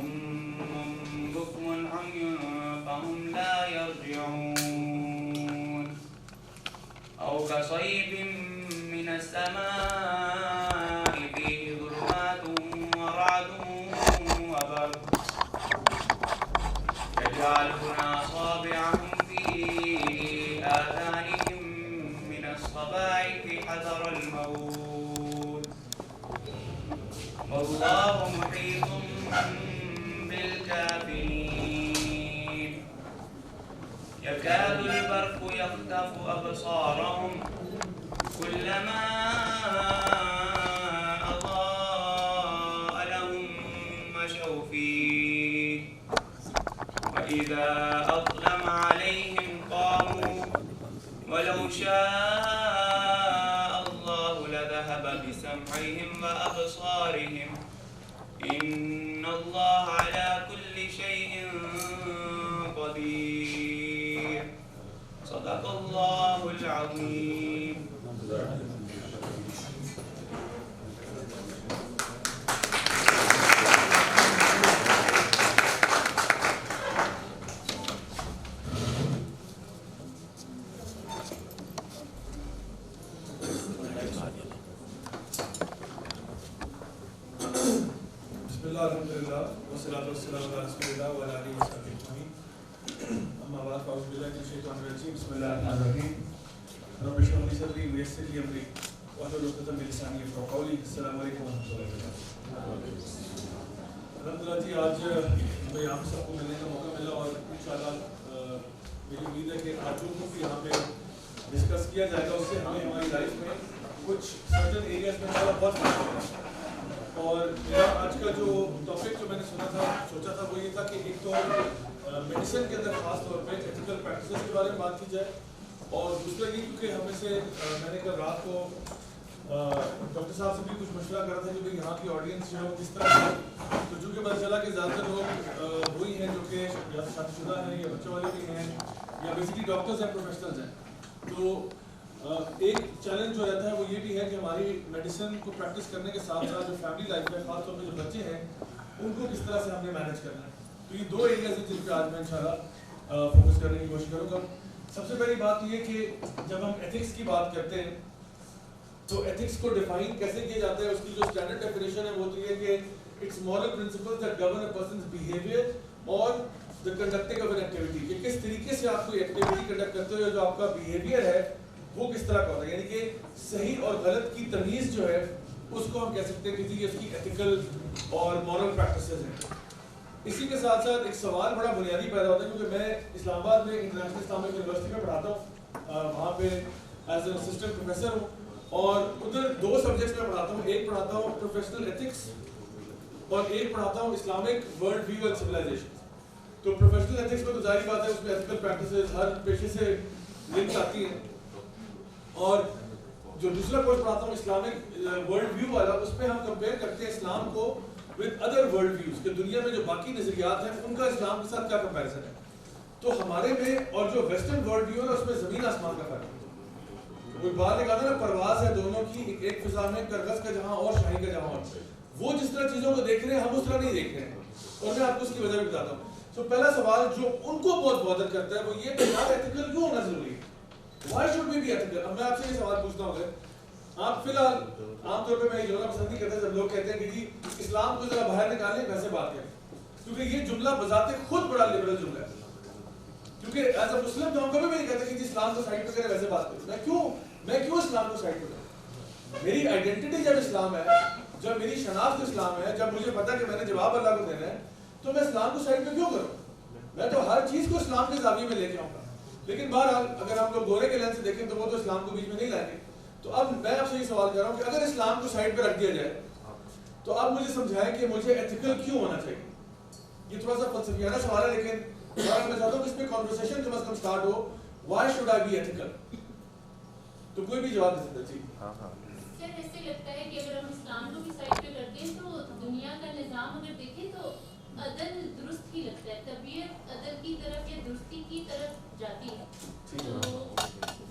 صم بكم عمي فهم لا يرجعون أو كصيب من السماء فيه ظلمات ورعد وبرق يجعلون أصابعهم في آذانهم من الصواعق حذر الموت والله محيط بالكافرين يكاد البرق يخطف أبصارهم كلما أضاء لهم مشوا فيه وإذا أظلم عليهم قاموا ولو شاء الله لذهب بسمعهم وأبصارهم إن الله على كل شيء قدير صدق الله العظيم. الحمدللہ والصلاۃ والسلام علی رسول اللہ وعلی آلہ وصحبہ اجمعین اما بعد فاعوذ باللہ من الشیطان الرجیم بسم اللہ الرحمن الرحیم رب اشرح لي صدری ویسر لي امری واحلل عقدۃ من لسانی یفقهوا قولی. السلام علیکم ورحمۃ اللہ وبرکاتہ. الحمدللہ جی آج ہمیں یہاں پہ سب کو ملنے کا موقع ملا اور انشاءاللہ میری امید ہے کہ آج جو کچھ یہاں پہ ڈسکس کیا جائے گا اس سے ہمیں ہماری لائف میں کچھ سرٹن ایریاز میں بہت فائدہ ہوگا. اور میرا آج کا جو ٹاپک جو میں نے سنا تھا سوچا تھا وہ یہ تھا کہ ایک تو میڈیسن کے اندر خاص طور پہ ایتھیکل پریکٹسز کے بارے میں بات کی جائے اور دوسرا یہ کیونکہ ہمیں سے میں نے کل رات کو ڈاکٹر صاحب سے بھی کچھ مشورہ کرا تھا کہ بھائی یہاں کی آڈینس جو ہے وہ کس طرح ہے. تو چونکہ پتہ چلا کہ زیادہ تر لوگ وہی ہیں جو کہ یا شادی شدہ ہیں یا بچوں والے بھی ہیں یا بیسکلی ڈاکٹرز ہیں, پروفیشنلز ہیں. تو ایک چیلنج جو رہتا ہے وہ یہ بھی ہے کہ ہماری میڈیسن کو پریکٹس کرنے کے ساتھ ساتھ جو فیملی لائف ہے خاص طور پہ جو بچے ہیں ان کو کس طرح سے ہم نے مینیج کرنا ہے. تو یہ دو ایریاز ہیں جن پہ آج میں انشاءاللہ فوکس کرنے کی کوشش کروں گا. سب سے پہلی بات یہ کہ جب ہم ایتھکس کی بات کرتے ہیں تو ایتھکس کو ڈیفائن کیسے کیا جاتا ہے. اس کی جو اسٹینڈرڈ ڈیفینیشن ہے وہ تو یہ کہ it's moral principles that govern a person's behaviour اور the conducting of an activity, کہ کس طریقے سے آپ کوئی ایکٹیویٹی کنڈکٹ کرتے ہو, جو آپ کا بیہیویئر ہے وہ کس طرح کا ہوتا ہے. یعنی کہ صحیح اور غلط کی تمیز جو ہے اس کو ہم کہہ سکتے ہیں کہ اس کی ایتھیکل اور مورل پریکٹسز ہیں. اسی کے ساتھ ساتھ ایک سوال بڑا بنیادی پیدا ہوتا ہے کیونکہ میں اسلام آباد میں انٹرنیشنل اسلامک یونیورسٹی میں پڑھاتا ہوں, وہاں پہ ایز این اسسٹنٹ پروفیسر ہوں اور ادھر دو سبجیکٹس میں پڑھاتا ہوں. ایک پڑھاتا ہوں پروفیشنل ایتھکس اور ایک پڑھاتا ہوں Islamic world view and civilisation. تو پروفیشنل ایتھکس میں تو ظاہری بات ہے اس میں ایتھیکل پریکٹسز ہر پیشے سے لنک آتی ہیں. اور جو دوسرا کورس پڑھاتا ہوں اسلامک ورلڈ ویو والا, اس پہ ہم کمپیئر کرتے ہیں اسلام کو ود ادر ورلڈ ویوز, کہ دنیا میں جو باقی نظریات ہیں ان کا اسلام کے ساتھ کیا کمپیریزن ہے. تو ہمارے میں اور جو ویسٹرن ورلڈ ویو ہے اس میں زمین آسمان کا فرق ہے. کوئی بات نہیں کہتا نا, پرواز ہے دونوں کی ایک فضا میں, کرگس کا جہاں اور شاہی کا جہاں اور. وہ جس طرح چیزوں کو دیکھ رہے ہیں ہم اس طرح نہیں دیکھ رہے ہیں, اور میں آپ کو اس کی وجہ بھی بتاتا ہوں. تو پہلا سوال جو ان کو بہت بادر کرتا ہے وہ یہ کہ یار ایتھیکل کیوں ہونا ضروری ہے, why should we be ethical. اب میں آپ سے یہ سوال پوچھتا ہوں کہ آپ فی الحال عام طور پہ میں یہ جملہ پسند نہیں کرتا جب لوگ کہتے ہیں کہ جی اسلام کو ذرا باہر نکالیں ویسے بات کریں, کیونکہ یہ جملہ بذات خود بڑا لبرل جملہ ہے. کیونکہ ایز اے مسلم تو ہم کبھی بھی نہیں کہتے کہ جی اسلام کو سائڈ پہ کریں ویسے بات کریں. میں کیوں اسلام کو سائڈ پہ کروں. میری آئیڈینٹی جب اسلام ہے, جب میری شناخت اسلام ہے, جب مجھے پتا کہ میں نے جواب اللہ کو دینا ہے, تو میں اسلام کو سائڈ پہ کیوں کروں. میں تو ہر چیز کو اسلام کے زاویے میں لے کے آؤں گا. لیکن بہرحال اگر ہم لوگ گورے کے لینس سے دیکھیں تو وہ تو اسلام کو بیچ میں نہیں لائیں گے. تو اب میں آپ سے یہ سوال کر رہا ہوں کہ اگر اسلام کو سائڈ پہ رکھ دیا جائے تو اب مجھے سمجھائیں کہ مجھے ایتھیکل کیوں ہونا چاہیے. یہ تھوڑا سا فلسفیانہ سوال ہے لیکن میں چاہتا ہوں کہ اس پہ کنورسیشن کم از کم اسٹارٹ ہو. Why should I be ethical. تو کوئی بھی جواب دے سکتا ہے. جی سر ایسے لگتا ہے کہ اگر ہم اسلام کو بھی سائڈ پہ کرتے ہیں تو دنیا کا نظام اگر دیکھیں تو عدل درست ہی لگتا ہے, طبیعت عدل کی طرف یا درستی کی طرف جاتی ہے. تو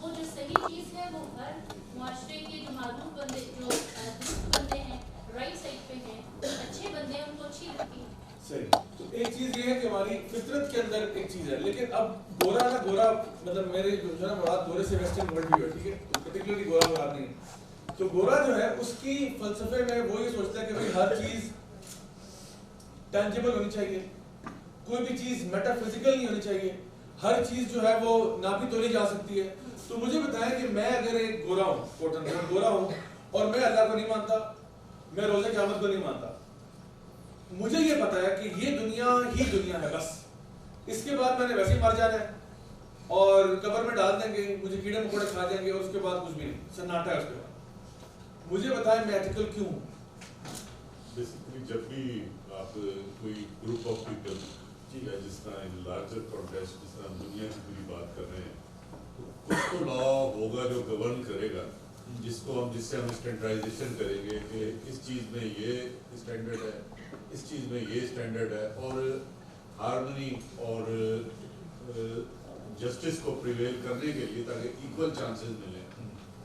وہ جو صحیح چیز ہے وہ ہر معاشرے کے جو معروف بندے, جو درست بندے ہیں, رائٹ سائڈ پہ ہیں, اچھے بندے ہیں, ان کو اچھی لگتی ہے. صحیح. تو ایک چیز یہ ہے کہ ہماری فطرت کے اندر ایک چیز ہے, لیکن اب گورا نا گورا مطلب میرے جو ہے نا مراد گورے سے ویسٹرن ورلڈ بھی ہے, ٹھیک ہے, تو پرٹیکولرلی گورا مراد نہیں ہے. تو گورا جو ہے اس کی فلسفے میں وہ یہ سوچتا ہے کہ بھائی ہر چیز ٹینجیبل ہونی چاہیے, کوئی بھی چیز میٹا فزیکل نہیں ہونی چاہیے, ہر چیز جو ہے وہ ناپی تولی جا سکتی ہے. تو مجھے بتائیں کہ میں اگر ایک گورا ہوں, کوٹن میں گورا ہوں, اور میں اللہ کو نہیں مانتا, میں روزہ قیامت کو نہیں مانتا, مجھے یہ پتا ہے کہ یہ دنیا ہی دنیا ہے بس, اس کے بعد میں نے ویسے ہی مر جانا ہے اور قبر میں ڈال دیں گے, مجھے کیڑے مکوڑے کھا جائیں گے اور اس کے بعد کچھ بھی نہیں, سناٹا ہے اس کے بعد. مجھے بتائیں میں ایتھیکل کیوں ہوں؟ بیسیکلی جب بھی آپ کوئی گروپ آف پیپل یا جس طرح لارجر کانٹیکسٹ جس طرح ہم دنیا کی پوری بات کر رہے ہیں, تو کچھ تو لا ہوگا جو گورن کرے گا, جس سے ہم اسٹینڈرڈائزیشن کریں گے کہ اس چیز میں یہ اسٹینڈرڈ ہے, اس چیز میں یہ اسٹینڈرڈ ہے, اور ہارمنی اور جسٹس کو پریویل کرنے کے لیے تاکہ ایکول چانسز ملیں,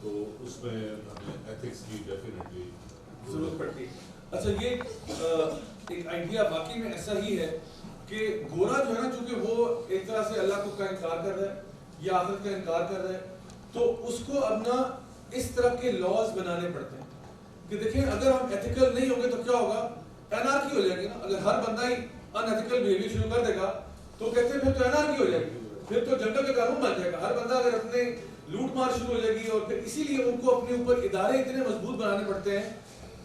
تو اس میں ہمیں ایتھکس کی ڈیفینیٹلی ضرورت پڑتی ہے. اچھا, یہ ایک آئیڈیا واقعی میں ایسا ہی ہے کہ گورا جو ہے نا, چونکہ وہ ایک طرح سے اللہ کو کا انکار کر رہا ہے یا آخرت کا انکار کر رہا ہے, تو اس کو اب نا اس طرح کے لاز بنانے پڑتے ہیں کہ دیکھیں اگر ہم ایتھیکل نہیں ہوں گے تو کیا ہوگا, انارکی ہو جائے گی نا. اگر ہر بندہ ہی ان ایتھیکل بیہیویئر شروع کر دے گا تو کہتے ہیں پھر تو انارکی ہو جائے گی, پھر تو جنگل کا قانون بن جائے گا. ہر بندہ اگر اپنے لوٹ مار شروع ہو جائے گی, اور پھر اسی لیے ان کو اپنے اوپر ادارے اتنے مضبوط بنانے پڑتے ہیں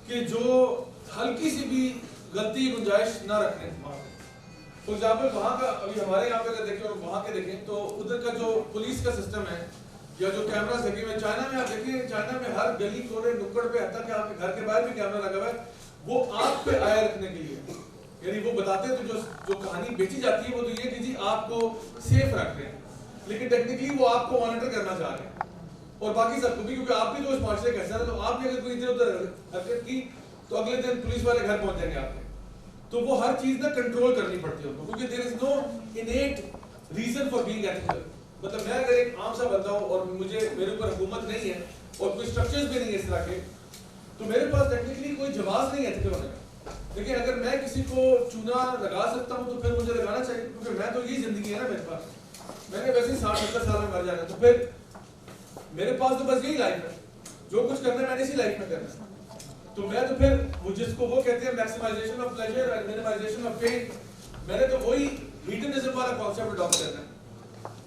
کہ جو ہلکی سی بھی غلطی گنجائش نہ رکھیں. فار ایگزامپل وہاں کا, ابھی ہمارے یہاں پہ اگر دیکھیں اور وہاں کے دیکھیں تو ادھر کا جو پولیس کا سسٹم ہے یا جو کیمراز لگے ہوئے, چائنا میں آپ دیکھیں, چائنا میں ہر گلی کونے نکڑ پہ, حتیٰ کہ آپ کے گھر کے باہر بھی کیمرا لگا ہوا ہے, وہ آپ پہ آیا رکھنے کے لیے. یعنی وہ بتاتے ہیں تو جو کہانی بیچی جاتی ہے وہ تو یہ کہ جی آپ کو سیف رکھ رہے ہیں, لیکن ٹیکنیکلی وہ آپ کو مانیٹر کرنا چاہ رہے ہیں اور باقی سب کو بھی, کیونکہ آپ بھی تو اس معاشرے کا حصہ ہے. تو آپ نے اگر کوئی ادھر ادھر حرکت کی تو اگلے دن پولیس والے گھر پہنچ جائیں گے آپ کے. تو وہ ہر چیز نا کنٹرول کرنی پڑتی ہے ان کو, کیونکہ there is no innate reason for being ethical. مطلب میں اگر ایک عام سا بندہ ہوں اور میرے اوپر حکومت نہیں ہے اور کوئی اسٹرکچرز بھی نہیں ہے اس طرح کے, تو میرے پاس ٹیکنیکلی کوئی جواز نہیں ہے ایتھیکل ہونے کا. لیکن اگر میں کسی کو چونا لگا سکتا ہوں تو پھر مجھے لگانا چاہیے, کیونکہ میں تو یہی زندگی ہے نا میرے پاس, میں نے ویسے ہی 60-70 سال میں مر جانا ہے, تو پھر میرے پاس تو بس یہی لائف ہے, جو کچھ کرنا ہے میں نے اسی لائف میں کرنا ہے. تو میں تو پھر جس کو وہ کہتے ہیں maximisation of pleasure and minimisation of pain, میں نے تو وہی ہیڈنزم والا کانسیپٹ اڈاپٹ کرنا ہے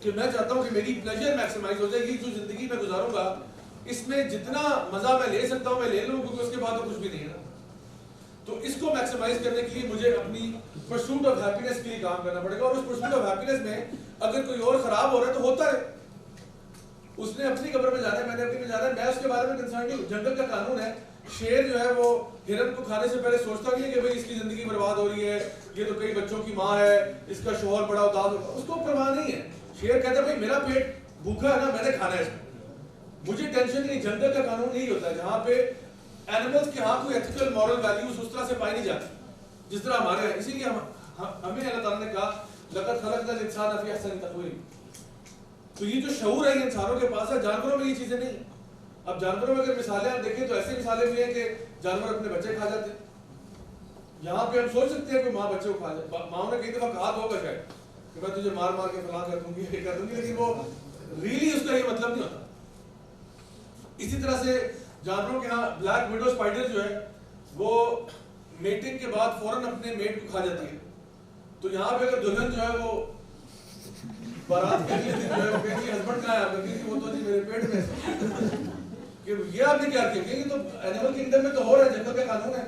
کہ میں چاہتا ہوں کہ میری پلیجر میکسیمائز ہو جائے. یہ جو زندگی میں گزاروں گا اس میں جتنا مزہ میں لے سکتا ہوں میں لے لوں, کیونکہ اس کے بعد تو کچھ بھی نہیں ہے نا. تو اس کو میکسیمائز کرنے کے لیے مجھے اپنی پرسوٹ آف ہیپینس کے لیے کام کرنا پڑے گا, اور اس پرسوٹ آف ہیپینس میں اگر کوئی اور خراب ہو رہا ہے تو ہوتا ہے, اس نے اپنی قبر میں جانا ہے, میں نے اپنی میں جانا ہے, میں اس کے بارے میں کنسرن نہیں. جنگل کا قانون ہے, شیر جو ہے وہ ہرن کو کھانے سے پہلے سوچتا نہیں ہے کہ بھئی اس کی زندگی برباد ہو رہی ہے, یہ تو کئی بچوں کی ماں ہے, اس کا شوہر بڑا اداس ہوگا, اس کو پرواہ نہیں ہے. شیر کہتا ہے بھئی میرا پیٹ بھوکا ہے نا, میں نے کھانا ہے اس کو, مجھے ٹینشن نہیں. جنگل کا قانون یہی ہوتا ہے جہاں پہ اینیملز کے ہاں کوئی ایتھیکل مورل ویلیوز اس طرح سے پائی نہیں جاتی جس طرح ہمارے ہیں. اسی لیے ہمیں اللہ تعالیٰ نے کہا لقد خلقنا الانسان فی احسن تقویم. تو یہ جو شعور ہے یہ انسانوں کے پاس ہے, جانوروں میں یہ چیزیں نہیں ہیں. اب جانوروں میں اگر مثالیں آپ دیکھیں تو ایسی مثالیں بھی ہیں کہ جانور اپنے بچے کھا جاتے ہیں. یہاں پہ ہم سوچ سکتے ہیں کہ ماں بچے کو کھا جائے, ماں نے کئی دفعہ کہا تو ہوگا شاید کہ میں تجھے مار مار کے فلاں کر دوں گی, یہ کر دوں گی, لیکن وہ ریلی اس کا یہ مطلب نہیں ہوتا. اسی طرح سے جانوروں کے ہاں بلیک ویڈو اسپائڈر جو ہے وہ میٹنگ کے بعد فوراً اپنے میٹ کو کھا جاتی ہے. تو یہاں پہ اگر دلہن جو ہے وہ بارات کے لیے جو ہے وہ کہتی ہے ہسبینڈ کہاں ہے آپ کا, کیونکہ وہ تو جی میرے پیٹ میں کہ یہ آپ نے کیا کیا, یہ تو اینیمل کنگڈم میں تو ہو رہا ہے, جنگل کا قانون ہے,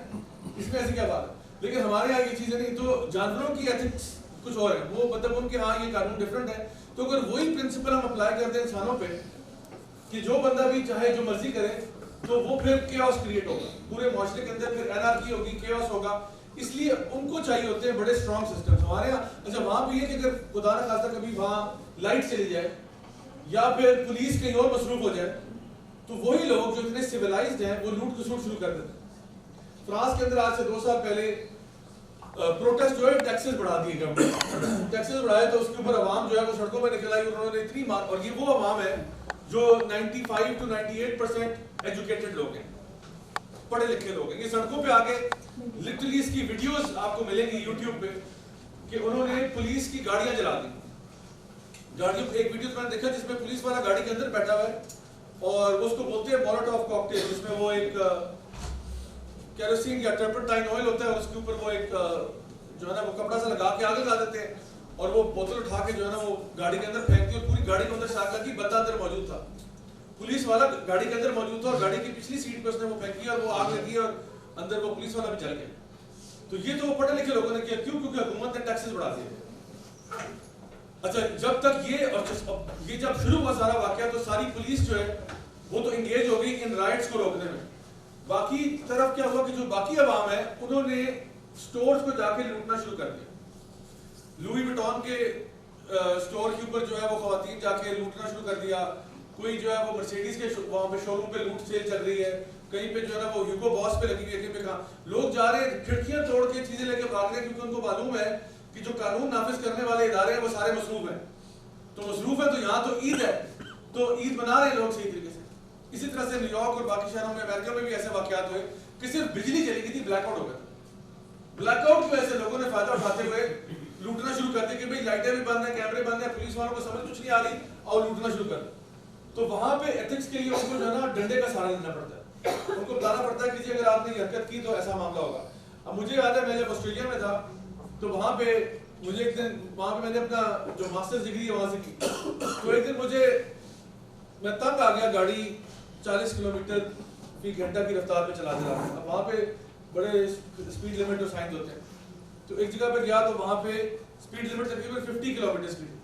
اس میں ایسی کیا بات ہے. لیکن ہمارے یہاں یہ چیزیں نہیں. تو جانوروں کی ایتھکس کچھ اور ہے, وہ مطلب ان کے ہاں یہ قانون ڈفرینٹ ہے. تو اگر وہی پرنسپل ہم اپلائی کرتے ہیں انسانوں پہ کہ جو بندہ بھی چاہے جو مرضی کرے, تو وہ پھر کیوس کریٹ ہوگا پورے معاشرے کے اندر, پھر انارکی ہوگی, کیوس ہوگا. اس لیے ان کو چاہیے ہوتے ہیں بڑے اسٹرانگ سسٹمز. ہمارے یہاں اچھا وہاں بھی ہے کہ اگر خدا نہ خواستہ کبھی وہاں لائٹ چلی جائے یا پھر پولیس کہیں اور مصروف ہو جائے, تو وہی لوگ جو اتنے سیولائزڈ ہیں وہ لوٹ کسوٹ شروع کر دیتے ہیں. فرانس کے اندر آج سے 2 سال پہلے پروٹیسٹ جو ہے ٹیکسز بڑھا دیے گورنمنٹ, ٹیکسز بڑھائے تو اس کے اوپر عوام جو ہے وہ سڑکوں پہ نکل آئی, انہوں نے اتنی مار, اور یہ وہ عوام ہے جو 95 to 98% ایجوکیٹڈ لوگ ہیں, پڑھے لکھے لوگ ہیں, یہ سڑکوں پہ آ کے لٹرلی اس کی ویڈیوز آپ کو ملیں گی یوٹیوب پہ کہ انہوں نے پولیس کی گاڑیاں جلا دی. گاڑیوں ایک ویڈیو میں نے دیکھا جس میں پولیس والا گاڑی کے اندر بیٹھا ہوا ہے اور اس کو بولتے ہیں مولوٹوف کاکٹیل, جس میں وہ ایک کیروسین یا ٹرپنٹائن آئل ہوتا ہے, اس کے اوپر وہ ایک جو ہے نا وہ کپڑا سا لگا کے آگ لگا دیتے ہیں اور وہ بوتل اٹھا کے جو ہے نا وہ گاڑی کے اندر پھینکتی ہے اور پوری گاڑی کے اندر شاک لگی. بندہ اندر موجود تھا, پولیس والا گاڑی کے اندر موجود تھا اور گاڑی کی پچھلی سیٹ پہ اس نے وہ پھینکی اور وہ آگ لگی اور اندر وہ پولیس والا بھی جل گیا. تو یہ تو پڑھے لکھے لوگوں نے کیا, کیوں؟ کیونکہ حکومت نے ٹیکسز بڑھا دیے. اچھا جب تک یہ جب شروع ہوا سارا واقعہ تو ساری پولیس جو ہے وہ تو انگیج ہو گئی ان رائٹس کو روکنے میں. باقی طرف کیا ہوا کہ جو باقی عوام ہے انہوں نے سٹورز کو جا کے لوٹنا شروع کر دیا. لوئی وٹون کے سٹور کے اوپر جو ہے وہ خواتین جا کے لوٹنا شروع کر دیا. کوئی جو ہے وہ مرسیڈیز کے وہاں پہ شو روم پہ لوٹ سیل چل رہی ہے, کہیں پہ جو ہے نا وہ ہیوگو باس پہ لگی ہوئی ہے, کہیں پہ کہاں لوگ جا رہے ہیں کھڑکیاں توڑ کے چیزیں لے کے بھاگ رہے ہیں کیونکہ ان کو معلوم ہے کہ جو قانون نافذ کرنے والے ادارے ہیں وہ سارے مصروف ہیں. تو مصروف ہے تو یہاں تو عید ہے تو عید منا رہے ہیں لوگ صحیح طریقے سے. اسی طرح سے نیو یارک اور باقی شہروں میں امریکہ میں بھی ایسے واقعات ہوئے کہ صرف بجلی چلی گئی تھی, بلیک آؤٹ ہو گیا. بلیک آؤٹ کی وجہ سے لوگوں نے فائدہ اٹھاتے ہوئے لوٹنا شروع کر دیا کہ بھائی لائٹیں بھی بند ہیں, کیمرے بند ہیں, پولیس والوں کو سمجھ کچھ نہیں آ رہی اور لوٹنا شروع کر دیا. تو وہاں پہ ایتھکس کے لیے ان کو جو ہے نا ڈنڈے کا سہارا لینا پڑتا ہے, ان کو بتانا پڑتا ہے کہ جی اگر آپ نے یہ حرکت کی تو ایسا معاملہ ہوگا. اب مجھے یاد ہے میں جب آسٹریلیا میں تھا تو وہاں پہ مجھے ایک دن وہاں پہ میں نے اپنا جو ماسٹرز ڈگری ہے وہاں سے کی, تو ایک دن میں تنگ آ گیا, گاڑی 40 کلومیٹر فی گھنٹہ کی رفتار پہ چلا دے رہا تھا. اب وہاں پہ بڑے اسپیڈ لمٹ جو سائنس ہوتے ہیں, تو ایک جگہ پہ گیا تو وہاں پہ اسپیڈ لمٹ تقریباً 50 کلومیٹر کی تھی.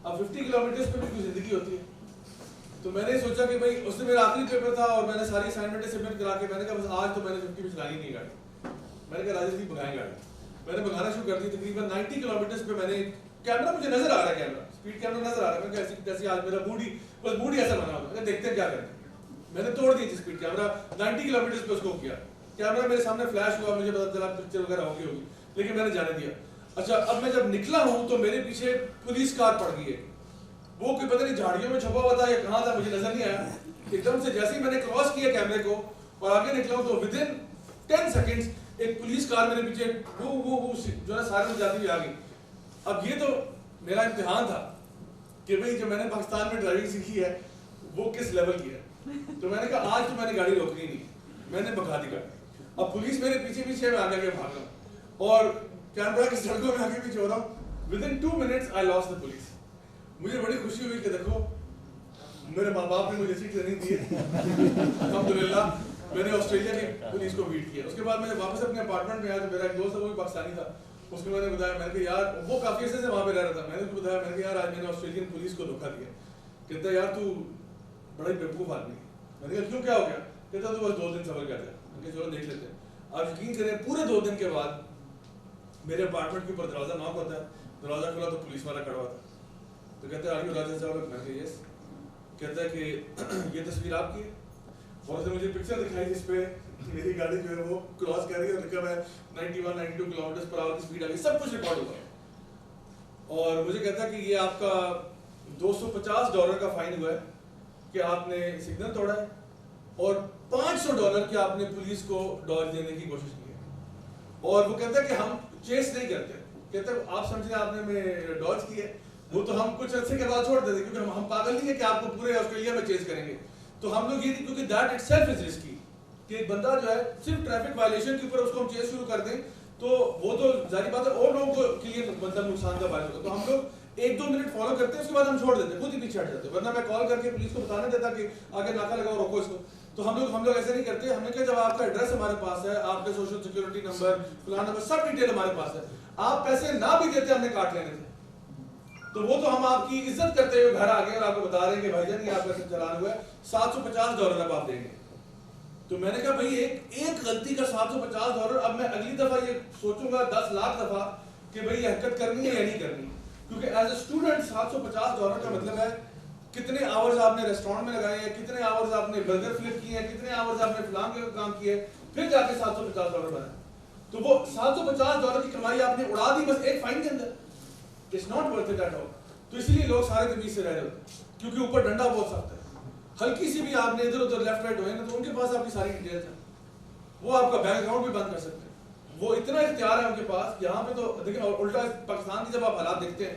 اب 50 کلومیٹر پہ بھی کوئی زندگی ہوتی ہے. تو میں نے سوچا کہ بھائی اس نے میرا آخری پیپر تھا اور میں نے ساری اسائنمنٹیں سبمٹ کرا کے میں نے کہا بس آج تو میں نے 50 پہ چلانی نہیں گاڑی. میں نے کہا راجر جی بھگائیں گاڑی. میں نے بھگانا شروع کر دی. تقریباً 90 کلومیٹر پہ میں نے کیمرہ مجھے نظر آ رہا ہے, کیمرہ اسپیڈ کیمرہ نظر آ رہا ہے. میں کہا جیسے آج میرا موڈ ہی ایسا بنا ہوگا, میں دیکھتے ہیں کیا کرتے ہیں. میں نے توڑ دی تھی اسپیڈ کیمرہ 90 کلومیٹر پہ اس کو کیا. کیمرہ میرے سامنے فلیش ہوا, مجھے پتا چلا پکچر وغیرہ ہوگی, لیکن میں نے جانے دیا. اچھا اب میں جب نکلا ہوں تو میرے پیچھے پولیس کار پڑ گئی ہے. وہ کوئی پتہ نہیں جھاڑیوں میں چھپا ہوا تھا یا کہاں تھا, مجھے نظر نہیں آیا. ایک دم سے جیسے ہی میں نے کراس کیا کیمرے کو اور آگے نکلا ہوں تو ودن 10 سیکنڈز ایک پولیس کار میرے پیچھے وہ جو ہے سارے میں جاتی ہوئی آ گئی. اب یہ تو میرا امتحان تھا کہ بھئی جو میں نے پاکستان میں ڈرائیونگ سیکھی ہے وہ کس لیول کی ہے. تو میں نے کہا آج تو میں نے گاڑی روکنی نہیں, میں نے بھگا دی گاڑی. اب پولیس میرے پیچھے میں آگے بھاگ رہا ہوں اور کینبرا کی سڑکوں میں آگے پیچھے ہو رہا ہوں. Within 2 minutes I lost the police. مجھے بڑی خوشی ہوئی کہ دیکھو میرے ماں باپ نے مجھے ایسی ٹریننگ دی ہے, الحمدللہ میں نے آسٹریلیا کی پولیس کو بیٹ کیا. اس کے بعد میں واپس اپنے اپارٹمنٹ میں آیا تو میرا ایک دوست ہے وہ بھی پاکستانی تھا. اس کو میں نے بتایا, میں نے کہا یار وہ کافی عرصے سے وہاں پہ رہ رہا تھا, میں نے اس کو بتایا, میں نے کہا یار آج میں نے آسٹریلین پولیس کو دھوکہ دیا. کہتا ہے یار تو بڑا ہی بیوقوف آدمی ہے. میں نے کہا کیوں کیا ہو گیا؟ کہتا تو بس 2 دن صبر کر جائے. میں نے کہا چلو دیکھ لیتے ہیں. آپ یقین کریں پورے 2 دن کے بعد میرے اپارٹمنٹ کے اوپر دروازہ ناک ہوتا ہے, دروازہ کھلا تو پولیس والا کھڑا ہوا تھا. تو کہتا ہے آگے راجہ صاحب. میں نے کہا یس. کہتا ہے کہ یہ تصویر آپ کی ہے, اور اس نے مجھے پکچر دکھائی جس پہ میری گاڑی جو ہے وہ کراس کر رہی ہے اور لکھا ہوا ہے 91 92 کلومیٹر پر آور کی سپیڈ آ گئی, سب کچھ ریکارڈ ہوا. اور مجھے کہتا ہے کہ یہ آپ کا $250 کا فائن ہوا ہے کہ آپ نے سگنل توڑا ہے, اور $500 کہ آپ نے پولیس کو ڈاج دینے کی کوشش کی ہے. اور وہ کہتا ہے کہ ہم چیس نہیں کرتے. کہتا ہے آپ سمجھیں آپ نے ڈاج کی ہے, وہ تو ہم کچھ عرصے کے بعد چھوڑ دیتے کیونکہ ہم پاگل نہیں ہے کہ آپ کو پورے آسٹریلیا میں چیز کریں گے. تو ہم لوگ یہ کیونکہ that it self is risky کہ ایک بندہ جو ہے صرف ٹریفک وائلیشن کے اوپر اس کو ہم چیز شروع کر دیں تو وہ تو ظاہری بات ہے اور لوگوں کے لیے مطلب نقصان کا باعث ہوگا. تو ہم لوگ 1-2 منٹ فالو کرتے ہیں, اس کے بعد ہم چھوڑ دیتے ہیں, خود ہی پیچھے ہٹ جاتے ہیں. ورنہ میں کال کر کے پولیس کو بتانا دیتا کہ آگے ناکا لگاؤ, روکو اس کو. تو ہم لوگ ایسے نہیں کرتے. ہم نے کہا جب آپ کا ایڈریس ہمارے پاس ہے, آپ کے سوشل سیکورٹی نمبر فلانا نمبر سب ڈیٹیل ہمارے پاس ہے, آپ پیسے نہ بھی دیتے ہم نے کاٹ لینے تھے. تو وہ تو ہم آپ کی عزت کرتے ہوئے گھر آ گئے اور آپ کو بتا رہے ہیں کہ بھائی جان یہ آپ کا چلان ہوا ہے $750 اب آپ دیں گے. تو میں نے کہا بھائی ایک غلطی کا $750. اب میں اگلی دفعہ یہ سوچوں گا 10 لاکھ دفعہ کہ بھائی یہ حرکت کرنی ہے یا نہیں کرنی, کیونکہ ایز اے اسٹوڈنٹ $750 کا مطلب ہے کتنے آورز آپ نے ریسٹورینٹ میں لگائے ہیں, کتنے آورز آپ نے برگر فلپ کیے ہیں, کتنے آورز آپ نے فلاں کے کام کیے, پھر جا کے $750 بنا. تو وہ $750 کی کمائی آپ نے اڑا دی بس ایک فائن کے اندر. It's not worth it at all. تو اس لیے لوگ سارے تمیز سے رہ رہے ہوتے ہیں کیونکہ اوپر ڈنڈا بہت سخت ہے. ہلکی سی بھی آپ نے ادھر ادھر لیفٹ رائٹ ہوئے نا تو ان کے پاس آپ کی ساری ڈیٹیلز ہیں, وہ آپ کا بینک اکاؤنٹ بھی بند کر سکتے ہیں. وہ اتنا اختیار ہے ان کے پاس. یہاں پہ تو دیکھیں الٹا پاکستان کی جب آپ حالات دیکھتے ہیں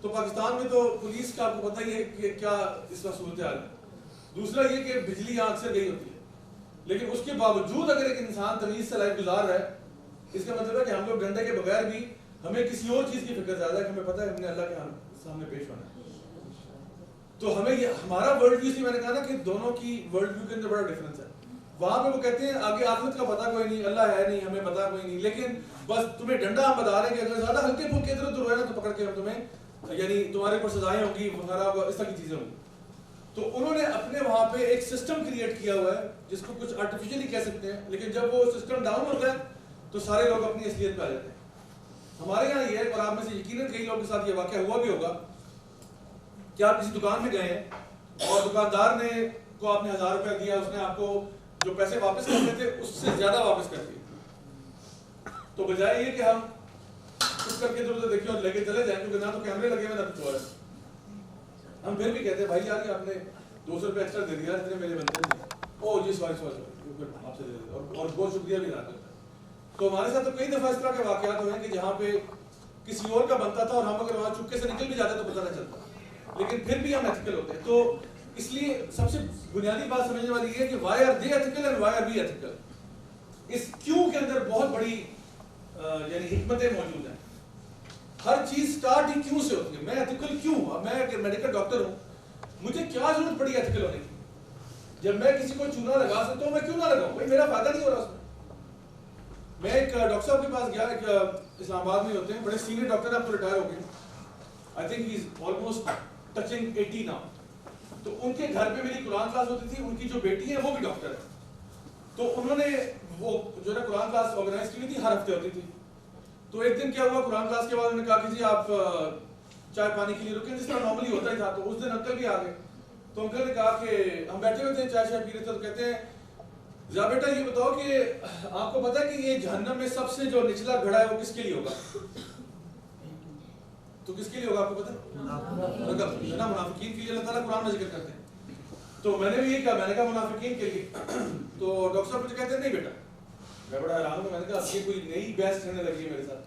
تو پاکستان میں تو پولیس کا آپ کو پتہ ہی ہے کہ کیا اس کا صورتحال ہے. دوسرا یہ کہ بجلی یہاں اکثر گئی ہوتی ہے, لیکن اس کے باوجود اگر ایک انسان تمیز سے لائف گزار رہا ہے, اس کا مطلب ہے کہ ہم لوگ ڈنڈے کے بغیر بھی ہمیں کسی اور چیز کی فکر زیادہ ہے کہ ہمیں پتہ ہے ہم نے اللہ کے سامنے پیش ہونا ہے. تو ہمیں یہ ہمارا ورلڈ ویو, میں نے کہا نا کہ دونوں کی ورلڈ ویو کے اندر بڑا ڈفرینس ہے. وہاں پہ وہ کہتے ہیں آگے آخرت کا پتہ کوئی نہیں, اللہ ہے نہیں, ہمیں پتہ کوئی نہیں, لیکن بس تمہیں ڈنڈا ہم بتا رہے ہیں کہ اگر زیادہ ہلکے پھلکے ادھر ادھر ہوئے نا تو پکڑ کے ہم تمہیں یعنی تمہارے اوپر سزائیں ہوں گی وغیرہ اس طرح کی چیزیں ہوں گی. تو انہوں نے اپنے وہاں پہ ایک سسٹم کریٹ کیا ہوا ہے جس کو کچھ آرٹیفیشلی کہہ سکتے ہیں, لیکن جب وہ سسٹم ڈاؤن ہوتا ہے تو سارے لوگ اپنی اصلیت پہ آ جاتے ہیں. ہمارے یہاں یہ ہے, اور آپ میں سے یقیناً کئی لوگوں کے ساتھ یہ واقعہ ہوا بھی ہوگا کہ آپ کسی دکان میں گئے ہیں اور دکاندار نے کو آپ نے 1000 روپیہ دیا, اس نے آپ کو جو پیسے واپس کرنے تھے اس سے زیادہ واپس کر دیے. تو بجائے یہ کہ ہم کچھ کر کے ادھر ادھر دیکھیں اور لے کے چلے جائیں, کیونکہ نہ تو کیمرے لگے ہوئے نہ کچھ اور ہے, ہم پھر بھی کہتے ہیں بھائی یار آپ نے 200 روپے ایکسٹرا دے دیا, اتنے میرے بنتے نہیں, او جی سوری آپ سے دے دیتے اور بہت شکریہ بھی ادا کرتے ہیں. تو ہمارے ساتھ تو کئی دفعہ اس طرح کے واقعات ہوئے ہیں کہ جہاں پہ کسی اور کا بنتا تھا اور ہم اگر وہاں چپکے سے نکل بھی جاتے تو پتہ نہ چلتا, لیکن پھر بھی ہم ایتھیکل ہوتے ہیں. تو اس لیے سب سے بنیادی بات سمجھنے والی یہ ہے کہ why are they ethical and why are we ethical. اس کیوں کے اندر بہت بڑی یعنی حکمتیں موجود ہیں. ہر چیز سٹارٹ ہی کیوں سے ہوتی ہے. میں ایتھیکل کیوں, اب میں ایک میڈیکل ڈاکٹر ہوں, مجھے کیا ضرورت پڑی ایتھیکل ہونے کی؟ جب میں کسی کو چونا لگا سکتا ہوں میں کیوں نہ لگاؤں, بھائی میرا فائدہ نہیں ہو رہا اس میں. میں ایک ڈاکٹر صاحب کے پاس گیا, ایک اسلام آباد میں ہوتے ہیں, بڑے سینئر ڈاکٹر ہیں, اب تو ریٹائر ہو گئے, I think he is almost touching 80 now. تو ان کے گھر پہ میری قرآن کلاس ہوتی تھی, ان کی جو بیٹی ہے وہ بھی ڈاکٹر ہے. تو انہوں نے وہ جو ہے قرآن کلاس آرگنائز کی ہوئی تھی, ہر ہفتے ہوتی تھی. تو ایک دن کیا ہوا, قرآن کلاس کے بعد انہوں نے کہا کہ جی آپ چائے پانی کے لیے رکیں, جس طرح نارملی ہوتا ہی تھا. تو اس دن انکل بھی آ گئے. تو انکل نے کہا کہ ہم بیٹھے ہوئے تھے چائے پی رہے تھے, تو کہتے ہیں ذرا بیٹا یہ بتاؤ کہ آپ کو پتا ہے کہ یہ جہنم میں سب سے جو نچلا گھڑا ہے وہ کس کے لیے ہوگا؟ تو کس کے لیے ہوگا آپ کو پتا ہے؟ منافقین کے لیے اللہ تعالیٰ قرآن میں ذکر کرتے ہیں. تو میں نے بھی یہ کہا, میں نے کہا منافقین کے لیے. تو ڈاکٹر صاحب مجھے کہتے ہیں نہیں بیٹا. میں بڑا حیران ہوں, میں نے کہا یہ کوئی نئی بحث کرنے لگی ہے میرے ساتھ.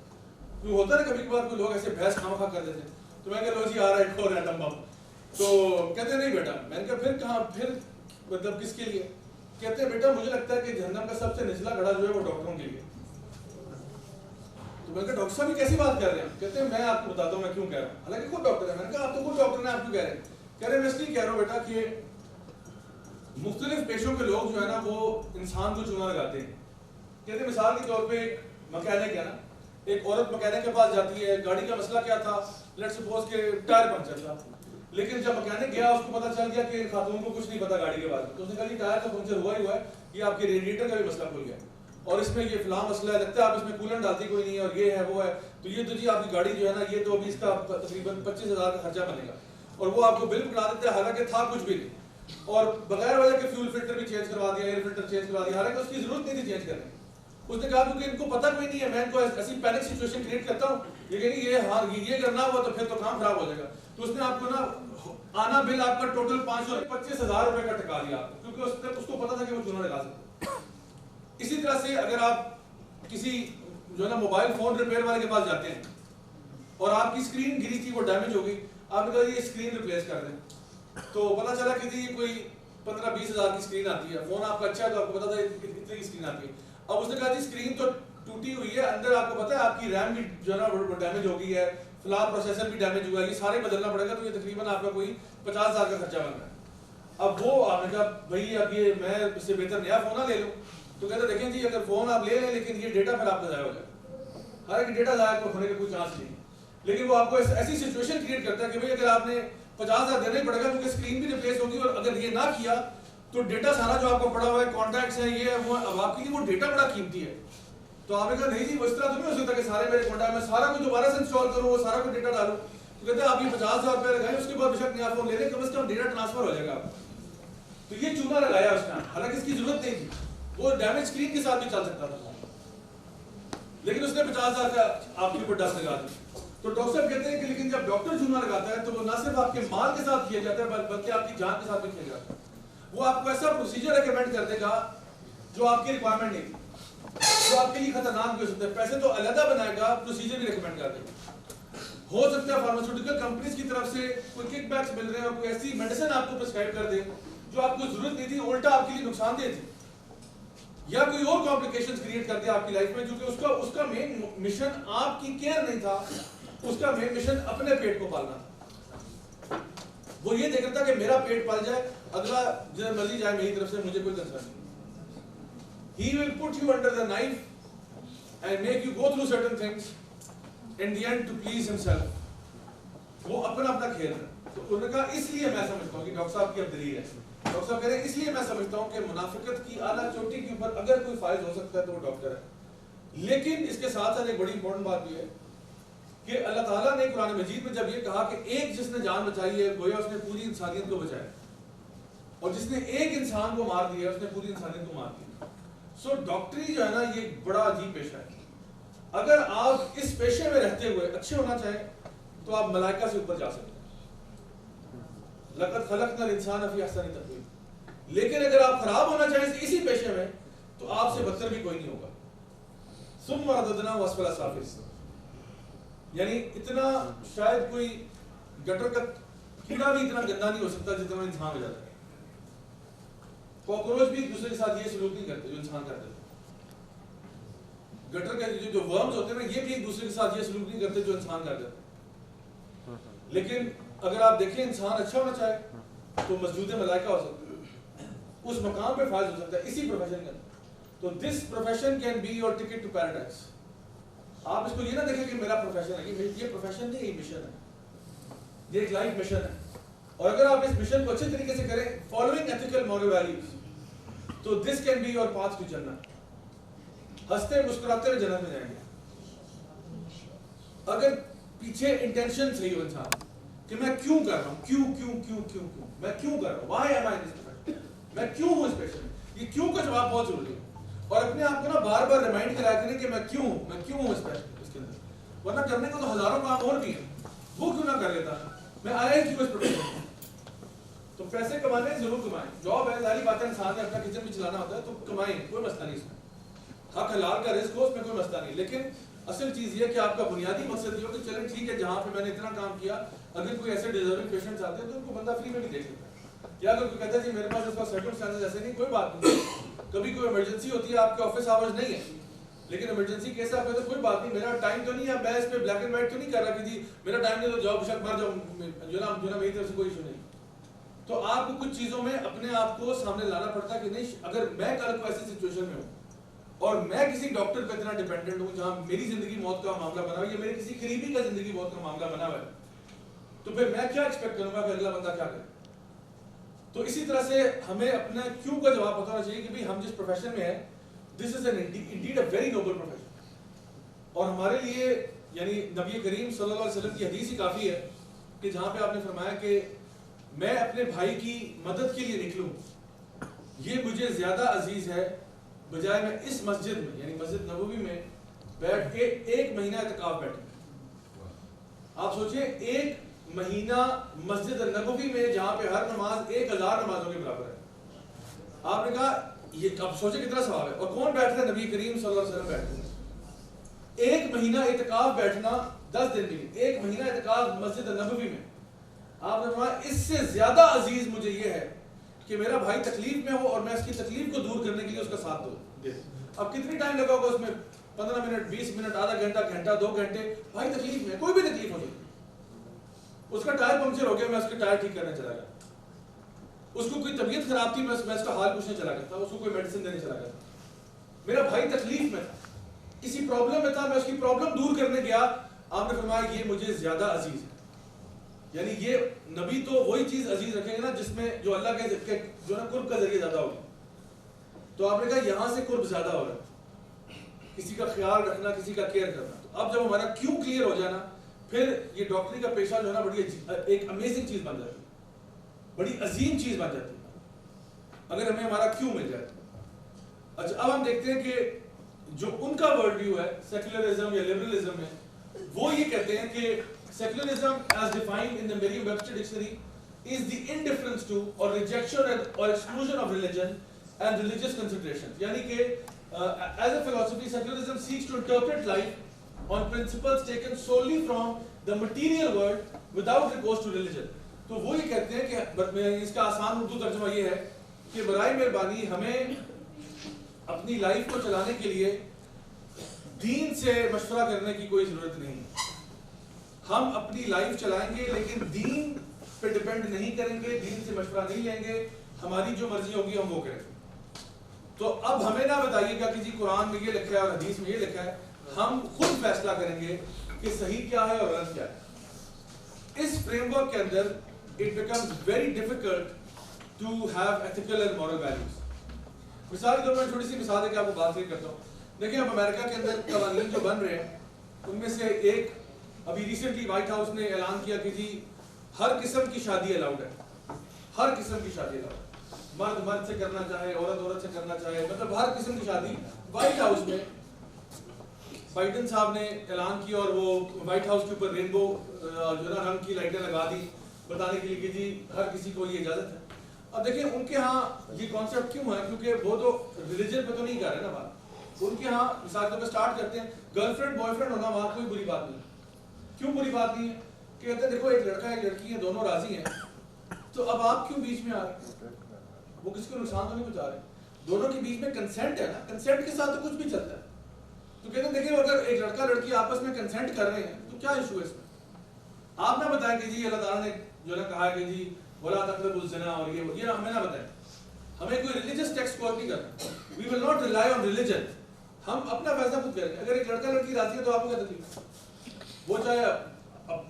کیوں ہوتا ہے نا کبھی کبھار کوئی لوگ ایسے بحث خواہ کر دیتے ہیں. تو میں کہا لو جی آ رہا ہے ایک اور ایٹم بم. تو کہتے ہیں نہیں بیٹا. میں نے کہا پھر کہاں, پھر مطلب کس کے لیے؟ کہتے ہیں بیٹا مجھے لگتا ہے کہ جہنم کا سب سے نچلا گڑھا جو ہے وہ ڈاکٹروں کے لیے. تو میں نے کہا ڈاکٹر صاحب کیسی بات کر رہے ہیں؟ کہتے ہیں میں آپ کو بتاتا ہوں میں کیوں کہہ رہا ہوں, حالانکہ خود ڈاکٹر ہے. میں نے کہا آپ تو خود ڈاکٹر ہیں, آپ کیوں کہہ رہے ہیں؟ کہہ رہے ہیں میں اس لیے کہہ رہا ہوں بیٹا کہ مختلف پیشوں کے لوگ جو ہے نا وہ انسان کو چونا لگاتے ہیں. کہتے ہیں مثال کے طور پہ مکینک ہے نا, ایک عورت مکینک کے پاس جاتی ہے, گاڑی کا مسئلہ کیا تھا, لیٹ سپوز کہ ٹائر پنچر تھا, لیکن جب مکینک گیا اس کو پتا چل گیا کہ خاتون کو کچھ نہیں پتا گاڑی کے بارے میں. تو اس نے کہا یہ ٹائر تو پنچر ہوا ہی ہوا ہے, یہ آپ کے ریڈیٹر کا بھی مسئلہ کھل گیا اور اس میں یہ فلاں مسئلہ ہے, لگتا ہے آپ اس میں کولنٹ ڈالتی کوئی نہیں اور یہ ہے وہ ہے. تو یہ تو جی آپ کی گاڑی جو ہے نا یہ تو ابھی اس کا تقریباً 25,000 کا خرچہ بنے گا, اور وہ آپ کو بل پکڑا دیتے ہیں حالانکہ تھا کچھ بھی نہیں, اور بغیر وجہ کے فیول فلٹر بھی چینج کروا دیا, ایئر فلٹر چینج کروا دیا, حالانکہ اس کی ضرورت نہیں تھی چینج کرنے. اس نے کہا کیونکہ ان کو پتہ کوئی نہیں ہے, میں ان کو ایسی پینک سچویشن کریٹ کرتا ہوں لیکن یہ کرنا ہوا تو پھر تو کام خراب ہو جائے گا. تو اس نے آپ کو نا آنا بل آپ کا ٹوٹل 25,000 روپے کا ٹکا دیا آپ کو, کیونکہ اس کو پتا تھا کہ وہ چونا لگا سکتے. اسی طرح سے اگر آپ کسی جو ہے نا موبائل فون ریپیئر والے کے پاس جاتے ہیں اور آپ کی اسکرین گری تھی, وہ ڈیمیج ہو گئی, آپ نے کہا یہ اسکرین ریپلیس کر دیں, تو پتا چلا کہ جی یہ کوئی 15-20 ہزار کی اسکرین آتی ہے. فون آپ کا اچھا ہے تو آپ کو پتا تھا کتنے کی اسکرین آتی ہے. اب اس نے کہا جی اسکرین تو ٹوٹی ہوئی ہے, اندر آپ کو پتا ہے آپ کی ریم بھی جو ہے نا ڈیمیج ہو گئی ہے, فلاں پروسیسر بھی ڈیمیج ہوا ہے, یہ سارے بدلنا پڑے گا, تو یہ تقریباً آپ کا کوئی 50,000 کا خرچہ بن رہا ہے. اب وہ آپ نے کہا بھائی اب یہ میں اس سے بہتر نیا فون نہ لے لوں. تو کہتے دیکھیں جی اگر فون آپ لے لیں لیکن یہ ڈیٹا پھر آپ کا ضائع ہو جائے, حالانکہ ڈیٹا ضائع ہونے کا کوئی چانس نہیں, لیکن وہ آپ کو ایسی سچویشن کریٹ کرتا ہے کہ بھائی اگر آپ نے 50,000 دینا ہی پڑے گا کیونکہ اسکرین بھی ریپلیس ہوگی, اور اگر یہ نہ کیا تو ڈیٹا سارا جو آپ کو پڑا ہوا ہے, کانٹیکٹس ہیں, یہ وہ, اب آپ کے لیے وہ ڈیٹا بڑا قیمتی ہے. تو آپ نے کہا نہیں جی وہ اس طرح تو نہیں ہو سکتا کہ سارے میرے کانٹیکٹ میں سارا کچھ دوبارہ سے انسٹال کروں, وہ سارا کچھ ڈیٹا ڈالوں. تو کہتے ہیں آپ یہ 50,000 روپے لگائیں, اس کے بعد بے شک نیا فون لے لیں, کم از کم ڈیٹا ٹرانسفر ہو جائے گا آپ. تو یہ چونا لگایا اس نے, حالانکہ اس کی ضرورت نہیں تھی, وہ ڈیمیج اسکرین کے ساتھ بھی چل سکتا تھا, لیکن اس نے 50,000 کا آپ کے اوپر ڈس لگا دی. تو ڈاکٹر صاحب کہتے ہیں کہ لیکن جب ڈاکٹر چونا لگاتا ہے تو وہ نہ صرف آپ کے مال کے ساتھ کیا جاتا ہے بلکہ آپ کی جان کے ساتھ بھی کیا جاتا ہے. وہ آپ کو ایسا پروسیجر ریکمینڈ کر دے گا جو آپ کی ریکوائرمنٹ نہیں تھی. جو آپ کے لیے خطرناک بھی ہو سکتا ہے. پیسے تو علیحدہ بنائے گا, پروسیجر بھی ریکمینڈ کر دے گا. ہو سکتا ہے فارماسیوٹیکل کمپنیز کی طرف سے کوئی کک بیکس مل رہے ہیں اور کوئی ایسی میڈیسن آپ کو پرسکرائب کر دے جو آپ کو ضرورت نہیں تھی, الٹا آپ کے لیے نقصان دہ تھی, یا کوئی اور کمپلیکیشنز کریٹ کر دے آپ کی لائف میں, کیونکہ اس کا مین مشن آپ کی کیئر نہیں تھا, اس کا مین مشن اپنے پیٹ کو پالنا تھا. وہ یہ دیکھ رہا تھا کہ میرا پیٹ پال جائے, اگلا جدھر مرضی جائے میری طرف سے مجھے کوئی کنسرن نہیں. He will put you under the knife and make you go through certain things in the end to please himself. وہ اپنا کھیل ہے. تو انہوں نے کہا اس لیے میں سمجھتا ہوں کہ ڈاکٹر صاحب کی اب دلیل ہے. ڈاکٹر صاحب کہہ رہے ہیں اس لیے میں سمجھتا ہوں کہ منافقت کی اعلیٰ چوٹی کے اوپر اگر کوئی فائز ہو سکتا ہے تو وہ ڈاکٹر ہے. لیکن اس کے ساتھ ساتھ ایک بڑی امپورٹنٹ بات بھی ہے کہ اللہ تعالیٰ نے قرآن مجید میں جب یہ کہا کہ ایک جس نے جان بچائی ہے گویا اس نے پوری انسانیت کو بچایا, اور جس نے ایک انسان کو مار دیا اس نے پوری انسانیت کو مار دیا. سو ڈاکٹری جو ہے نا یہ بڑا عجیب پیشہ ہے. اگر آپ اس پیشے میں رہتے ہوئے اچھے ہونا چاہیں تو آپ ملائکہ سے اوپر جا سکتے ہیں. لقد خلقنا الانسان فی احسن تقویم. لیکن اگر آپ خراب ہونا چاہیں اسی پیشے میں تو آپ سے بدتر بھی کوئی نہیں ہوگا. ثم رددناه اسفل سافلین. یعنی اتنا شاید کوئی گٹر کا کیڑا بھی اتنا گندا نہیں ہو سکتا جتنا انسان ہو جاتا ہے. کاکروچ بھی ایک دوسرے کے ساتھ یہ سلوک نہیں کرتے جو انسان کرتے ہیں. گٹر کے جو ورمز ہوتے ہیں یہ بھی ایک دوسرے کے ساتھ یہ سلوک نہیں کرتے جو انسان کرتے ہیں. لیکن اگر آپ دیکھیں انسان اچھا ہونا چاہے تو مسجود ملائکہ ہو سکتا ہے, اس مقام پہ فائز ہو سکتا ہے اسی پروفیشن کے اندر. تو this profession can be your ticket to paradise. آپ اس کو یہ نہ دیکھیں کہ میرا پروفیشن ہے, یہ پروفیشن نہیں, یہ مشن ہے, یہ ایک لائف مشن ہے. اور اگر آپ اس مشن کو اچھے طریقے سے کریں فالوئنگ ایتھیکل مورل ویلیوز تو this can be your path to جنت. ہنستے مسکراتے ہوئے جنت میں جائیں گے. اگر پیچھے انٹینشن صحیح ہو انسان کہ میں کیوں کر رہا ہوں, کیوں میں کیوں کر رہا ہوں, why am I in this profession, میں کیوں ہوں اس پیشے میں, یہ کیوں کا جواب بہت ضروری ہے. اور اپنے آپ کو نا بار بار ریمائنڈ کرایا کریں کہ میں کیوں ہوں اس کے اندر. ورنہ کرنے کو تو ہزاروں کام اور بھی ہیں, وہ کیوں نہ کر لیتا, میں آیا ہی کیوں اس پروفیشن میں. تو پیسے کمانے ضرور کمائیں, جاب ہے ظاہری بات ہے, انسان نے اپنا کچن بھی چلانا ہوتا ہے تو کمائیں, کوئی مسئلہ نہیں اس میں, حق حلال کا رزق ہو اس میں کوئی مسئلہ نہیں. لیکن اصل چیز یہ کہ آپ کا بنیادی مقصد یہ ہو کہ چلیں ٹھیک ہے جہاں پہ میں نے اتنا کام کیا, اگر کوئی ایسے ڈیزرونگ پیشنٹس آتے ہیں تو ان کو بندہ فری میں بھی دیکھ لیتا ہے. یا اگر کوئی کہتا ہے جی میرے پاس اس وقت سرکمسٹانسز ایسے نہیں, کوئی بات نہیں, کبھی کوئی ایمرجنسی ہوتی ہے, آپ کے آفس آورز نہیں ہے لیکن ایمرجنسی کیس آپ کہتے ہیں کوئی بات نہیں, میرا ٹائم تو نہیں ہے, میں اس پہ بلیک اینڈ وائٹ تو نہیں کر رہا کہ جی میرا ٹائم نہیں تو جاؤ بشک مر جاؤ, جو نا میری طرف سے کوئی ایشو نہیں. تو آپ کو کچھ چیزوں میں اپنے آپ کو سامنے لانا پڑتا ہے کہ نہیں, اگر میں کل کو ایسی سچویشن میں ہوں اور میں کسی ڈاکٹر پہ اتنا ڈیپینڈنٹ ہوں جہاں میری زندگی موت کا معاملہ بنا ہوا ہے یا میرے کسی قریبی کا زندگی موت کا معاملہ بنا ہوا ہے, تو پھر میں کیا ایکسپیکٹ کروں گا کہ اگلا بندہ کیا کرے. تو اسی طرح سے ہمیں اپنا کیوں کا جواب پتا ہونا چاہیے کہ ہم جس پروفیشن میں ہیں this is indeed a very noble profession. اور ہمارے لیے یعنی نبی کریم صلی اللہ علیہ وسلم کی حدیث ہی کافی ہے کہ جہاں پہ آپ نے فرمایا کہ میں اپنے بھائی کی مدد کے لیے نکلوں یہ مجھے زیادہ عزیز ہے بجائے میں اس مسجد میں یعنی مسجد نبوی میں بیٹھ کے 1 مہینہ اعتکاف بیٹھوں. آپ سوچیں 1 مہینہ مسجد نبوی میں جہاں پہ ہر نماز 1000 نمازوں کے برابر ہے. آپ نے کہا یہ اب سوچیں کتنا ثواب ہے. اور کون بیٹھ رہا ہے؟ نبی کریم صلی اللہ علیہ وسلم بیٹھ رہے ہیں. 1 مہینہ اعتکاف بیٹھنا 10 دن بھی 1 مہینہ اعتکاف مسجد نبوی میں. آپ نے فرمایا اس سے زیادہ عزیز مجھے یہ ہے کہ میرا بھائی تکلیف میں ہو اور میں اس کی تکلیف کو دور کرنے کے لیے اس کا ساتھ دوں. اب کتنی ٹائم لگا ہوگا اس میں, 15 منٹ 20 منٹ آدھا گھنٹہ گھنٹہ 2 گھنٹے. بھائی تکلیف میں, کوئی بھی تکلیف ہو جائے, اس کا ٹائر پنکچر ہو گیا میں اس کے ٹائر ٹھیک کرنے چلا گیا, اس کو کوئی طبیعت خراب تھی میں اس کا حال پوچھنے چلا گیا تھا, اس کو کوئی میڈیسن دینے چلا گیا تھا. میرا بھائی تکلیف میں تھا, کسی پرابلم میں تھا, میں اس کی پرابلم دور کرنے گیا. آپ نے فرمایا یہ مجھے زیادہ عزیز ہے. یعنی یہ نبی تو وہی چیز عزیز رکھیں گے نا جس میں جو اللہ کے جو نا قرب کا ذریعہ زیادہ ہوگی. تو آپ نے کہا یہاں سے قرب زیادہ ہو رہا ہے, کسی کا خیال رکھنا, کسی کا کیئر کرنا. تو اب جب ہمارا کیوں کلیئر ہو جائے نا پھر یہ ڈاکٹری کا پیشہ جو ہے نا بڑی ایک امیزنگ چیز بن جاتی ہے, بڑی عظیم چیز بن جاتی ہے اگر ہمیں ہمارا کیوں مل جائے. اچھا اب ہم دیکھتے ہیں کہ جو ان کا ورلڈ ویو ہے سیکولرزم یا لبرلزم میں, وہ یہ کہتے ہیں کہ secularism as defined in the Merriam-Webster dictionary is the indifference to or rejection or exclusion of religion and religious considerations. یعنی کہ as a philosophy, secularism seeks to interpret life on principles taken solely from the material world without recourse to religion. تو وہ یہ کہتے ہیں کہ اس کا آسان اردو ترجمہ یہ ہے کہ برائے مہربانی ہمیں اپنی لائف کو چلانے کے لیے دین سے مشورہ کرنے کی کوئی ضرورت نہیں. ہم اپنی لائف چلائیں گے لیکن دین پہ ڈپینڈ نہیں کریں گے, دین سے مشورہ نہیں لیں گے, ہماری جو مرضی ہوگی ہم وہ کریں گے. تو اب ہمیں نہ بتائیے گا کہ جی قرآن میں یہ لکھا ہے اور حدیث میں یہ لکھا ہے, ہم خود فیصلہ کریں گے کہ صحیح کیا ہے اور غلط کیا ہے. اس فریم ورک کے اندر it becomes very difficult to have ethical and moral values. مثال کے طور پر چھوٹی سی مثال ہے کہ آپ کو بات کرتا ہوں. دیکھیں اب امریکہ کے اندر قوانین جو بن رہے ہیں ان میں سے ایک ابھی ریسنٹلی وائٹ ہاؤس نے اعلان کیا کہ جی ہر قسم کی شادی الاؤڈ ہے, ہر قسم کی شادی الاؤڈ ہے, مرد مرد سے کرنا چاہے, عورت عورت سے کرنا چاہے, مطلب ہر قسم کی شادی. وائٹ ہاؤس میں بائیڈن صاحب نے اعلان کیا اور وہ وائٹ ہاؤس کے اوپر رینبو جو نا رنگ کی لائٹیں لگا دی بتانے کے لیے کہ جی ہر کسی کو یہ اجازت ہے. اب دیکھیں ان کے ہاں یہ کانسیپٹ کیوں ہے, کیونکہ وہ تو ریلیجن پہ تو نہیں کر رہے نا بات. ان کے ہاں مثال کے طور پہ اسٹارٹ کرتے ہیں گرل فرینڈ بوائے فرینڈ ہونا وہاں کوئی بری بات نہیں. کیوں بری بات نہیں ہے؟ کہتے ہیں دیکھو ایک لڑکا ایک لڑکی ہے, دونوں راضی ہیں, تو اب آپ کیوں بیچ میں آ رہے ہیں؟ وہ کسی کو نقصان تو نہیں پہنچا رہے, دونوں کے بیچ میں کنسنٹ ہے نا, کنسنٹ کے ساتھ تو کچھ بھی چلتا ہے. تو کہتے ہیں دیکھیں اگر ایک لڑکا لڑکی آپس میں کنسنٹ کر رہے ہیں تو کیا ایشو ہے اس میں؟ آپ نہ بتائیں کہ جی اللہ تعالیٰ نے جو نے کہا کہ جی ولا تقربوا الزنا اور یہ ہمیں نہ بتائیں. ہمیں کوئی ریلیجس ٹیکسٹ کو نہیں کرنا. We will not rely on religion. ہم اپنا فیصلہ خود کریں گے. اگر ایک لڑکا لڑکی راضی ہے تو آپ کو کیا تکلیف؟ وہ چاہے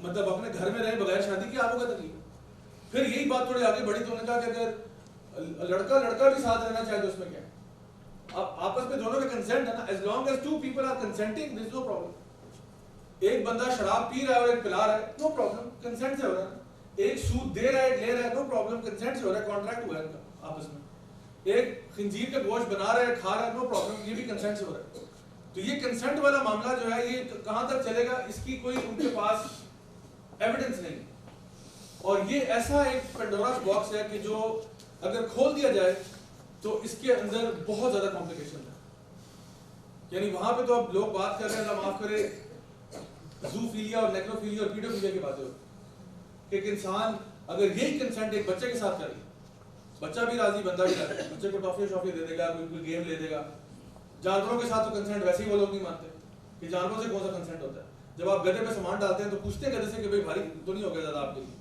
مطلب اپنے گھر میں رہے بغیر شادی کے, آپ کو کیا تکلیف؟ پھر یہی بات تھوڑی آگے بڑھی تو انہوں نے کہا کہ اگر لڑکا بھی ساتھ رہنا چاہے تو اس میں کیا ہے؟ اب آپس میں دونوں کا کنسنٹ ہے نا, as long as two people are consenting there is no problem. ایک بندہ شراب پی رہا ہے اور ایک پلا رہا ہے, نو پرابلم, کنسنٹ سے ہو رہا ہے. ایک سود دے رہا ہے ایک لے رہا ہے, نو پرابلم, کنسنٹ سے ہو رہا ہے, کانٹریکٹ ہوا ہے ان کا آپس میں. ایک خنزیر کا گوشت بنا رہا ہے کھا رہا ہے, نو پرابلم, یہ بھی کنسنٹ سے ہو رہا ہے. تو یہ کنسنٹ والا معاملہ جو ہے یہ کہاں تک چلے گا اس کی کوئی ان کے پاس ایویڈنس نہیں. اور یہ ایسا ایک پینڈوراس باکس ہے کہ جو اگر کھول دیا جائے تو اس کے اندر بہت زیادہ کمپلیکیشن ہے. یعنی وہاں پہ تو اب لوگ بات کر رہے ہیں, اللہ معاف کرے, زوفیلیا اور نیکروفیلیا اور پیڈوفیلیا کی باتیں ہوتی کہ ایک انسان اگر یہی کنسنٹ ایک بچے کے ساتھ کرے, بچہ بھی راضی بندہ بھی راضی, بچے کو ٹافی شافی دے دے گا, کوئی گیم لے دے گا. جانوروں کے ساتھ تو کنسنٹ ویسے ہی وہ لوگ نہیں مانتے کہ جانوروں سے کون سا کنسنٹ ہوتا ہے. جب آپ گدھے پہ سامان ڈالتے ہیں تو پوچھتے ہیں گدھے سے کہ بھائی بھاری تو نہیں ہو گیا زیادہ آپ کے لیے,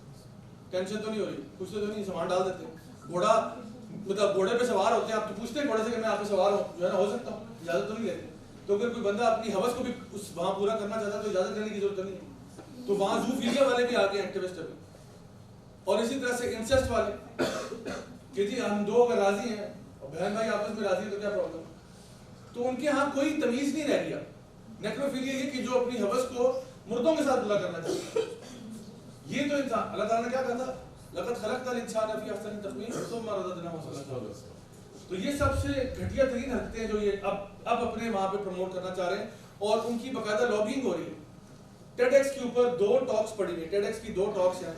ٹینشن تو نہیں ہو رہی, پوچھتے تو نہیں, سامان ڈال دیتے ہیں. گھوڑا مطلب گھوڑے پہ سوار ہوتے ہیں, آپ تو پوچھتے ہیں گھوڑے سے کہ میں آپ پہ سوار ہوں, جو ہے نا ہو سکتا ہوں, اجازت تو نہیں لیتے. تو اگر کوئی بندہ اپنی حوث کو بھی اس وہاں پورا کرنا چاہتا ہے تو اجازت لینے کی ضرورت نہیں ہے. تو وہاں زوفیلیا والے بھی آگے ایکٹیوسٹ ابھی. اور اسی طرح سے انسیسٹ والے کہ جی ہم دو اگر راضی ہیں اور بہن بھائی آپس میں راضی ہیں تو کیا پرابلم. تو ان کے ہاں کوئی تمیز نہیں رہ گیا. نیکروفیلیا یہ کہ جو اپنی حوث کو مردوں کے ساتھ پورا کرنا چاہتا ہے. یہ تو انسان اللہ تعالیٰ نے کیا کہا تھا, لقد خلقنا الانسان فی احسن تقویم ثم رددناہ اسفل سافلین. تو یہ سب سے گھٹیا ترین حرکتیں جو یہ اب اپنے وہاں پہ پروموٹ کرنا چاہ رہے ہیں اور ان کی باقاعدہ لابینگ ہو رہی ہے. ٹیڈ ایکس کے اوپر 2 ٹاکس پڑی ہوئی, ٹیڈ ایکس کی 2 ٹاکس ہیں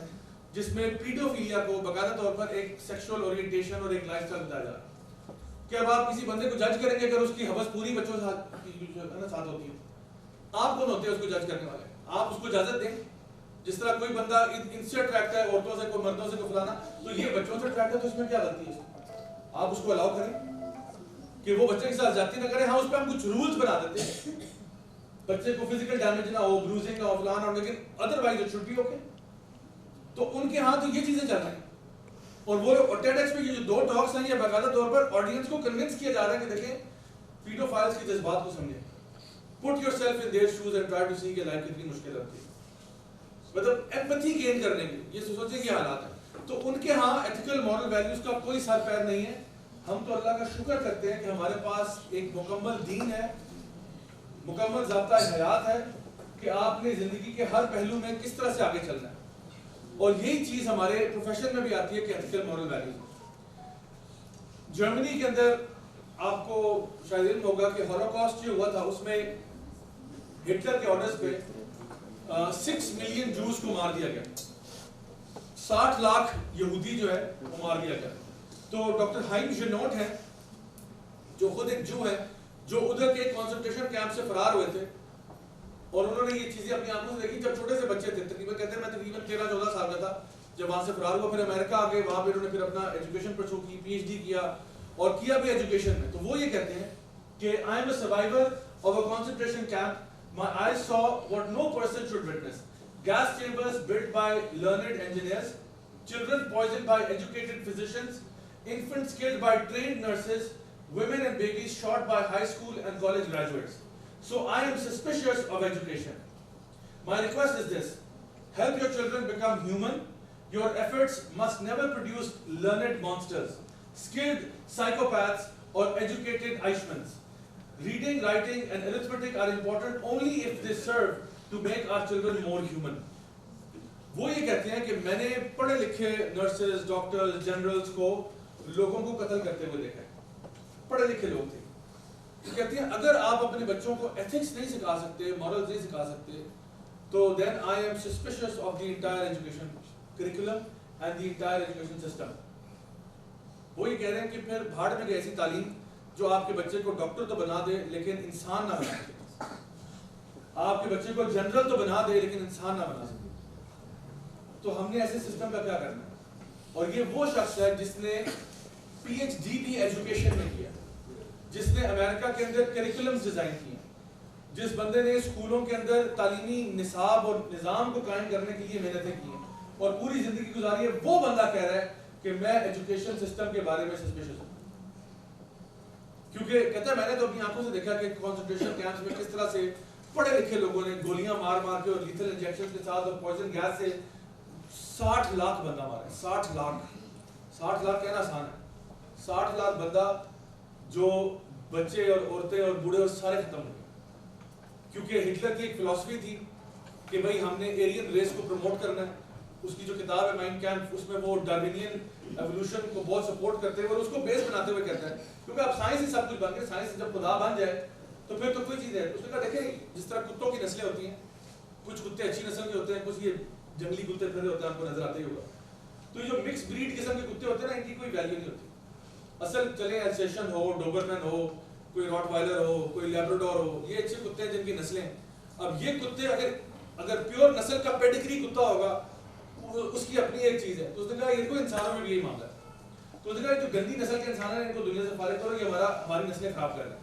جس میں پیڈوفیلیا کو باقاعدہ طور پر ایک سیکشول اورینٹیشن اور ایک لائف اسٹائل بتایا جا رہا ہے کہ اب آپ کسی بندے کو جج کریں گے اگر اس کی حوث پوری بچوں کے ساتھ ہوتی ہے. آپ کون ہوتے ہیں اس کو جج کرنے والے؟ آپ اس کو اجازت دیں. جس طرح کوئی بندہ ان سے اٹریکٹ ہے عورتوں سے, کوئی مردوں سے, کوئی فلانا, تو یہ بچوں سے اٹریکٹ ہے تو اس میں کیا غلطی ہے؟ آپ اس کو الاؤ کریں کہ وہ بچے کے ساتھ جاتی نہ کرے. ہاں اس پہ ہم کچھ رولز بنا دیتے ہیں, بچے کو فزیکل ڈیمیج نہ ہو, بروزنگ نہ ہو, فلانا ہو, لیکن otherwise it should be okay. تو ان کے ہاں تو یہ چیزیں چل رہی ہیں. اور وہ ٹیڈ ایکس پہ یہ جو 2 ٹاکس ہیں یہ باقاعدہ طور پر آڈینس کو کنونس کیا جا رہا ہے کہ دیکھیں پیڈوفائلز کے جذبات کو سمجھیں, put yourself in their shoes and try to see کہ لائف کتنی مشکل ہوتی ہے, مطلب ایمپتھی گین کرنے کے لیے. یہ سوچیں کہ حالات ہیں. تو ان کے ہاں ایتھیکل مورل ویلیوز کا کوئی سر پیر نہیں ہے. ہم تو اللہ کا شکر کرتے ہیں کہ ہمارے پاس ایک مکمل دین ہے, مکمل ضابطہ حیات ہے کہ آپ نے زندگی کے ہر پہلو میں کس طرح سے آگے چلنا ہے. اور یہی چیز ہمارے پروفیشن میں بھی آتی ہے کہ ایتھیکل مورل ویلیوز. جرمنی کے اندر آپ کو شاید علم ہوگا کہ ہولوکاسٹ جو ہوا تھا اس میں ہٹلر کے آرڈرز پہ 6 ملین جوز کو مار دیا گیا, 60 لاکھ یہودی جو ہے وہ مار دیا گیا. تو ڈاکٹر ہائم جنوٹ ہے جو خود ایک جو ہے, جو ادھر کے کانسنٹریشن کیمپ سے فرار ہوئے تھے اور انہوں نے یہ چیزیں اپنی آنکھوں سے دیکھی جب چھوٹے سے بچے تھے, تقریباً کہتے ہیں میں تقریباً 13-14 سال کا تھا جب وہاں سے فرار ہوا, پھر امریکہ آ گئے, وہاں پہ انہوں نے پھر اپنا ایجوکیشن پرسو کی, پی ایچ ڈی کیا اور کیا بھی ایجوکیشن میں. تو وہ یہ کہتے ہیں کہ I am a survivor of a concentration camp. My eyes saw what no person should witness. Gas chambers built by learned engineers, children poisoned by educated physicians, infants killed by trained nurses, women and babies shot by high school and college graduates. So I am suspicious of education. My request is this: help your children become human. Your efforts must never produce learned monsters, skilled psychopaths or educated Eichmanns. Reading, writing and arithmetic are important only if they serve to make our children more human. وہ یہ کہتے ہیں کہ میں نے پڑھے لکھے nurses, doctors, generals کو لوگوں کو قتل کرتے ہوئے دیکھا ہے, پڑھے لکھے لوگ تھے. کہتے ہیں اگر آپ اپنے بچوں کو ایتھکس نہیں سکھا سکتے, مورلز نہیں سکھا سکتے, تو then I am suspicious of the entire education curriculum and the entire education system. وہ یہ کہہ رہے ہیں کہ پھر بھاڑ میں گئی ایسی تعلیم جو آپ کے بچے کو ڈاکٹر تو بنا دے لیکن انسان نہ بنا سکے, آپ کے بچے کو جنرل تو بنا دے لیکن انسان نہ بنا سکے. تو ہم نے ایسے سسٹم کا کیا کرنا ہے؟ اور یہ وہ شخص ہے جس نے پی ایچ ڈی بھی ایجوکیشن میں کیا, جس نے امریکہ کے اندر کریکولمز ڈیزائن کیے, جس بندے نے اسکولوں کے اندر تعلیمی نصاب اور نظام کو قائم کرنے کے لیے محنتیں کی ہیں اور پوری زندگی گزاری ہے, وہ بندہ کہہ رہا ہے کہ میں ایجوکیشن سسٹم کے بارے میں سسپیشس ہوں. کیونکہ کہتا ہے میں نے تو اپنی آنکھوں سے دیکھا کہ کنسنٹریشن کیمپس میں کس طرح سے پڑھے لکھے لوگوں نے گولیاں مار مار کے اور لیتھل انجیکشن کے ساتھ اور پوائزن گیس سے 60 لاکھ بندہ مارا ہے. 60 لاکھ کہنا آسان ہے. 60 لاکھ بندہ جو بچے اور عورتیں اور بوڑھے اور سارے ختم ہو گئے. کیونکہ ہٹلر کی ایک فلسفی تھی کہ بھائی ہم نے ایرین ریس کو پروموٹ کرنا ہے. اس کی جو کتاب ہے مائن کیمپ, اس میں وہ ڈارونین ایوولوشن کو بہت سپورٹ کرتے ہیں اور اس کو بیس بناتے ہوئے کہتے ہیں کیونکہ اب سائنس ہی سب کچھ بن گیا, سائنس جب خدا بن جائے تو پھر تو کوئی چیز ہے. اس نے کہا دیکھیں جس طرح کتوں کی نسلیں ہوتی ہیں, کچھ کتے اچھی نسل کے ہوتے ہیں, کچھ یہ جنگلی کتے پھر ہوتے ہیں, آپ کو نظر آتے ہی ہوگا. تو یہ جو مکس بریڈ قسم کے کتے ہوتے ہیں نا, ان کی کوئی ویلیو نہیں ہوتی. اصل چلے السیشن ہو, ڈوبرمین ہو, کوئی راٹ وائلر ہو, کوئی لیبراڈور ہو, یہ اچھے کتے ہیں جن کی نسلیں. اب یہ کتے اگر پیور نسل کا پیڈگری کتا ہوگا اس کی اپنی ایک چیز ہے. تو اس نے کہا ان کو انسانوں میں بھی یہی معاملہ ہے. تو اس نے کہا جو گندی نسل کے انسان ہیں ان کو دنیا سے فارغ کرو, یہ ہماری نسلیں خراب کر رہے ہیں,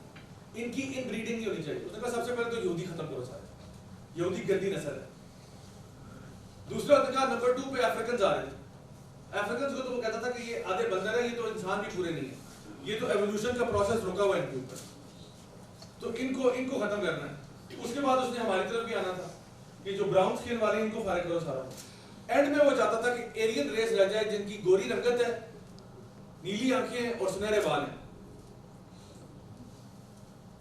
ان کی ان بریڈنگ نہیں ہونی چاہیے. اس نے کہا سب سے پہلے تو یہودی ختم کرو سارے, یہودی گندی نسل ہے. دوسرا اس نے کہا نمبر 2 پہ افریکنز آ رہے تھے. افریکنز کو تو وہ کہتا تھا کہ یہ آدھے بندر ہیں, یہ تو انسان بھی پورے نہیں ہیں, یہ تو ایوولوشن کا پروسیس رکا ہوا ہے ان کے اوپر, تو ان کو ختم کرنا ہے. اس کے بعد اس نے ہماری طرف بھی آنا تھا کہ جو براؤن سکن والے ان کو فارغ کرو سارا. اینڈ میں وہ چاہتا تھا کہ ایرین ریس رہ جائے جن کی گوری رنگت ہے, نیلی آنکھیں اور سنہرے بال ہیں.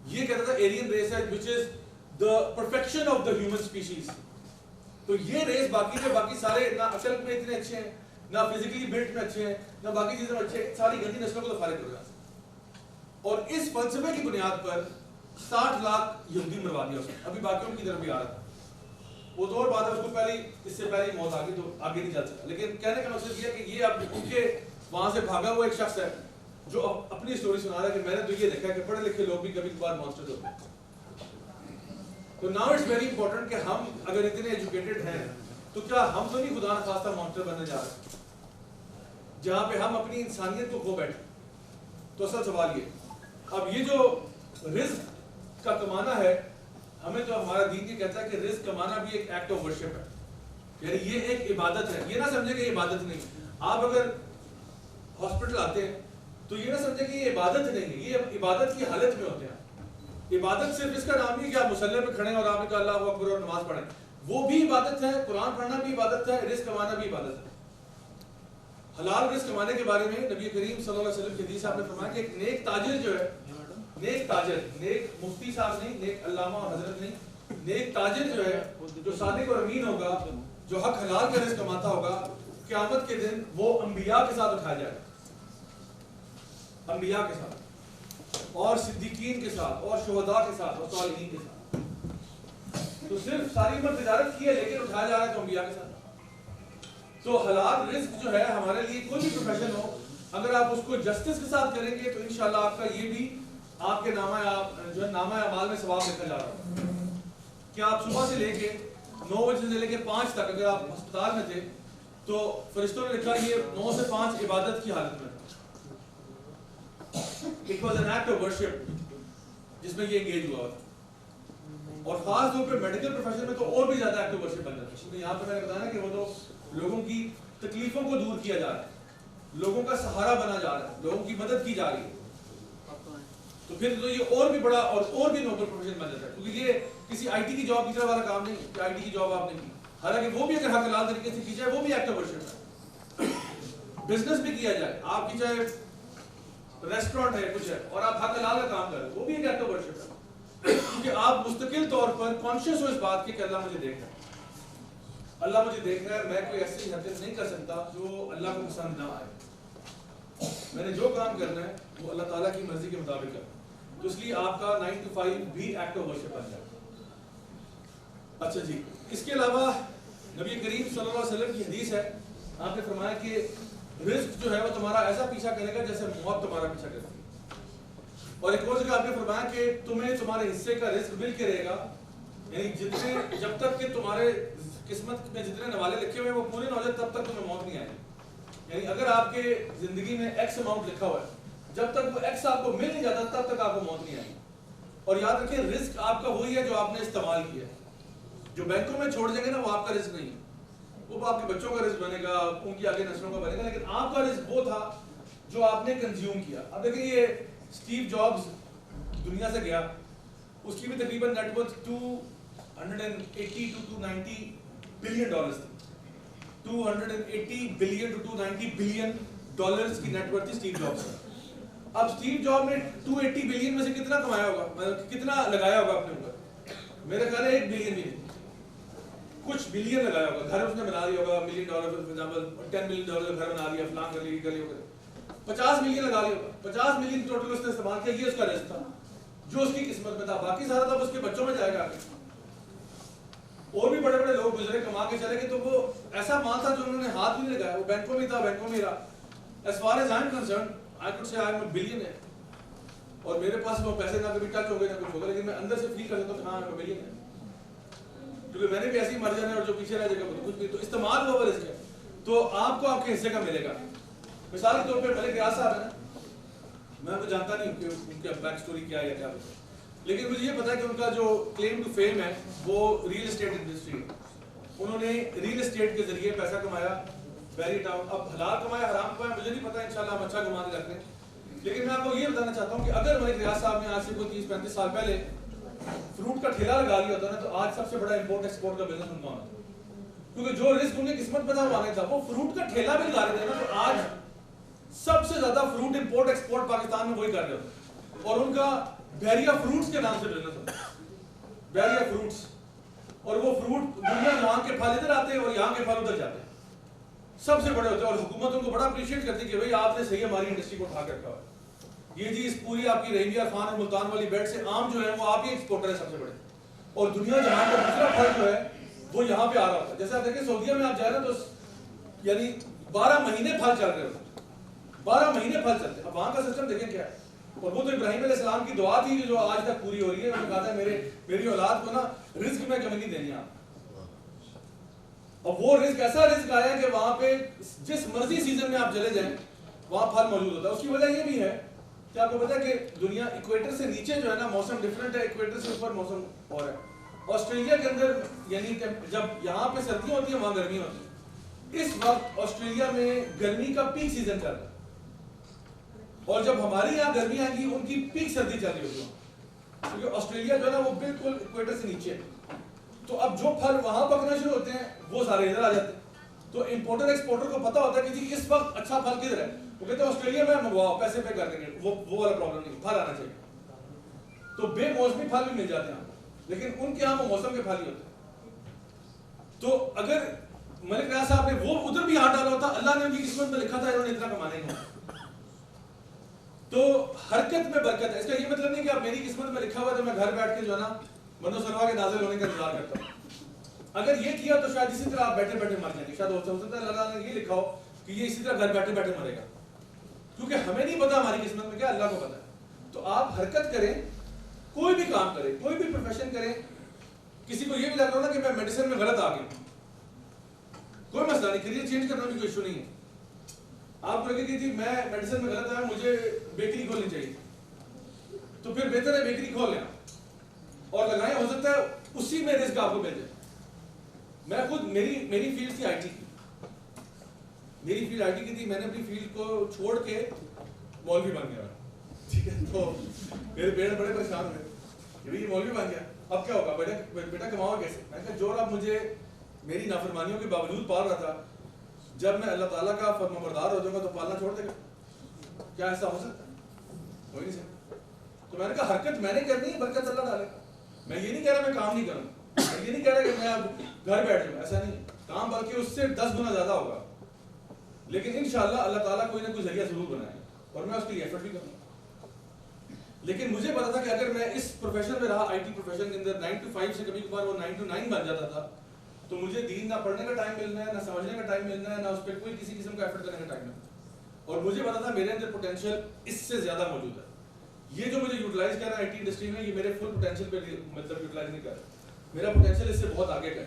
یہ کہتا تھا ایرین ریس ہے which is the perfection of the human species. تو یہ ریس باقی سارے نہ عقل میں اتنے اچھے ہیں, نہ فزیکلی بلڈ میں اچھے ہیں, نہ باقی چیزیں میں اچھے ہیں, ساری گندی نسلوں کو تو فارغ کرو. اور اس فلسفے کی بنیاد پر 60 لاکھ یہودی مروا دیا اس نے. ابھی باقیوں کی طرف بھی آ رہا تھا, وہ تو اور بات ہے, اس کو اس سے پہلے موت آ گئی تو آگے نہیں چل سکا. لیکن کہنے کا مقصد یہ ہے کہ یہ اب ان کے وہاں سے بھاگا ہوا ایک شخص ہے جو اپنی سٹوری سنا رہا ہے کہ میں نے تو یہ دیکھا کہ پڑھے لکھے لوگ بھی کبھی کبھار مانسٹر ہوتے ہیں. تو ناؤ اٹس ویری امپورٹنٹ کہ ہم اگر اتنے ایجوکیٹڈ ہیں تو کیا ہم تو نہیں خدا نخواستہ مانسٹر بننے جا رہے جہاں پہ ہم اپنی انسانیت کو کھو بیٹھے. تو اصل سوال یہ, اب یہ جو رزق کا کمانا ہے, ہمیں تو ہمارا دین یہ کہتا ہے کہ رزق کمانا بھی ایک ایکٹ آف ورشپ ہے, یعنی یہ ایک عبادت ہے. یہ نہ سمجھے کہ یہ عبادت نہیں. آپ اگر ہاسپٹل آتے ہیں تو یہ نہ سمجھے کہ یہ عبادت نہیں ہے, یہ عبادت کی حالت میں ہوتے ہیں. عبادت صرف اس کا نام نہیں کہ آپ مصلی پہ کھڑے ہیں اور آپ نے کہا اللہ اکبر اور نماز پڑھیں, وہ بھی عبادت ہے. قرآن پڑھنا بھی عبادت ہے, رزق کمانا بھی عبادت ہے. حلال رزق کمانے کے بارے میں نبی کریم صلی اللہ علیہ وسلم کی حدیث آپ نے فرمایا کہ ایک نیک تاجر جو ہے, نیک تاجر, نیک مفتی صاحب نہیں, نیک علامہ اور حضرت نہیں, نیک تاجر جو ہے جو صادق اور امین ہوگا, جو حق حلال کا رزق کماتا ہوگا, قیامت کے دن وہ انبیاء کے ساتھ اٹھایا جائے گا, انبیاء کے ساتھ اور صدیقین کے ساتھ اور شہداء کے ساتھ اور صالحین کے ساتھ. تو صرف ساری عمر تجارت کی ہے لیکن اٹھایا جا رہا ہے تو انبیاء کے ساتھ. تو حلال رزق جو ہے ہمارے لیے کوئی بھی پروفیشن ہو, اگر آپ اس کو جسٹس کے ساتھ کریں گے تو انشاءاللہ آپ کا یہ بھی آپ کے نامہ اعمال میں ثواب لکھا جا رہا ہے کہ آپ صبح سے لے کے 9 بجے سے لے کے 5 تک اگر آپ ہسپتال میں تھے تو فرشتوں نے لکھا یہ 9 سے 5 عبادت کی حالت میں تھا. It was an act of worship جس میں یہ انگیج ہوا تھا. اور خاص طور پہ میڈیکل پروفیشن میں تو اور بھی زیادہ ایکٹ آف ورشپ بن جاتا ہے, کیونکہ یہاں پہ میں نے بتایا نا کہ وہ تو لوگوں کی تکلیفوں کو دور کیا جا رہا ہے, لوگوں کا سہارا بنا جا رہا ہے, لوگوں کی مدد کی جا رہی ہے. تو پھر تو یہ اور بھی بڑا اور بھی نوبل پروفیشن بن جاتا ہے, کیونکہ یہ کسی آئی ٹی کی جاب کی طرح والا کام نہیں کہ آئی ٹی کی جاب آپ نے کی, حالانکہ وہ بھی اگر حق حلال طریقے سے کی جائے وہ بھی ایکٹ آف ورشپ ہے. بزنس بھی کیا جائے, آپ کی چاہے ریسٹورینٹ ہے کچھ ہے اور آپ حق حلال کا کام کر رہے ہیں, وہ بھی ایک ایکٹ آف ورشپ ہے, کیونکہ آپ مستقل طور پر کانشیس ہو اس بات کے کہ اللہ مجھے دیکھ رہا ہے, اللہ مجھے دیکھ رہا ہے, میں کوئی ایسی حرکت نہیں کر سکتا جو اللہ کو پسند نہ آئے. میں نے جو کام کرنا ہے وہ اللہ تعالیٰ کی مرضی کے مطابق ہے, تو اس لیے آپ کا 9 to 5 بھی ایکٹ آف ورشپ بن جائے. اچھا جی, اس کے علاوہ نبی کریم صلی اللہ علیہ وسلم کی حدیث ہے, آپ نے فرمایا کہ رزق جو ہے وہ تمہارا ایسا پیچھا کرے گا جیسے موت تمہارا پیچھا کرتی ہے. اور ایک اور جگہ آپ نے فرمایا کہ تمہیں تمہارے حصے کا رزق مل کے رہے گا, یعنی جتنے جب تک کہ تمہارے قسمت میں جتنے نوالے لکھے ہوئے وہ پورے نہ ہو جائے تب تک تمہیں موت نہیں آئے. یعنی اگر آپ کے زندگی میں ایکس اماؤنٹ لکھا ہوا ہے, جب تک وہ ایکس آپ کو مل نہیں جاتا تب تک آپ کو موت نہیں آئی. اور یاد رکھیں رزق آپ کا وہی ہے جو آپ نے استعمال کیا ہے. جو بینکوں میں چھوڑ دیں گے نا وہ آپ کا رزق نہیں ہے, وہ آپ کے بچوں کا رزق بنے گا, ان کی آگے نسلوں کا بنے گا, لیکن آپ کا رزق وہ تھا جو آپ نے کنزیوم کیا. اب دیکھیں یہ اسٹیو جابز دنیا سے گیا, اس کی بھی تقریباً net worth 280 to 290 billion dollars تھی. 280 بلین to 290 بلین ڈالرز کی نیٹ ورتھ تھی اسٹیو جابز کا. اب اسٹیو جاب نے 280 بلین میں سے کتنا کمایا ہوگا, مطلب کتنا لگایا ہوگا اپنے اوپر؟ میرے خیال ہے 1 بلین بھی نہیں, کچھ بلین لگایا ہوگا. گھر اس نے بنا لیا ہوگا, $1 million for example 10 million dollar گھر بنا لیا, فلان کر لی, گلی وغیرہ 50 ملین لگا لیا ہوگا. 50 ملین ٹوٹل اس نے استعمال کیا, یہ اس کا رزق تھا جو اس کی قسمت میں تھا. باقی سارا تھا اس کے بچوں میں جائے گا. اور بھی بڑے بڑے لوگ گزرے کما کے چلے گئے, تو وہ ایسا مال تھا جو انہوں نے ہاتھ بھی نہیں لگایا, وہ بینکوں میں تھا, بینکوں میں رہا. As far as I'm concerned, I could say I'm a billionaire. اور میرے پاس وہ پیسے نہ کبھی ٹچ ہو گئے نہ کچھ ہوگا, لیکن میں اندر سے فیل کر سکتا ہوں کہ ہاں میں بلینئر, کیونکہ میں نے بھی ایسے ہی مر جانا ہے اور جو پیچھے رہ جائے گا کچھ بھی. تو استعمال ہوا رزق ہے, تو آپ کو آپ کے حصے کا ملے گا. مثال کے طور پہ ملک ریاض صاحب ہے نا, میں تو جانتا نہیں کہ ان کا بیک سٹوری کیا ہے یا کیا ہے, لیکن مجھے یہ پتا ہے کہ ان کا جو کلیم ٹو فیم ہے وہ ریل اسٹیٹ انڈسٹری ہے. انہوں نے ریل اسٹیٹ کے ذریعے پیسہ کمایا, ویری ٹاؤن. اب حلال کمایا حرام کمایا مجھے نہیں پتا, انشاءاللہ ہم اچھا کمانے لگتے ہیں. لیکن میں آپ کو یہ بتانا چاہتا ہوں کہ اگر ملک ریاض صاحب نے آج سے کوئی 30-35 سال پہلے فروٹ کا ٹھیلا لگا لیا ہوتا نا, تو آج سب سے بڑا امپورٹ ایکسپورٹ کا بزنس ان کا ہونا تھا, کیونکہ جو رزق ان کی قسمت میں تھا وہ آنے تھا. وہ فروٹ کا ٹھیلا بھی لگا لیتے نا, تو آج سب سے زیادہ فروٹ امپورٹ ایکسپورٹ پاکستان میں وہی کر رہے ہوتے, اور ان کا بحریہ فروٹس کے نام سے بزنس ہوتا ہے, بحریہ فروٹس. اور وہ فروٹ دنیا میں وہاں کے پھل ادھر آتے ہیں اور یہاں کے پھل ادھر جاتے ہیں, سب سے بڑے ہوتے ہیں. اور حکومت ان کو بڑا اپریشیٹ کرتی ہے کہ بھائی آپ نے صحیح ہماری انڈسٹری کو اٹھا کے رکھا ہوا ہے. یہ جی اس پوری آپ کی رحیمیہ خان اور ملتان والی بیلٹ سے آم جو ہے وہ آپ ہی ایکسپورٹر ہے سب سے بڑے, اور دنیا جہاں پر دوسرا پھل جو ہے وہ یہاں پہ آ رہا ہوتا ہے. جیسے آپ دیکھیں سعودیہ میں آپ جائیں نا تو یعنی 12 مہینے پھل چل رہے ہوتے ہیں, 12 مہینے پھل چلتے ہیں. اب وہاں کا سسٹم دیکھیں کیا ہے, اور وہ تو ابراہیم علیہ السلام کی دعا تھی جو آج تک پوری ہو رہی ہے. انہوں نے کہا تھا میری اولاد کو نا رزق میں کمی نہیں دینی آپ. اور وہ رزق ایسا رزق آیا کہ وہاں پہ جس مرضی سیزن میں آپ چلے جائیں وہاں پھل موجود ہوتا ہے. اس کی وجہ یہ بھی ہے کہ آپ کو پتا ہے کہ دنیا ایکویٹر سے نیچے جو ہے نا موسم ڈفرینٹ ہے, ایکویٹر سے اوپر موسم اور ہے. آسٹریلیا کے اندر یعنی جب یہاں پہ سردیاں ہوتی ہیں وہاں گرمی ہوتی ہے. اس وقت آسٹریلیا میں گرمی کا پیک سیزن چل رہا ہے, اور جب ہماری یہاں گرمی آئے گی ان کی پیک سردی چل رہی ہوگی, کیونکہ آسٹریلیا جو ہے نا وہ بالکل ایکویٹر سے نیچے ہے. تو اب جو پھل وہاں پکنا شروع ہوتے ہیں وہ سارے ادھر آ جاتے ہیں. تو امپورٹر ایکسپورٹر کو پتا ہوتا ہے کہ جی اس وقت اچھا پھل کدھر ہے, وہ کہتے ہیں آسٹریلیا میں منگواؤ, پیسے پے کر دیں گے, وہ والا پرابلم نہیں, پھل آنا چاہیے. تو بے موسمی پھل بھی مل جاتے ہیں, لیکن ان کے یہاں وہ موسم کے پھل ہی ہوتے ہیں. تو اگر ملک ریاض صاحب نے وہ ادھر بھی ہاتھ ڈالا ہوتا, اللہ نے ان کی قسمت میں لکھا تھا انہوں نے اتنا کمانے کا. تو حرکت میں برکت ہے. اس کا یہ مطلب نہیں کہ اب میری قسمت میں لکھا ہوا ہے تو میں گھر بیٹھ کے جو ہے نا منو سلوا کے نازل ہونے کا انتظار کرتا ہوں. اگر یہ کیا تو شاید اسی طرح آپ بیٹھے بیٹھے مر جائیں گے. شاید ہو سکتا ہے اللہ نے یہ لکھا ہو کہ یہ اسی طرح گھر بیٹھے بیٹھے مرے گا, کیونکہ ہمیں نہیں پتا ہماری قسمت میں کیا, اللہ کو پتا ہے. تو آپ حرکت کریں, کوئی بھی کام کریں, کوئی بھی پروفیشن کریں. کسی کو یہ بھی لگ رہا نا کہ میں میڈیسن میں غلط آ گیا, کوئی مسئلہ نہیں, کیریئر چینج کرنا بھی کوئی ایشو نہیں ہے. آپ کو لگے کہ جی میں میڈیسن میں غلط آیا, مجھے بیکری کھولنی چاہیے, تو پھر بہتر ہے بیکری کھول لیں اور لگائیں, ہو سکتا ہے اسی میں رزق آپ کو مل جائے. میں خود میری فیلڈ تھی آئی ٹی کی, میری فیلڈ آئی ٹی کی تھی. میں نے اپنی فیلڈ کو چھوڑ کے مولوی بن گیا, ٹھیک ہے. تو میرے پیرنٹس بڑے پریشان ہوئے کہ بھائی یہ مولوی بن گیا, اب کیا ہوگا بیٹا کماؤ کیسے. میں کہا جو رب مجھے میری نافرمانیوں کے باوجود پال رہا تھا, جب میں اللہ تعالیٰ کا فرمانبردار ہو جاؤں گا تو پالنا چھوڑ دے گا. کیا ایسا ہو سکتا ہے؟ ہو ہی نہیں سکتا. تو میں نے کہا حرکت میں نے کرنی ہے, برکت اللہ ڈالے گا. میں یہ نہیں کہہ رہا میں کام نہیں کروں, میں یہ نہیں کہہ رہا کہ میں اب گھر بیٹھ جاؤں, ایسا نہیں. کام بلکہ اس سے 10 گنا زیادہ ہوگا, لیکن انشاءاللہ اللہ تعالیٰ کوئی نہ کوئی ذریعہ ضرور بنائے اور میں اس کے لیے ایفرٹ بھی کروں. لیکن مجھے پتا تھا کہ اگر میں اس پروفیشن میں رہا, آئی ٹی پروفیشن کے اندر 9 to 5 سے کبھی کبھار وہ 9 to 9 بن جاتا تھا, تو مجھے دین نہ پڑھنے کا ٹائم ملنا ہے, نہ سمجھنے کا ٹائم ملنا ہے, نہ اس پہ کوئی کسی قسم کا ایفرٹ کرنے کا ٹائم ملنا ہے. اور مجھے پتا تھا میرے اندر پوٹینشیل اس سے زیادہ موجود ہے. یہ جو مجھے یوٹیلائز کر رہا ہے آئی ٹی انڈسٹری میں, یہ میرے فل پوٹینشیل پہ مطلب یوٹیلائز نہیں کر رہا. میرا پوٹینشیل اس سے بہت آگے کا ہے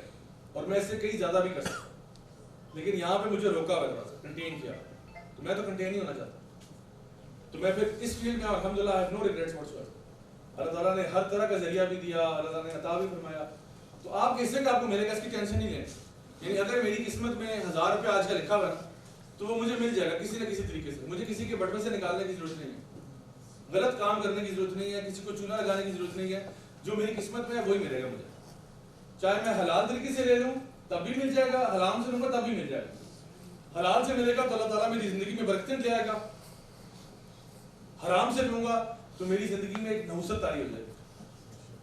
اور میں اس سے کئی زیادہ بھی کر سکتا ہوں, لیکن یہاں پہ مجھے روکا ہوا تھا, کنٹین کیا. تو میں تو کنٹین نہیں ہونا چاہتا. تو میں پھر اس فیلڈ میں الحمدللہ I have no regrets whatsoever. اللہ تعالیٰ نے ہر طرح کا ذریعہ بھی دیا, اللہ تعالیٰ نے عطا بھی فرمایا. تو آپ کیسے کہ آپ کو میرے گھر کی ٹینشن نہیں لیں. یعنی اگر میری قسمت میں 1000 روپے آج کا لکھا ہوا ہے تو وہ مجھے مل جائے گا کسی نہ کسی طریقے سے. مجھے کسی کے بٹوے سے نکالنے کی ضرورت نہیں ہے, غلط کام کرنے کی ضرورت نہیں ہے, کسی کو چونا لگانے کی ضرورت نہیں ہے. جو میری قسمت میں ہے وہی ملے گا مجھے. چاہے میں حلال طریقے سے لے لوں تب بھی مل جائے گا, حرام سے لوں گا تب بھی مل جائے گا. حلال سے ملے گا تو اللہ تعالیٰ میری زندگی میں برکتیں لے آئے گا, حرام سے لوں گا تو میری زندگی میں ایک نحوست طاری ہو جائے گی.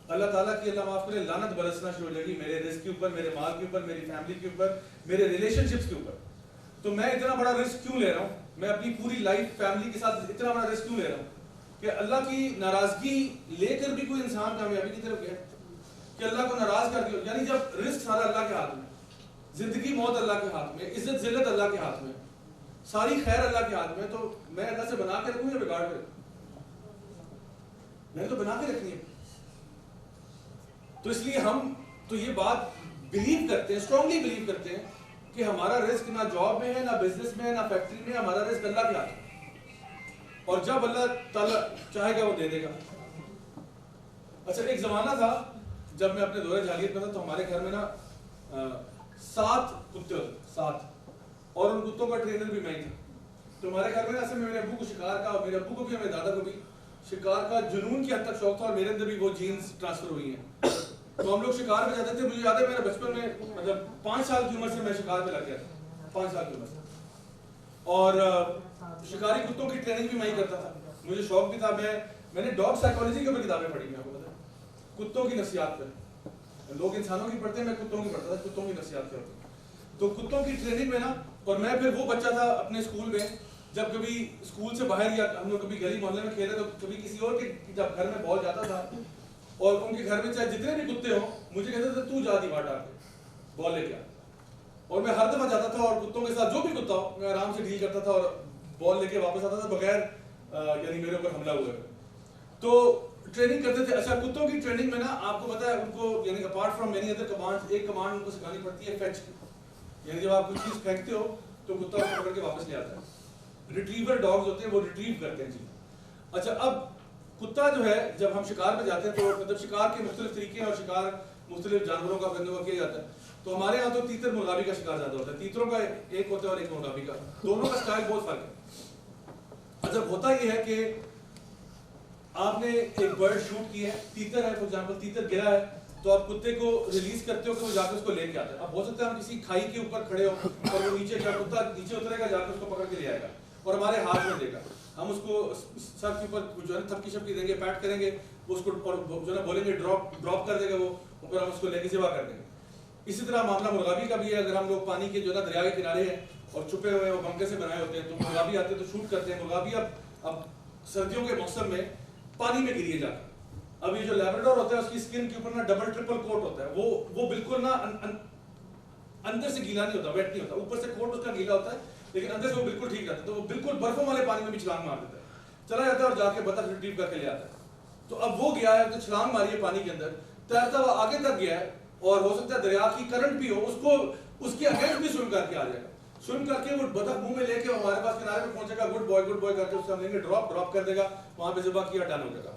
اللہ تعالیٰ کی اللہ معاف کرے لعنت برسنا شروع ہو جائے گی میرے رزق کے اوپر, میرے مال کے اوپر, میری فیملی کے اوپر, میرے ریلیشن شپس کے اوپر. تو میں اتنا بڑا رسک کیوں لے رہا ہوں, میں اپنی پوری لائف فیملی کے ساتھ اتنا بڑا رسک کیوں لے رہا ہوں کہ اللہ کی ناراضگی لے کر بھی کوئی انسان کامیابی کی طرف گیا کہ اللہ کو ناراض کر دیا. یعنی جب رزق سارا اللہ کے ہاتھ میں, زندگی موت اللہ کے ہاتھ میں, عزت ذلت اللہ کے ہاتھ میں, ساری خیر اللہ کے ہاتھ میں, تو میں اللہ سے بنا کے رکھوں یا بگاڑ کے رکھوں؟ میں نے تو بنا کے رکھنی ہے. تو اس لیے ہم تو یہ بات بلیو کرتے ہیں, اسٹرانگلی بلیو کرتے ہیں کہ ہمارا رزق نہ جاب میں ہے, نہ بزنس میں ہے, نہ فیکٹری میں ہے, ہمارا رزق اللہ کے ہاتھ ہے. اور جب اللہ تعالیٰ چاہے گا وہ دے دے گا. اچھا ایک زمانہ تھا جب میں اپنے دورے جالیت میں تھا, تو ہمارے گھر میں نا 7 کتے ہوتے, 7, اور ان کتوں کا ٹرینر بھی میں ہی تھا. تو ہمارے گھر میں اصل میں میرے ابو کو شکار کا, اور میرے ابو کو بھی, میرے دادا کو بھی شکار کا جنون کی حد تک شوق تھا, اور میرے اندر بھی وہ جینز ٹرانسفر ہوئی ہیں. تو ہم لوگ شکار پہ جاتے تھے. مجھے یاد ہے میرے بچپن میں مطلب 5 سال کی عمر سے میں شکار پہ لگ گیا تھا, 5 سال کی عمر سے. اور شکاری کتوں کی ٹریننگ بھی میں ہی کرتا تھا, مجھے شوق بھی تھا. میں نے ڈاگ سائیکالوجی کے اوپر کتابیں پڑھی, میں آپ کو بتا, کتوں کی نفسیات پہ. لوگ انسانوں کی پڑھتے ہیں, میں کتوں کی پڑھتا تھا, کتوں کی نفسیات کیا ہوتی. تو کتوں کی ٹریننگ میں نا, اور میں پھر وہ بچہ تھا اپنے اسکول میں, جب کبھی اسکول سے باہر یا ہم لوگ کبھی گلی محلے میں کھیلے تو کبھی کسی اور کے جب گھر میں بال جاتا تھا, اور ان کے گھر میں چاہے جتنے بھی کتے ہوں, مجھے کہتے تھے تو جا دیوار ڈال کے بال لے کے آ. اور میں ہر دفعہ جاتا تھا, اور کتوں کے ساتھ جو بھی کتا ہو میں آرام سے ڈیل کرتا تھا, اور بال لے کے واپس آتا تھا بغیر یعنی میرے اوپر حملہ ہوا. تو ٹریننگ کرتے تھے. اچھا کتوں کی ٹریننگ میں نا آپ کو پتا ہے ان کو یعنی apart from many other command, ایک کمانڈ ان کو سکھانی پڑتی ہے فیچ کی. یعنی جب آپ کوئی چیز پھینکتے ہو تو کتا کو پکڑ کے واپس لے آتا ہے. ریٹریور ڈاگز ہوتے ہیں, وہ ریٹریو کرتے ہیں. جی اچھا, اب کتا جو ہے جب ہم شکار پہ جاتے ہیں تو مطلب شکار کے مختلف طریقے ہیں, اور شکار مختلف جانوروں کا پرندوں کا کیا جاتا ہے. تو ہمارے یہاں تو تیتر مرغابی کا شکار زیادہ ہوتا ہے. تیتروں کا ایک ہوتا ہے اور ایک مرغابی کا, دونوں کا سٹائل بہت فرق ہے. اچھا ہوتا یہ ہے کہ آپ نے ایک برڈ شوٹ کی ہے, تیتر ہے فار ایگزامپل, تیتر گرا ہے, تو آپ کتے کو ریلیز کرتے ہو کہ وہ جا کے اس کو لے کے آتا ہے. اب ہو سکتا ہے ہم کسی کھائی کے اوپر کھڑے ہو اور وہ نیچے کا کتا نیچے اترے گا, جا کے اس کو پکڑ کے لے آئے گا اور ہمارے ہاتھ میں دے گا. ہم اس کو سر کے اوپر جو ہے تھپکی شپکی دیں گے, پیٹ کریں گے, اس کو اور جو ہے بولیں گے ڈراپ کر دے گا وہ, اور پھر ہم اس کو لے کے سوا کر دیں گے. اسی طرح معاملہ مرغابی کا بھی ہے. اگر ہم لوگ پانی کے جو ہے دریا کے کنارے ہیں اور چھپے ہوئے ہیں, وہ بنکے سے بنائے ہوتے ہیں, تو مرغابی آتے ہیں تو شوٹ کرتے ہیں. مرغابی اب سردیوں کے موسم میں پانی میں گریے جاتا ہے. اب یہ جو لیبراڈور ہوتا ہے اس کی اسکن کے اوپر نا ڈبل ٹرپل کوٹ ہوتا ہے, وہ بالکل نا اندر سے گیلا نہیں ہوتا, ویٹ نہیں ہوتا. اوپر سے کوٹ اس کا گیلا ہوتا ہے لیکن اندر سے وہ بالکل ٹھیک رہتا ہے. تو وہ بالکل برفوں والے پانی میں بھی چھلانگ مار دیتا ہے. چلا جاتا ہے اور جا کے بطخ ریٹریو کر کے لے آتا ہے. تو اب وہ گیا ہے تو چھلانگ ماری ہے پانی کے اندر, تیرتا ہوا آگے تک گیا ہے, اور ہو سکتا ہے دریا کی کرنٹ بھی ہو, اس کو اس کے اگینسٹ بھی سوئم کر کے آ جائے گا. سوئم کر کے وہ بطخ منہ میں لے کے ہمارے پاس کنارے پہ پہنچے گا, گڈ بوائے کر کے اس سے ہم لیں گے ڈراپ کر دے گا, وہاں پہ ذبح کیا, ڈن ہو جائے گا.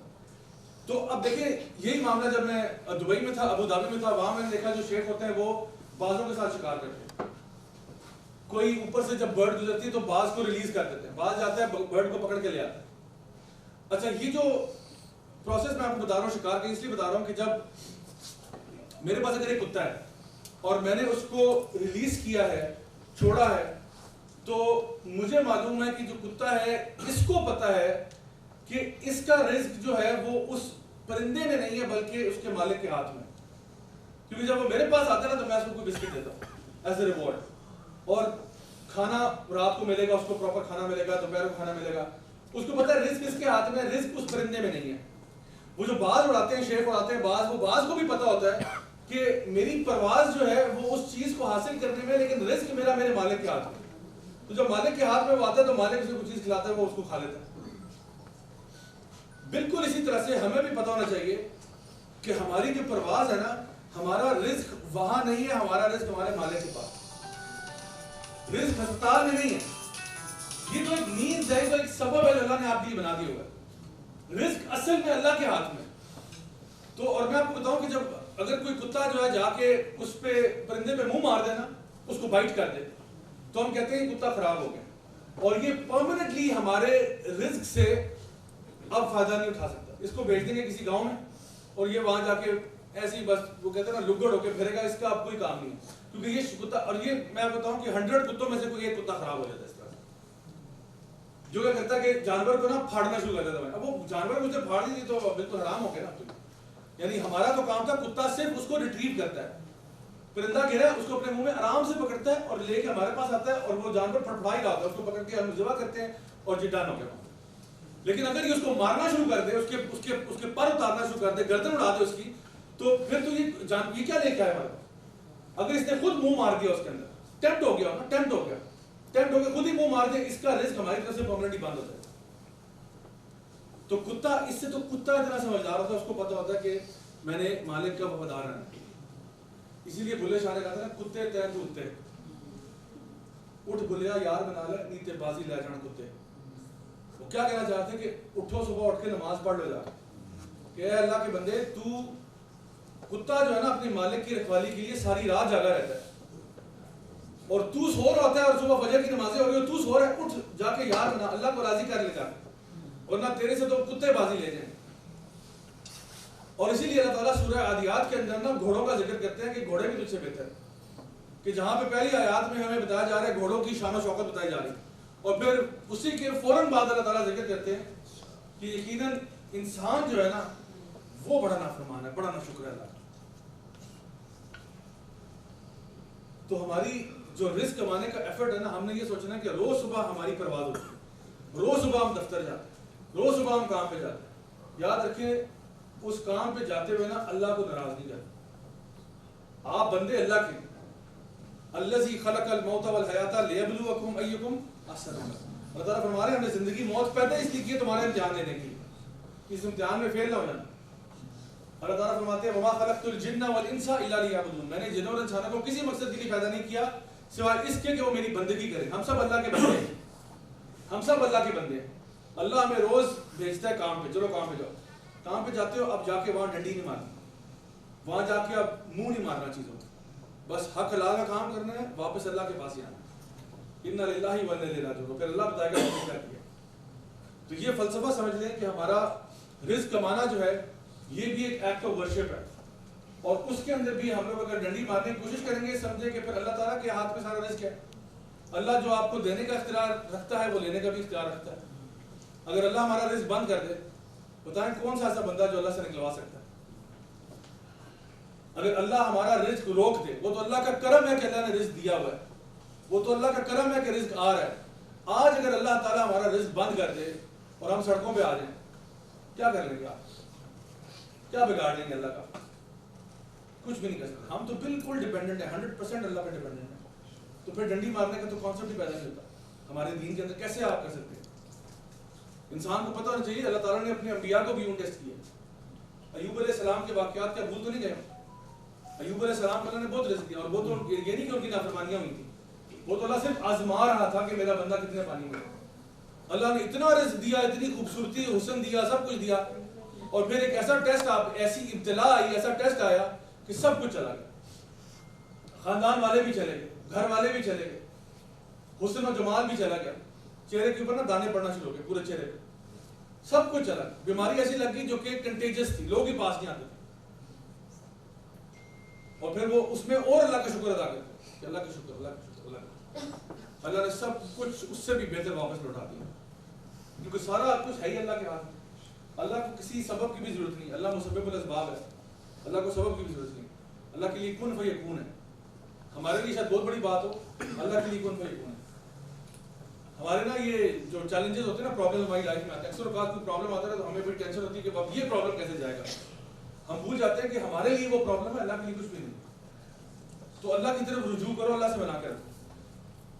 تو اب دیکھیں یہی معاملہ جب میں دبئی میں تھا, ابو دھابی میں تھا, وہاں میں نے دیکھا جو شیخ ہوتے ہیں وہ بازوں کے ساتھ شکار کرتے ہیں. کوئی اوپر سے جب برڈ گزرتی ہے تو باز کو ریلیز کر دیتے ہیں, باز جاتا ہے برڈ کو پکڑ کے لے آتا ہے. اچھا یہ جو پروسیس میں آپ کو بتا رہا ہوں شکار کے, اس لیے بتا رہا ہوں کہ جب میرے پاس اگر ایک کتا ہے اور میں نے اس کو ریلیز کیا ہے, چھوڑا ہے, تو مجھے معلوم ہے کہ جو کتا ہے اس کو پتا ہے کہ اس کا رزق جو ہے وہ اس پرندے میں نہیں ہے بلکہ اس کے مالک کے ہاتھ میں. کیونکہ جب وہ میرے پاس آتا ہے نا تو میں اس کو کوئی بسکٹ دیتا ہوں ایز اے ریوارڈ, اور کھانا رات کو ملے گا, اس کو پراپر کھانا ملے گا, دوپہر کو کھانا ملے گا. اس کو پتا ہے رزق اس کے ہاتھ میں, رزق اس پرندے میں نہیں ہے. وہ جو باز اڑاتے ہیں, شیخ اڑاتے ہیں باز, وہ باز کو بھی پتا ہوتا ہے کہ میری پرواز جو ہے وہ اس چیز کو حاصل کرنے میں, لیکن رزق میرا میرے مالک کے ہاتھ میں. تو جب مالک کے ہاتھ میں وہ آتا ہے تو مالک اسے کوئی چیز کھلاتا ہے, وہ اس کو کھا لیتا ہے. بالکل اسی طرح سے ہمیں بھی پتا ہونا چاہیے کہ ہماری جو پرواز ہے نا, ہمارا رزق وہاں نہیں ہے, ہمارا رزق ہمارے مالک کے پاس. رزق ہسپتال میں نہیں ہے, یہ تو ایک نیند ہے, تو ایک سبب ہے اللہ نے آپ کے لیے بنا دیا ہوگا. رزق اصل میں اللہ کے ہاتھ میں. تو اور میں آپ کو بتاؤں کہ جب اگر کوئی کتا جو ہے جا کے اس پہ پرندے پہ منہ مار دے نا, اس کو بائٹ کر دے, تو ہم کہتے ہیں کہ کتا خراب ہو گیا, اور یہ پرماننٹلی ہمارے رزق سے اب فائدہ نہیں اٹھا سکتا. اس کو بھیج دیں گے کسی گاؤں میں اور یہ وہاں جا کے ایسے ہی بس وہ کہتے ہیں نا لگڑ ہو کے پھرے گا, اس کا اب کوئی کام نہیں ہے. کیونکہ یہ کتا, اور یہ میں بتاؤں کہ 100 کتوں میں سے کوئی ایک کتا خراب ہو جاتا ہے اس طرح سے, جو کیا کرتا ہے کہ جانور کو نا پھاڑنا شروع کر دیتا ہے. اب وہ جانور مجھے پھاڑ دی تو بالکل حرام ہو گیا نا. یعنی ہمارا تو کام تھا, کتا صرف اس کو ریٹریو کرتا ہے, پرندہ گرا ہے اس کو اپنے منہ میں آرام سے پکڑتا ہے اور لے کے ہمارے پاس آتا ہے, اور وہ جانور پھٹپھا ہی رہا ہوتا ہے, اس کو پکڑ کے ہم ذبح کرتے ہیں اور جی ڈن ہو گیا. لیکن اگر یہ اس کو مارنا شروع کر دے, اس کے پر اتارنا شروع کر دے, گردن اڑا دے اس کی, تو پھر تو یہ کیا لے کے آئے ہمارے پاس. اگر اس نے خود منہ مار دیا اس کے اندر, ٹیمپٹ ہو گیا نا, ٹیمپٹ ہو کے خود ہی منہ مار دے, اس کا رزق ہماری طرف سے پرماننٹلی بند ہوتا ہے. تو کتا, اس سے تو کتا اتنا سمجھدار ہوتا ہے, اس کو پتا ہوتا ہے کہ میں نے مالک کا وفادار رہنا. اسی لیے بھلے شاہ نے کہا تھا نا, کتے تین تو اتے اٹھ بھلیا یار بنا لے, نیتے بازی لے جان کتے. وہ کیا کہنا چاہتے ہیں کہ اٹھو صبح اٹھ کے نماز پڑھ لو جا کہ اے اللہ کے بندے, تو کتا جو ہے نا اپنی مالک کی رکھوالی کے لیے ساری رات جاگا رہتا ہے, اور تو سو رہا ہوتا ہے, اور صبح فجر کی نمازیں ہو رہی ہو, تو سو رہا ہے, اٹھ جا کے یار بنا, اللہ کو راضی کر لے جا, ورنہ تیرے سے تو کتے بازی لے جائیں. اور اسی لیے اللہ تعالیٰ سورہ عادیات کے اندر نا گھوڑوں کا ذکر کرتے ہیں کہ گھوڑے بھی تجھ سے بہتر ہیں, کہ جہاں پہ پہلی آیات میں ہمیں بتایا جا رہا ہے گھوڑوں کی شان و شوکت بتائی جا رہی ہے, اور پھر اسی کے فوراً بعد اللہ تعالیٰ ذکر کرتے ہیں کہ یقیناً انسان جو ہے نا وہ بڑا نافرمان ہے, بڑا ناشکر ہے اللہ کا. تو ہماری جو رزق کمانے کا ایفرٹ ہے نا, ہم نے یہ سوچنا ہے کہ روز صبح ہماری پرواز ہوتی ہے, روز صبح ہم دفتر جاتے ہیں, روز صبح ہم کام پہ جاتے ہیں. یاد رکھیں اس کام پہ جاتے ہوئے نا اللہ کو ناراض نہیں کرتے. آپ بندے اللہ کے, الذی خلق الموت والحیات لیبلوکم ایکم احسن عملا. اللہ تعالیٰ فرما رہے ہیں ہم نے زندگی موت پیدا اس لیے کی ہے تمہارے امتحان لینے کے لیے, اس امتحان میں فیل نہ ہو جانا. اللہ تعالیٰ فرماتے ہیں وما خلقت الجن والانس الا لیعبدون, میں نے جنوں اور انسانوں کو کسی مقصد کے لیے پیدا نہیں کیا سوائے اس کے کہ وہ میری بندگی کریں. ہم سب اللہ کے بندے ہیں, ہم سب اللہ کے بندے ہیں. اللہ ہمیں روز بھیجتا ہے کام پہ, چلو کام پہ جاؤ. کام پہ جاتے ہو, اب جا کے وہاں ڈنڈی نہیں مارنی, وہاں جا کے اب منہ نہیں مارنا چیزوں, بس حق حلال کا کام کرنا ہے, واپس اللہ کے پاس ہی آنا. اِنَّ لِلَّهِ وَإِنَّا إِلَيْهِ راجعون, پھر اللہ بتائے گا کیا کیا. تو یہ فلسفہ سمجھ لیں کہ ہمارا رزق کمانا جو ہے یہ بھی ایک ایکٹ آف ورشپ ہے, اور اس کے اندر بھی ہم لوگ اگر ڈنڈی مارنے کی کوشش کریں گے, سمجھیں کہ پھر اللہ تعالیٰ کے ہاتھ میں سارا رزق ہے. اللہ جو آپ کو دینے کا اختیار رکھتا ہے وہ لینے کا بھی اختیار رکھتا ہے. اگر اللہ ہمارا رزق بند کر دے, بتائیں کون سا ایسا بندہ جو اللہ سے نکلوا سکتا ہے. اگر اللہ ہمارا رزق روک دے, وہ تو اللہ کا کرم ہے کہ اللہ نے رزق دیا ہوا ہے, وہ تو اللہ کا کرم ہے کہ رزق آ رہا ہے. آج اگر اللہ تعالیٰ ہمارا رزق بند کر دے اور ہم سڑکوں پہ آ جائیں, کیا کر لیں گے آپ, کیا بگاڑ لیں گے اللہ کا؟ کچھ بھی نہیں کر سکتے. ہم تو بالکل ڈیپینڈنٹ ہیں, 100% اللہ پہ ڈیپینڈنٹ ہیں. تو پھر ڈنڈی مارنے کا تو کانسیپٹ ہی پیدا نہیں ہوتا ہمارے دین کے اندر. کیسے آپ کر سکتے ہیں؟ انسان کو پتہ ہونا چاہیے اللہ تعالیٰ نے اپنے انبیاء کو بھی یوں ٹیسٹ کیا. ایوب علیہ السلام کے واقعات کیا بھول تو نہیں گئے؟ ایوب علیہ السلام کو اللہ نے بہت رزق دیا, اور وہ تو یہ نہیں کہ ان کی نافرمانیاں ہوئی تھی, وہ تو اللہ صرف آزما رہا تھا کہ میرا بندہ کتنے پانی میں. اللہ نے اتنا رزق دیا, اتنی خوبصورتی, حسن دیا, سب کچھ دیا, اور پھر ایک ایسا ٹیسٹ, ایسی ابتلا آئی, ایسا ٹیسٹ آیا کہ سب کچھ چلا گیا. خاندان والے بھی چلے گئے, گھر والے بھی چلے گئے, حسن و جمال بھی چلا گیا, چہرے کے اوپر نا دانے پڑنا شروع ہو گئے پورے چہرے پہ, سب کچھ چلا. بیماری ایسی لگ گئی جو کہ کنٹیجس تھی, لوگ ہی پاس نہیں آتے تھے. اور پھر وہ اس میں اور اللہ کا شکر ادا کرتے کہ اللہ کا شکر, اللہ کا شکر, اللہ نے سب کچھ اس سے بھی بہتر واپس لوٹا دیا, کیونکہ سارا کچھ ہے ہی اللہ کے ہاتھ میں. اللہ کو کسی سبب کی بھی ضرورت نہیں, اللہ مسبب الاسباب ہے, اللہ کو سبب کی بھی ضرورت نہیں. اللہ کے لیے کن فیکون ہے. ہمارے لیے شاید بہت بڑی بات ہو, اللہ کے لیے کن فیکون ہے. ہمارے نا یہ جو چیلنجز ہوتے ہیں نا, پرابلم ہماری لائف میں آتے ہیں, اکثر اوقات کوئی پرابلم آتا ہے تو ہمیں بڑی ٹینشن ہوتی ہے کہ اب یہ پرابلم کیسے جائے گا. ہم بھول جاتے ہیں کہ ہمارے لیے وہ پرابلم ہے, اللہ کے لیے کچھ بھی نہیں. تو اللہ کی طرف رجوع کرو, اللہ سے بنا کر.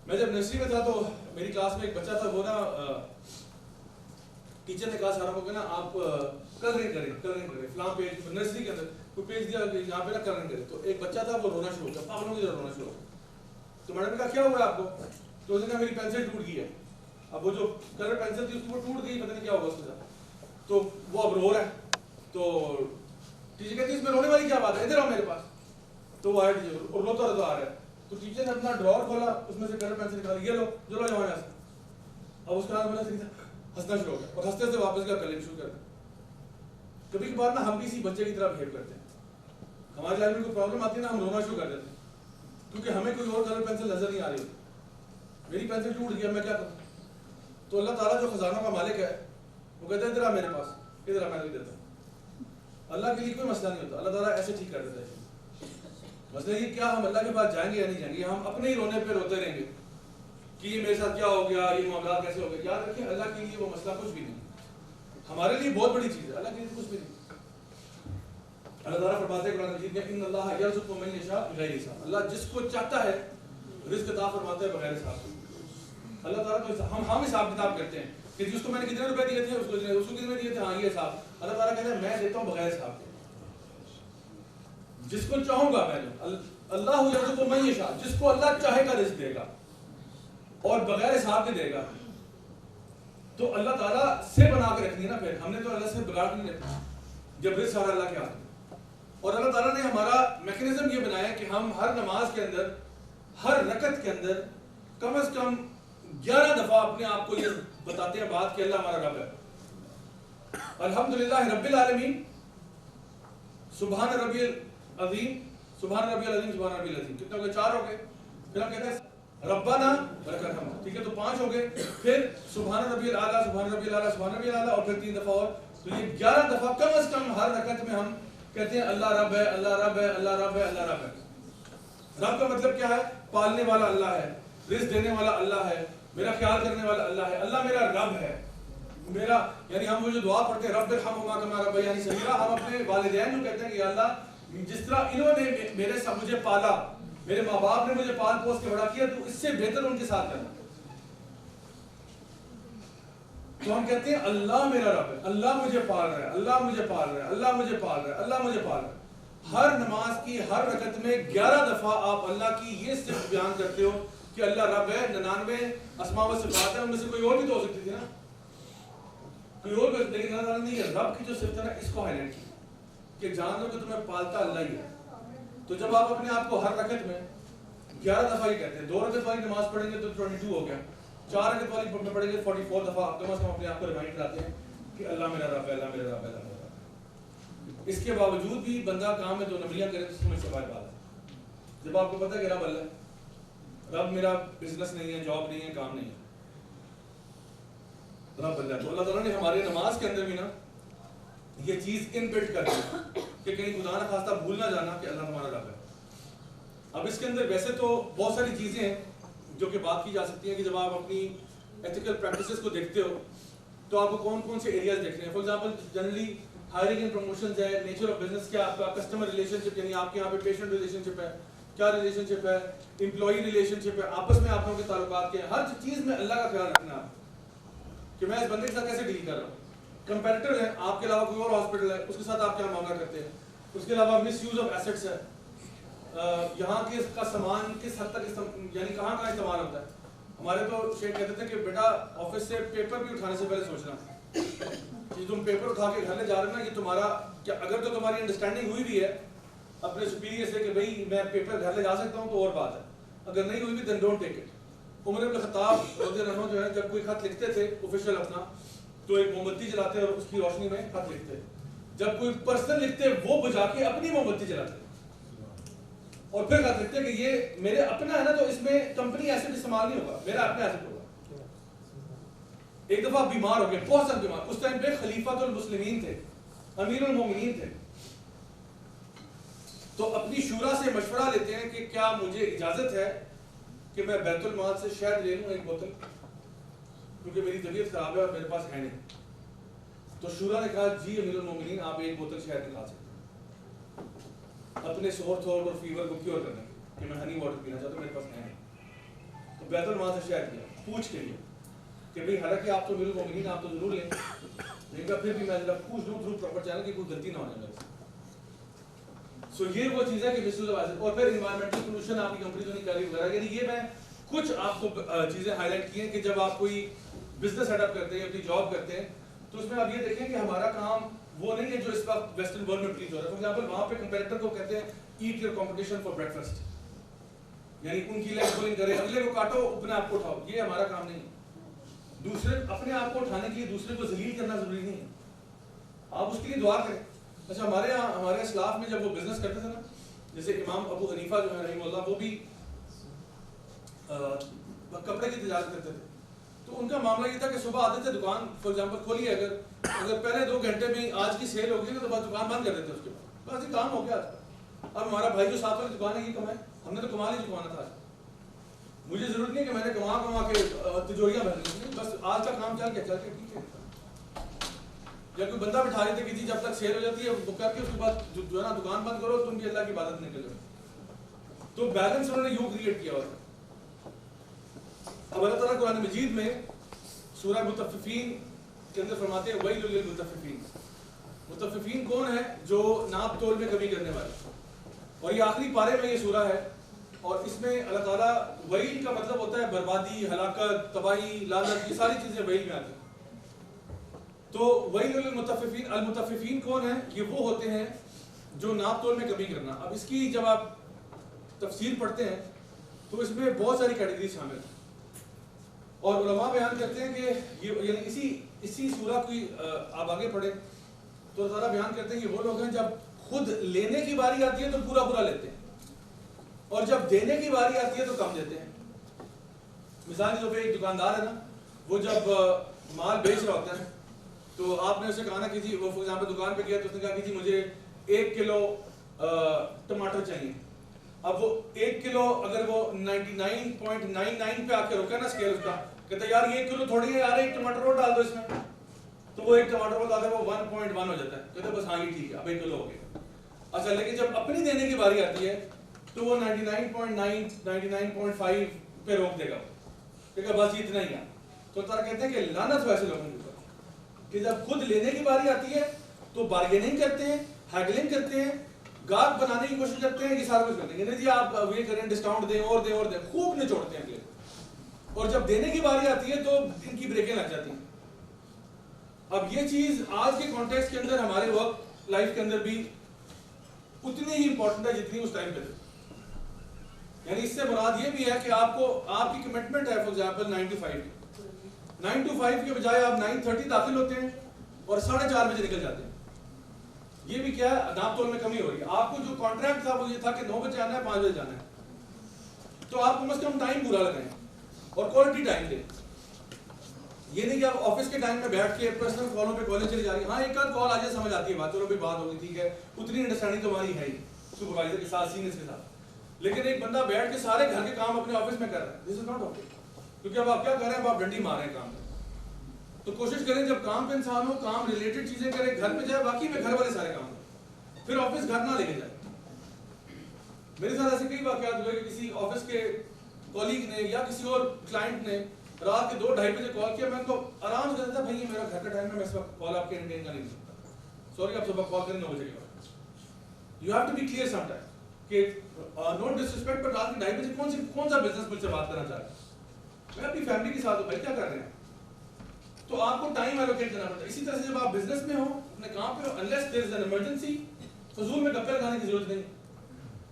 میں جب نرسری میں تھا تو میری کلاس میں ایک بچہ تھا, وہ نا ٹیچر نے کہا سارا کو کہ نا آپ کلرنگ کریں فلاں پیج, نرسری کے اندر کوئی پیج دیا یہاں پہ نا کلرنگ کریں. تو ایک بچہ تھا, وہ رونا شروع ہو گیا, پاگلوں کی طرح رونا شروع ہو گیا. تو میڈم نے کہا کیا ہوا ہے آپ کو؟ تو اس نے کہا میری پینسل ٹوٹ گئی ہے. اب وہ جو کلر پینسل تھی اس کو ٹوٹ گئی, پتہ نہیں کیا ہوگا اس کے ساتھ. تو وہ اب رو رہا ہے. تو ٹیچر کہتی ہے اس میں رونے والی کیا بات ہے, ادھر آؤ میرے پاس. تو وہ آیا ٹیچر, اور روتا روتا آ رہا ہے. تو ٹیچر نے اپنا ڈراور کھولا, اس میں سے کلر پینسل نکالی, یہ لو جو لو جاؤ یہاں سے. اب اس کے بعد میں نے ہنسنا شروع ہو گیا, اور ہنستے سے واپس گیا کلر شروع کر دیا. کبھی کبھار نا ہم بھی اسی بچے کی طرح بہیو کرتے ہیں. ہماری لائف میں کوئی پرابلم آتی ہے نا, ہم رونا شروع کر دیتے ہیں, کیونکہ ہمیں کوئی اور کلر پینسل نظر نہیں آ رہی ہوتی. میری پینسل ٹوٹ گیا, میں کیا کروں؟ تو اللہ تعالیٰ جو خزانوں کا مالک ہے وہ کہتا ہے ادھر آ میرے پاس, ادھر آ, میں نہیں دیتا. اللہ کے لیے کوئی مسئلہ نہیں ہوتا, اللہ تعالیٰ ایسے ٹھیک کر دیتا ہے. مسئلہ یہ کیا ہم اللہ کے پاس جائیں گے یا نہیں جائیں گے, ہم اپنے ہی رونے پہ روتے رہیں گے کہ یہ میرے ساتھ کیا ہو گیا, یہ معاملات کیسے ہو گئے. یاد رکھیں اللہ کے لیے وہ مسئلہ کچھ بھی نہیں, ہمارے لیے بہت بڑی چیز ہے, اللہ کے لیے کچھ بھی نہیں. اللہ تعالیٰ فرماتے ہیں قرآن مجید میں ان اللہ یرزق من یشاء بغیر حساب, اللہ جس کو چاہتا ہے رزق عطا فرماتا ہے بغیر حساب. اللہ تعالیٰ تو ہم حساب کتاب کرتے ہیں کہ جس کو میں نے کتنے روپے دیے تھے, اس کو کتنے دیے تھے, ہاں یہ حساب. اللہ تعالیٰ کہتے ہیں میں دیتا ہوں بغیر حساب کے, جس کو چاہوں گا میں دوں. اللہ یرزق من یشاء, جس کو اللہ چاہے گا رزق دے گا اور بغیر حساب کے دے گا. تو اللہ تعالیٰ سے بنا کے رکھنی ہے نا, پھر ہم نے تو اللہ سے بگاڑ نہیں رکھنا جب رزق سارا اللہ کے ہاتھ میں. اور اللہ تعالیٰ نے ہمارا میکنزم یہ بنایا کہ ہم ہر نماز کے اندر, ہر رکعت کے اندر کم از کم 11 دفعہ اپنے آپ کو یہ بتاتے ہیں بات کہ اللہ ہمارا رب ہے. الحمدللہ رب العالمین, سبحان ربی العظیم, سبحان ربی العظیم, سبحان ربی العظیم. کتنے ہو گئے؟ 4 ہو گئے. پھر ہم کہتے ہیں ربنا ولک الحمد, ٹھیک ہے, تو 5 ہو گئے. پھر سبحان ربی الاعلیٰ, سبحان ربی الاعلیٰ, سبحان ربی الاعلیٰ, اور پھر 3 دفعہ اور. تو یہ 11 دفعہ کم از کم ہر رکعت میں ہم کہتے ہیں اللہ رب ہے, اللہ رب ہے, اللہ رب ہے, اللہ رب ہے. رب کا مطلب کیا ہے؟ پالنے والا اللہ ہے, رزق دینے والا اللہ ہے, میرا خیال کرنے والا اللہ ہے. اللہ میرا رب ہے, میرا یعنی ہم وہ جو دعا پڑھتے ہیں رب ارحمہما کما ربیانی صغیرا, ہم اپنے والدین کو کہتے ہیں کہ اللہ جس طرح انہوں نے میرے ساتھ مجھے پالا, میرے ماں باپ نے مجھے پال پوس کے بڑا کیا, تو اس سے بہتر ان کے ساتھ کرنا. تو ہم کہتے ہیں اللہ میرا رب ہے, اللہ مجھے پال رہا ہے, اللہ مجھے پال رہا ہے, اللہ مجھے پال رہا ہے, اللہ مجھے پال رہا ہے. ہر نماز کی ہر رکعت میں 11 دفعہ آپ اللہ کی یہ صفت بیان کرتے ہو کہ اللہ رب ہے. 99 اسماء و صفات ہیں, ان میں سے کوئی اور بھی تو ہو سکتی تھی نا, کوئی اور بھی, لیکن اللہ تعالیٰ نے یہ رب کی جو صفت ہے نا اس کو ہائلائٹ کی کہ جان لو کہ تمہیں پالتا اللہ ہی ہے. تو جب آپ اپنے آپ کو ہر رکعت میں 11 دفعہ ہی کہتے ہیں, 2 رکعت والی نماز پڑھیں گے تو 22 ہو گیا, 4 رکعت والی پڑھیں گے 44 دفعہ, آپ کم از کم اپنے آپ کو ریمائنڈ کراتے ہیں کہ اللہ میرا رب ہے, اللہ میرا رب ہے, اللہ میرا رب ہے. اس کے باوجود بھی بندہ کام میں 2 نمبریاں کرے تو سمجھ سے باہر بات ہے. جب آپ کو پتہ ہے کہ رب اللہ ہے, رب میرا بزنس نہیں ہے, جاب نہیں ہے, کام نہیں ہے, رب اللہ ہے. تو اللہ تعالیٰ نے ہمارے نماز کے اندر بھی نا یہ چیز ان بلٹ کر دی کہ کہیں خدا نہ خواستہ بھول نہ جانا کہ اللہ ہمارا رب ہے. اب اس کے اندر ویسے تو بہت ساری چیزیں ہیں جو کہ بات کی جا سکتی ہیں کہ جب آپ اپنی ایتھیکل پریکٹسز کو دیکھتے ہو تو آپ کو کون کون سے ایریاز دیکھنے ہیں. For example generally hiring and promotions ہے, نیچر آف بزنس کیا, آپ کا کسٹمر ریلیشن شپ, یعنی آپ کے یہاں پہ پیشنٹ ریلیشن شپ ہے, کیا ریلیشن شپ ہے, امپلائی ریلیشن شپ ہے, آپس میں آپ لوگوں کے تعلقات کے, ہر چیز میں اللہ کا خیال رکھنا. کہ میں اس بندے کے ساتھ کیسے ڈیل کر رہا ہوں. کمپیٹیٹر ہیں آپ کے علاوہ کوئی اور ہاسپٹل ہے, اس کے ساتھ آپ کیا معاملہ کرتے ہیں. اس کے علاوہ مس یوز آف ایسٹس ہے, یہاں کے کا سامان کس حد تک یعنی کہاں کہاں استعمال ہوتا ہے. ہمارے تو شیخ کہتے تھے کہ بیٹا آفس سے پیپر بھی اٹھانے سے پہلے سوچنا کہ تم پیپر اٹھا کے گھر لے جا رہے ہو نا, یہ تمہارا کیا, اگر تو تمہاری انڈرسٹینڈنگ ہوئی بھی ہے اپنے سپیریئر سے کہ بھائی میں پیپر گھر لے جا سکتا ہوں تو اور بات ہے, اگر نہیں ہوئی بھی دین ڈونٹ ٹیک اٹ. عمر بن خطاب رضی اللہ عنہ جو ہے جب کوئی خط لکھتے تھے آفیشیل اپنا تو ایک موم بتی جلاتے اور اس کی روشنی میں خط لکھتے. جب کوئی پرسنل لکھتے وہ بجھا کے اپنی موم بتی جلاتے اور پھر خط لکھتے کہ یہ میرے اپنا ہے نا تو اس میں کمپنی ایسٹ استعمال نہیں ہوگا, میرا اپنا ایسٹ ہوگا. ایک دفعہ بیمار ہو گئے, بہت سخت بیمار, اس ٹائم پہ خلیفۃ المسلمین تھے, امیر المومنین تھے, تو اپنی شورا سے مشورہ لیتے ہیں کہ کیا مجھے اجازت ہے کہ میں بیت المال سے شہد لے لوں ایک بوتل, کیونکہ میری طبیعت خراب ہے اور میرے پاس ہے نہیں. تو شورا نے کہا جی امیر المومنین آپ ایک بوتل شہد نکال سکتے اپنے سور تھوڑ اور فیور کو کیور کرنے کہ میں ہنی واٹر پینا چاہتا ہوں, میرے پاس نہیں. تو بیت المال سے شہد لیا پوچھ کے لیا کہ بھئی حالانکہ آپ تو امیر المومنین آپ تو ضرور لیں, لیکن پھر بھی میں ذرا پوچھ لوں تھرو پراپر چینل کہ کوئی غلطی نہ ہونے میرے سے. سو یہ وہ چیز ہے کہ مسیوز آف ایسٹ. اور پھر انوائرمنٹل پولوشن آپ کی کمپنی تو نہیں کر رہی وغیرہ, یعنی یہ میں کچھ آپ کو چیزیں ہائی لائٹ کی ہیں کہ جب آپ کوئی بزنس سیٹ اپ کرتے ہیں, اپنی جاب کرتے ہیں, تو اس میں آپ یہ دیکھیں کہ ہمارا کام وہ نہیں ہے جو اس وقت ویسٹرن ورلڈ میں پلیز ہو رہا ہے. فار ایگزامپل وہاں پہ کمپیٹیٹر کو کہتے ہیں eat your competition for breakfast, یعنی ان کی لیگ پولنگ کرے, اگلے کو کاٹو اپنے آپ کو اٹھاؤ. یہ ہمارا کام نہیں ہے. دوسرے اپنے آپ کو اٹھانے کے لیے دوسرے کو ذلیل کرنا ضروری نہیں ہے, آپ اس کے لیے دعا کریں. اچھا ہمارے یہاں ہمارے اسلاف میں جب وہ بزنس کرتے تھے نا, جیسے امام ابو حنیفہ جو ہے رحمہ اللہ, وہ بھی کپڑے کی تجارت کرتے تھے. تو ان کا معاملہ یہ تھا کہ صبح آتے تھے دکان فار ایگزامپل کھولی ہے, اگر پہلے 2 گھنٹے میں آج کی سیل ہوگی تو بعد دکان بند کر دیتے اس کے بعد, بس یہ کام ہو گیا آج کا. اب ہمارا بھائی جو ساتھ والی دکان ہے یہ کمائے, ہم نے تو کمال ہی چکوانا تھا. مجھے ضرورت نہیں کہ میں نے کما کے تجوریاں بھر لی, بس آج کا کام چل کے ٹھیک ہے. جب کوئی بندہ بٹھا لیتے کہ جی جب تک سیل ہو جاتی ہے بک کر کے اس کے بعد جو ہے نا دکان بند کرو, تم بھی اللہ کی عبادت نہیں کرو. تو بیلنس انہوں نے یوں کریٹ کیا ہوتا. اب اللہ تعالیٰ قرآن مجید میں سورہ مطففین کے اندر فرماتے ہیں ویل للمطففین. مطففین کون ہے؟ جو ناپ تول میں کمی کرنے والے. اور یہ آخری پارے میں یہ سورہ ہے, اور اس میں اللہ تعالیٰ ویل کا مطلب ہوتا ہے بربادی, ہلاکت, تباہی, لعنت, یہ ساری چیزیں ویل میں آتی ہیں. تو ویل للمطففین, المطففین کون ہیں؟ یہ وہ ہوتے ہیں جو ناپ تول میں کمی کرنا. اب اس کی جب آپ تفسیر پڑھتے ہیں تو اس میں بہت ساری کیٹیگری شامل ہیں, اور علماء بیان کرتے ہیں کہ یہ یعنی اسی سورہ کی آپ آگے پڑھیں تو اللہ تعالیٰ بیان کرتے ہیں کہ وہ لوگ ہیں جب خود لینے کی باری آتی ہے تو پورا لیتے ہیں, اور جب دینے کی باری آتی ہے تو کم دیتے ہیں. مثال کے طور پہ ایک دکاندار ہے نا, وہ جب مال بیچ رہا ہوتا ہے تو آپ نے اسے کہا نا کہ جی وہ فار ایگزامپل دکان پہ گیا تو اس نے کہا کہ جی مجھے 1 کلو ٹماٹر چاہیے. اب وہ 1 کلو اگر وہ 99.99 پہ آ کے روکے نا اسکیل اس کا, کہتا ہے یار یہ 1 کلو تھوڑی ہے یار, 1 ٹماٹر اور ڈال دو اس میں, تو وہ 1 ٹماٹر اور ڈالتا ہے وہ 1.1 ہو جاتا ہے. کہتا ہے بس ہاں یہ ٹھیک ہے اب 1 کلو ہو گیا. اچھا لیکن جب اپنی دینے کی باری آتی ہے تو وہ 99.9 99.5 پہ روک دے گا, کہے گا بس اتنا ہی ہے. تو تعالیٰ کہتے ہیں کہ لعنت ویسے لوگوں کے اوپر کہ جب خود لینے کی باری آتی ہے تو بارگیننگ کرتے ہیں, ہیگلنگ کرتے ہیں, گاہک بنانے کی کوشش کرتے ہیں, یہ سارا کچھ کرتے ہیں کہ نہیں جی آپ یہ کریں ڈسکاؤنٹ دیں اور دیں, خوب نچوڑتے ہیں اگلے. اور جب دینے کی باری آتی ہے تو ان کی بریکیں لگ جاتی ہیں. اب یہ چیز آج کے کانٹیکسٹ کے اندر ہمارے ورک لائف کے اندر بھی اتنی ہی امپورٹنٹ ہے جتنی اس ٹائم پہ تھی. یعنی اس سے مراد یہ بھی ہے کہ آپ کی کمٹمنٹ ہے فار ایگزامپل 9 to 5 9 to 5 کے بجائے آپ 9:30 داخل ہوتے ہیں اور 4:30 بجے نکل جاتے ہیں. یہ بھی کیا ہے, ناپ تول میں کمی ہو رہی ہے. آپ کو جو کانٹریکٹ تھا وہ یہ تھا کہ 9 بجے آنا ہے, 5 بجے جانا ہے, تو آپ کم از کم ٹائم پورا لگائیں اور کوالٹی ٹائم دیں. یہ نہیں کہ آپ آفس کے ٹائم میں بیٹھ کے پرسنل کالوں پہ کالیں چلی جا رہی ہیں. ہاں ایک آدھ کال آ جائے سمجھ آتی ہے بات, چلو بھی بات ہوگی ٹھیک ہے, اتنی انڈرسٹینڈنگ تمہاری ہے ہی سپروائزر کے ساتھ, سینئرز کے ساتھ. لیکن ایک بندہ بیٹھ کے سارے گھر کے کام اپنے آفس میں کر رہا ہے, دس از ناٹ اوکے. کیونکہ اب آپ کیا کر رہے ہیں, اب آپ ڈنڈی مار رہے ہیں کام پہ. تو کوشش کریں جب کام پہ انسان ہو, کام ریلیٹڈ چیزیں کرے, گھر پہ جائے, باقی میں گھر والے سارے کام کریں, پھر آفس گھر نہ لے کے جائے. میرے ساتھ ایسے کئی واقعات ہوئے کہ کسی آفس کے کولیگ نے یا کسی اور کلائنٹ نے رات کے 2-2:30 بجے کال کیا, میں ان کو آرام سے کہتا تھا بھائی یہ میرا گھر کا ٹائم ہے, میں اس وقت کال آپ کے انٹین کا نہیں سکتا, سوری آپ صبح کال کریں 9 بجے کے بعد. You have to be clear some time کہ نو ڈس رسپیکٹ, پر رات کے 2:30 بجے کون سا بزنس مجھ سے بات کرنا چاہ رہا ہے, میں اپنی فیملی کے ساتھ ہوں, بھائی کیا کر رہے ہیں. تو آپ کو ٹائم ایلوکیٹ کرنا پڑتا ہے. اسی طرح سے جب آپ بزنس میں ہو, اپنے کام پہ ہو, unless there is an emergency, فضول میں گپے لگانے کی ضرورت نہیں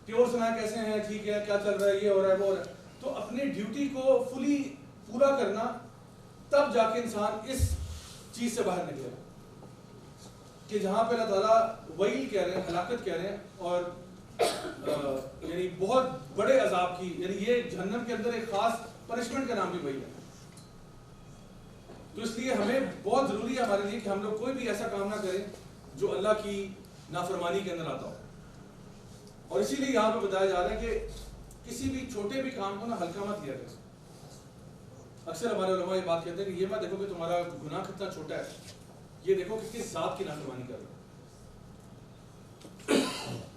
کہ اور سنا کیسے ہیں, ٹھیک ہے, کیا چل رہا ہے, یہ ہو رہا ہے, وہ ہو رہا ہے. تو اپنی ڈیوٹی کو فلی پورا کرنا, تب جا کے انسان اس چیز سے باہر نکلے گا کہ جہاں پہ اللہ تعالیٰ وعید کہہ رہے ہیں, ہلاکت کہہ رہے ہیں, اور یعنی بہت بڑے عذاب کی, یعنی یہ جہنم کے اندر ایک خاص پنشمنٹ کا نام بھی وہی ہے. تو اس لیے ہمیں بہت ضروری ہے ہمارے لیے کہ ہم لوگ کوئی بھی ایسا کام نہ کریں جو اللہ کی نافرمانی کے اندر آتا ہو. اور اسی لیے یہاں پہ بتایا جا رہا ہے کہ کسی بھی چھوٹے بھی کام کو نا ہلکا مت لیا جائے. اکثر ہمارے علماء یہ بات کہتے ہیں کہ یہ مت دیکھو کہ تمہارا گناہ کتنا چھوٹا ہے, یہ دیکھو کہ کس ذات کی نافرمانی کر رہے ہو.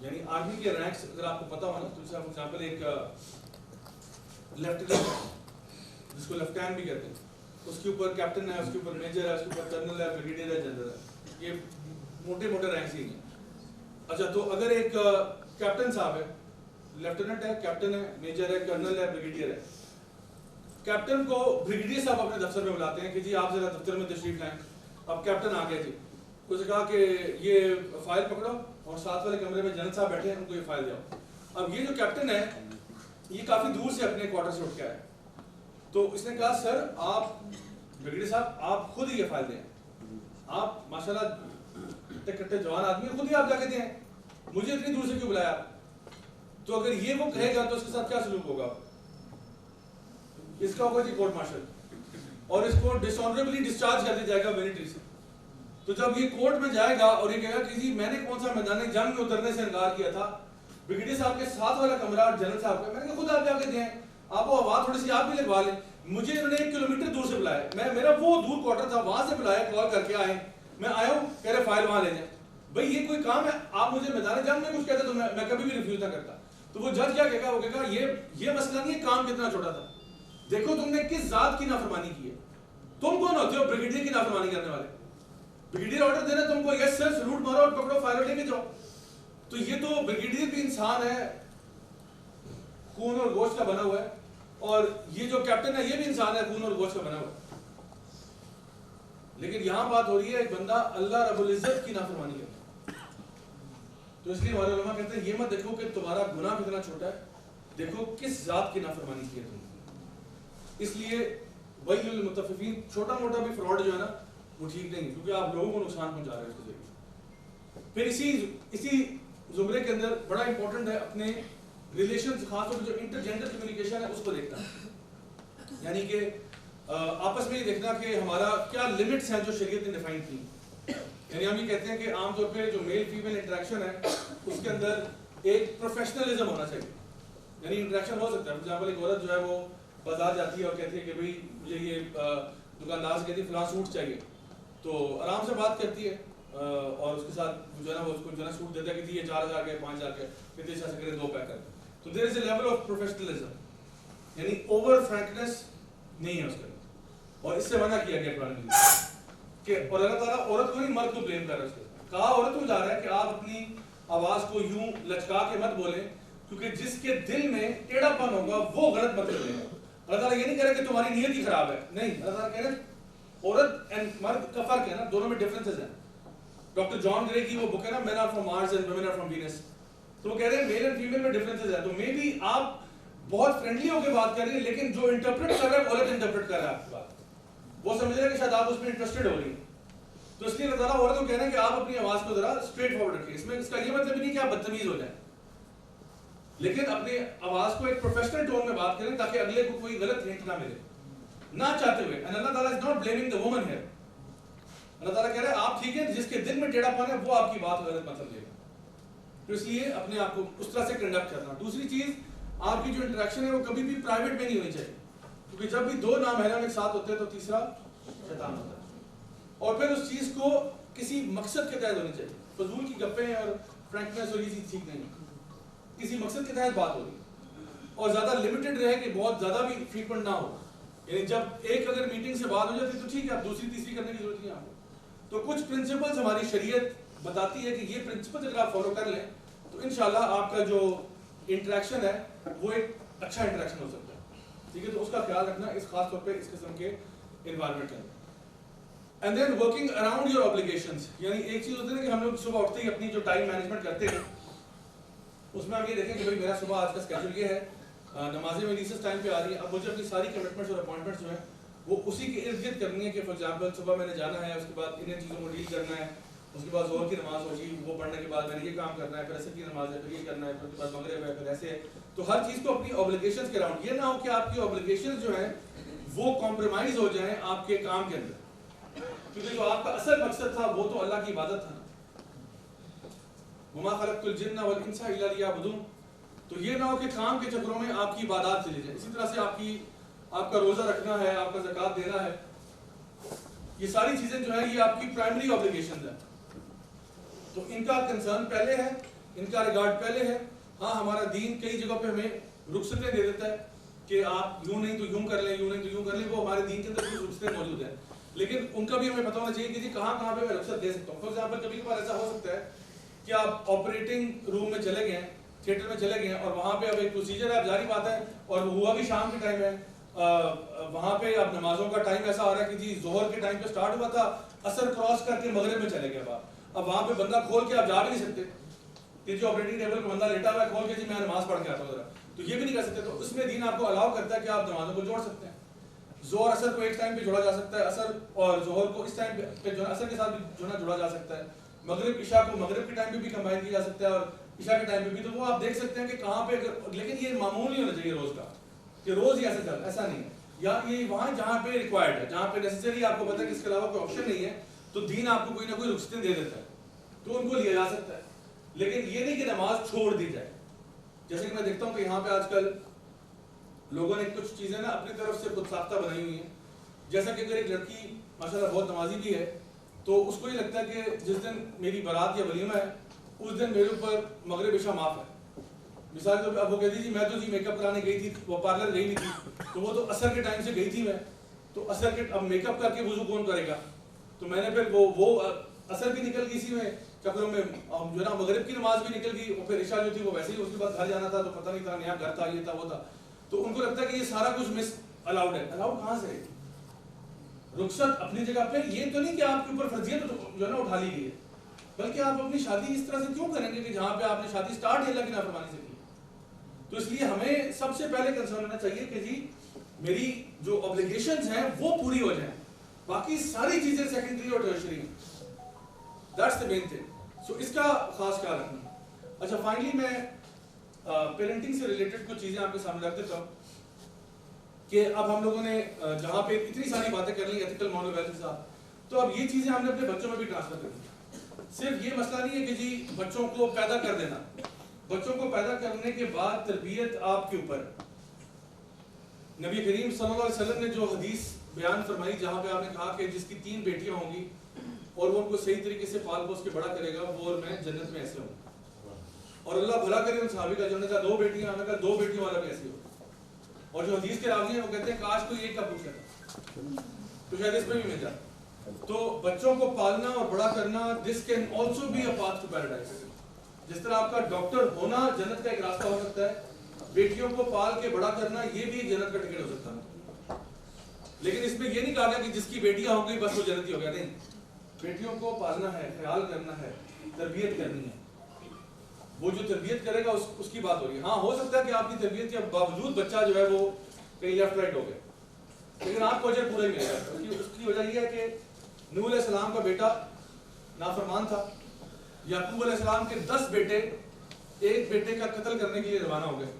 یعنی آرمی کے رینکس اگر آپ کو پتا ہو نا, تو فار ایگزامپل ایک لیفٹیننٹ جس کو لیفٹیننٹ بھی کہتے ہیں, اس کے اوپر کیپٹن ہے, اس کے اوپر میجر ہے, اس کے اوپر کرنل ہے, بریگیڈیئر ہے, جنرل ہے, یہ موٹے موٹے رینکس ہی ہیں. اچھا, تو اگر ایک کیپٹن صاحب ہے, لیفٹیننٹ ہے, کیپٹن ہے, میجر ہے, کرنل ہے, بریگیڈیئر ہے. کیپٹن کو بریگیڈیئر صاحب اپنے دفتر میں بلاتے ہیں کہ جی آپ ذرا دفتر میں تشریف لائیں. اب کیپٹن آ گیا جی, اس نے کہا کہ یہ فائل پکڑو اور ساتھ والے کمرے میں جنرل صاحب بیٹھے ہیں, ان کو یہ فائل جاؤ. اب یہ جو کیپٹن ہے یہ کافی دور سے اپنے کوارٹر سے اٹھ کے آئے, تو اس نے کہا سر آپ بریگیڈیئر صاحب آپ خود ہی یہ فائل دیں, آپ ماشاءاللہ کٹے جوان آدمی ہیں, خود ہی آپ جا کے دیں, مجھے اتنی دور سے کیوں بلایا. تو اگر یہ وہ کہے گا تو اس کے ساتھ کیا سلوک ہوگا, اس کا ہوگا جی کورٹ مارشل, اور اس کو ڈس آنریبلی ڈسچارج کر دیا جائے گا ملٹری سے. تو جب یہ کورٹ میں جائے گا اور یہ کہے گا کہ جی میں نے کون سا میدان جنگ میں اترنے سے انکار کیا تھا, بریگیڈیئر صاحب کے ساتھ والا کمرہ جنرل صاحب کا, میں نے کہا خود آپ جا کے دیں, آپ کو آواز تھوڑی سی آپ بھی لگوا لیں, مجھے انہوں نے 1 کلومیٹر دور سے بلایا, میرا وہ دور کوارٹر تھا, وہاں سے بلایا, کال کر کے آئے, میں آیا ہوں, کہہ رہے فائل وہاں لے جائیں. بھائی یہ کوئی کام ہے, آپ مجھے میدان جنگ میں کچھ کہتے تو میں کبھی بھی ریفیوز نہ کرتا. تو وہ جج کیا کہے گا, وہ کہے گا یہ مسئلہ نہیں ہے, کام کتنا چھوٹا تھا, دیکھو تم نے کس ذات کی نافرمانی کی ہے. تم کون ہوتے ہو بریگیڈیئر کی نافرمانی کرنے والے, بریگیڈیئر آرڈر دے رہے تم کو, یس سر سلوٹ مارو اور پکڑو فائل لے کے جاؤ. تو یہ تو بریگیڈیئر بھی انسان ہے, خون اور گوشت کا بنا ہوا ہے, اور یہ جو کیپٹن ہے یہ بھی انسان ہے, خون اور گوشت کا بنا ہوا ہے. لیکن یہاں بات ہو رہی ہے ایک بندہ اللہ رب العزت کی نافرمانی کرتا ہے. تو اس لیے ہمارے علماء کہتے ہیں یہ مت دیکھو کہ تمہارا گناہ کتنا چھوٹا ہے, دیکھو کس ذات کی نافرمانی کی ہے تم نے. اس لیے ویل للمطففین, چھوٹا موٹا بھی فراڈ جو ہے نا وہ ٹھیک نہیں, کیونکہ آپ لوگوں کو نقصان پہنچا رہے ہیں اس کے ذریعے. پھر اسی زمرے کے اندر بڑا امپورٹنٹ ہے اپنے ریلیشن, خاص طور پہ جو انٹر جینڈر کمیونیکیشن ہے اس کو دیکھنا, یعنی کہ آپس میں یہ دیکھنا کہ ہمارا کیا لمٹس ہیں جو شریعت نے ڈیفائن کی. یعنی ہم یہ کہتے ہیں کہ عام طور پہ جو میل فیمیل انٹریکشن ہے اس کے اندر ایک پروفیشنلزم ہونا چاہیے. یعنی انٹریکشن ہو سکتا ہے, فار ایگزامپل ایک عورت جو ہے وہ بازار جاتی ہے اور کہتی ہے کہ بھئی مجھے یہ دکاندار سے کہتی ہے فلاں سوٹ چاہیے, تو آرام سے بات کرتی ہے اور اس کے ساتھ جو ہے نا وہ اس کو جو ہے نا سوٹ دیتا ہے کہ جی یہ 4000 کے 5000 کے, کتنے ایسا سے کرے 2 پیک کر. تو دیر از اے لیول آف پروفیشنلزم, یعنی اوور فرینکنس نہیں ہے اس کے اندر, اور اس سے منع کیا گیا قرآن میں کہ, اور اللہ تعالیٰ عورت کو نہیں مرد کو بلیم کر رہا ہے. اس کے کہا عورت کو جا رہا ہے کہ آپ اپنی آواز کو یوں لچکا کے مت بولیں, کیونکہ جس کے دل میں ٹیڑھا پن ہوگا وہ غلط مطلب لے گا. اللہ تعالیٰ یہ نہیں کہہ رہا کہ تمہاری نیت ہی خراب ہے, نہیں, اللہ تعالیٰ کہہ رہا ہے عورت اینڈ مرد کا فرق ہے نا, دونوں میں ڈفرینسز ہیں. ڈاکٹر جان گرے کی وہ بک ہے نا men are from Mars and women are from Venus, تو وہ کہہ رہے ہیں میل اینڈ فیمیل میں ڈفرینسز ہیں. تو مے بی آپ بہت فرینڈلی ہو کے بات کر رہی ہیں, لیکن جو انٹرپریٹ کر رہا ہے غلط انٹرپریٹ کر رہا ہے آپ کی بات, وہ سمجھ رہے ہیں کہ شاید آپ اس میں انٹرسٹڈ ہو رہی ہیں. تو اس لیے اللہ تعالیٰ عورت کو کہہ رہے ہیں کہ آپ اپنی آواز کو ذرا اسٹریٹ فارورڈ رکھیں. اس میں اس کا یہ مطلب نہیں کہ آپ بدتمیز ہو جائیں, لیکن اپنی آواز کو ایک پروفیشنل ٹون میں بات کریں تاکہ اگلے کو کوئی غلط ہنٹ نہ ملے, نہ چاہتے ہوئے. اینڈ اللہ تعالیٰ is not blaming the woman here. Allah تعالیٰ کہہ رہا ہے آپ ٹھیک ہیں, جس کے دل میں ٹیڑھا پن ہے وہ آپ کی بات غلط مطلب لے گا. تو اس لیے اپنے آپ کو اس طرح سے کنڈکٹ کرنا. دوسری چیز, آپ کی جو انٹریکشن ہے وہ کبھی بھی پرائیویٹ میں نہیں ہونی چاہیے, کیونکہ جب بھی 2 نامحرم ایک ساتھ ہوتے ہیں تو تیسرا شیطان ہوتا ہے. اور پھر اس چیز کو کسی مقصد کے تحت ہونی چاہیے. فضول کی گپیں اور فرینکنس اور یہ چیز ٹھیک نہیں, کسی مقصد کے تحت بات ہوگی, اور زیادہ لمیٹڈ رہے کہ بہت زیادہ بھی فریکوینٹ نہ ہو. یعنی جب ایک اگر میٹنگ سے بات ہو جاتی تو ٹھیک ہے، اب دوسری تیسری کرنے کی ضرورت نہیں ہے آپ کو. تو کچھ پرنسپلز ہماری شریعت بتاتی ہے کہ یہ پرنسپل اگر آپ فالو کر لیں تو انشاءاللہ آپ کا جو انٹریکشن ہے وہ ایک اچھا انٹریکشن ہو سکتا ہے. ٹھیک ہے، تو اس کا خیال رکھنا اس خاص طور پہ اس قسم کے انوائرمنٹ کے اندر. And then working around your obligations. یعنی ایک چیز ہوتی ہے نا کہ ہم لوگ صبح اٹھتے ہی اپنی جو ٹائم مینجمنٹ کرتے ہیں اس میں ہم یہ دیکھیں کہ بھائی میرا صبح آج کا اسکیجول یہ ہے، نمازیں میری اس ٹائم پہ آ رہی ہیں، اب مجھے اپنی ساری کمٹمنٹس اور اپوائنٹمنٹس جو ہیں وہ اسی کے ارد گرد کرنی ہے. کہ فار ایگزامپل صبح میں نے جانا ہے، اس کے بعد انہیں چیزوں کو ڈیل کرنا ہے، اس کے بعد ظہر کی نماز ہوگی، وہ پڑھنے کے بعد میں نے یہ کام کرنا ہے، پھر عصر کی نماز ہے، پھر یہ کرنا ہے، پھر اس کے بعد مغرب ہے، پھر ایسے ہے. تو ہر چیز کو اپنی اوبلیگیشنز کے اراؤنڈ، یہ نہ ہو کہ آپ کی اوبلیگیشنز جو ہیں وہ کمپرومائز ہو جائیں آپ کے کام کے اندر، کیونکہ جو آپ کا اصل مقصد تھا وہ تو اللہ کی عبادت تھا نا. وما خلقت الجن والانس الا لیعبدون. تو یہ نہ ہو کہ کام کے چکروں میں آپ کی عبادات چلی جائے. اسی طرح سے آپ کا روزہ رکھنا ہے، آپ کا زکوٰۃ دینا ہے، یہ ساری چیزیں جو ہیں یہ آپ کی پرائمری اوبلیگیشنز ہیں. تو ان کا کنسرن پہلے ہے، ان کا ریگارڈ پہلے ہے. ہاں ہمارا دین کئی جگہ پہ ہمیں رخصتیں دے دیتا ہے کہ آپ یوں نہیں تو یوں کر لیں، یوں نہیں تو یوں کر لیں. وہ ہمارے دین کے اندر کچھ رخصتیں موجود ہیں، لیکن ان کا بھی ہمیں پتہ ہونا چاہیے کہ جی کہاں کہاں پہ میں رخصت دے سکتا ہوں. فار ایگزامپل کبھی کبھار ایسا ہو سکتا ہے کہ آپ آپریٹنگ روم میں چلے گئے ہیں، تھیٹر میں چلے گئے ہیں، اور وہاں پہ اب ایک پروسیجر ہے، اب ظاہری بات ہے، اور ہوا بھی شام کے ٹائم ہے، وہاں پہ اب نمازوں کا ٹائم ایسا آ رہا ہے کہ جی ظہر کے ٹائم پہ سٹارٹ ہوا تھا، عصر کراس کر کے مغرب میں چلے گئے. اب وہاں پہ بندہ کھول کے آپ جا بھی نہیں سکتے کہ جو آپریٹنگ ٹیبل پہ بندہ لیٹا ہوا ہے کھول کے جی میں نماز پڑھ کے آتا ہوں ذرا، تو یہ بھی نہیں کر سکتے. تو اس میں دین آپ کو الاؤ کرتا ہے کہ آپ نمازوں کو جوڑ سکتے ہیں. ظہر عصر کو ایک ٹائم پہ جوڑا جا سکتا ہے، عصر اور ظہر کو اس ٹائم پہ جو عصر کے ساتھ بھی جو ہے جوڑا جا سکتا ہے. مغرب عشاء کو مغرب کے ٹائم پہ بھی کمبائن کیا جا سکتا ہے اور عشاء کے ٹائم پہ بھی. تو وہ آپ دیکھ سکتے ہیں کہ کہاں پہ لیکن یہ معمول نہیں ہونا چاہیے روز کا کہ روز ہی ایسا چل، ایسا نہیں ہے. یا یہ وہاں جہاں پہ ریکوائرڈ ہے، جہاں پہ نیسیسری آپ کو پتہ ہے کہ اس کے علاوہ کوئی آپشن نہیں ہے، تو دین آپ کو کوئی نہ کوئی رخصتیں دے دیتا ہے تو ان کو لیا جا سکتا ہے. لیکن یہ نہیں کہ نماز چھوڑ دی جائے. جیسے کہ میں دیکھتا ہوں کہ یہاں پہ آج کل لوگوں نے کچھ چیزیں نا اپنی طرف سے خود ساختہ بنائی ہوئی ہیں. جیسا کہ اگر ایک لڑکی ماشاءاللہ بہت نمازی بھی ہے تو اس کو یہ لگتا ہے کہ جس دن میری بارات یا ولیمہ ہے اس دن میرے اوپر مغرب عشاء معاف ہے. مثال کے طور پہ اب وہ کہتی جی میں تو جی میک اپ کرانے گئی تھی، وہ پارلر گئی نہیں تھی، تو وہ تو عصر کے ٹائم سے گئی تھی میں، تو عصر کے اب میک اپ کر کے وضو کون کرے گا. تو میں نے پھر وہ عصر بھی نکل گئی اسی میں چکروں میں، جو ہے نا مغرب کی نماز بھی نکل گئی، اور پھر عشاء جو تھی وہ ویسے ہی اس کے بعد گھر جانا تھا تو پتہ نہیں تھا، نیا گھر تھا، یہ تھا وہ تھا. تو ان کو لگتا ہے کہ یہ سارا کچھ مس الاؤڈ ہے. الاؤڈ کہاں سے ہے؟ رخصت اپنی جگہ پہ. یہ تو نہیں کہ آپ کے اوپر فرضیت جو ہے نا اٹھا لی گئی ہے، بلکہ آپ اپنی شادی اس طرح سے کیوں کریں گے کہ جہاں پہ آپ نے شادی سٹارٹ ہی اللہ کی نافرمانی سے کی. تو اس لیے ہمیں سب سے پہلے کنسرن ہونا چاہیے کہ جی میری جو اوبلیگیشنز ہیں وہ پوری ہو جائیں، باقی ساری چیزیں سیکنڈری اور ٹرشری ہیں. That's the main thing. سو اس کا خاص خیال رکھنا. اچھا فائنلی میں پیرنٹنگ سے ریلیٹڈ کچھ چیزیں آپ کے سامنے رکھ دیتا ہوں کہ اب ہم لوگوں نے جہاں پہ اتنی ساری باتیں کر لی ایتھیکل مورل ویلیوز کے ساتھ، تو اب یہ چیزیں ہم نے اپنے بچوں میں بھی ٹرانسفر کر دی. صرف یہ مسئلہ نہیں ہے کہ جی بچوں کو پیدا کر دینا، بچوں کو پیدا کرنے کے بعد تربیت آپ کے اوپر. نبی کریم صلی اللہ علیہ وسلم نے جو حدیث بیان فرمائی جہاں پہ آپ نے کہا کہ جس کی 3 بیٹیاں ہوں گی اور وہ ان کو صحیح طریقے سے پال پوس کے بڑا کرے گا، وہ اور میں جنت میں ایسے ہوں. اور اللہ بھلا کرے ان صحابی کا، جنہوں نے کہا 2 بیٹیاں، ہمیں کہا 2 بیٹیوں والا بھی ایسے ہو. اور جو حدیث کے راوی ہیں وہ کہتے ہیں کاش کوئی ایک کا پوچھا تھا، تو شاید اس میں بھی مل جائے. تو بچوں کو پالنا اور بڑا کرنا، this can also be a path to paradise. جس طرح آپ کا ڈاکٹر ہونا جنت کا ایک راستہ ہو سکتا ہے، بیٹیوں کو پال کے بڑا کرنا یہ بھی جنت کا ٹکٹ ہو سکتا ہے. لیکن اس میں یہ نہیں کہا گیا کہ جس کی بیٹیاں ہوں گی بس وہ جنتی ہو گیا. نہیں، بیٹیوں کو پالنا ہے، خیال کرنا ہے، تربیت کرنی ہے. وہ جو تربیت کرے گا اس کی بات ہو رہی ہے. ہاں ہو سکتا ہے کہ آپ کی تربیت کے باوجود بچہ جو ہے وہ کہیں لیفٹ رائٹ ہو گیا، لیکن آپ کو اجر پورا ہی ملے گا. اس کی وجہ یہ ہے کہ نوح علیہ السلام کا بیٹا نافرمان تھا، یعقوب علیہ السلام کے 10 بیٹے ایک بیٹے کا قتل کرنے کے لیے روانہ ہو گئے.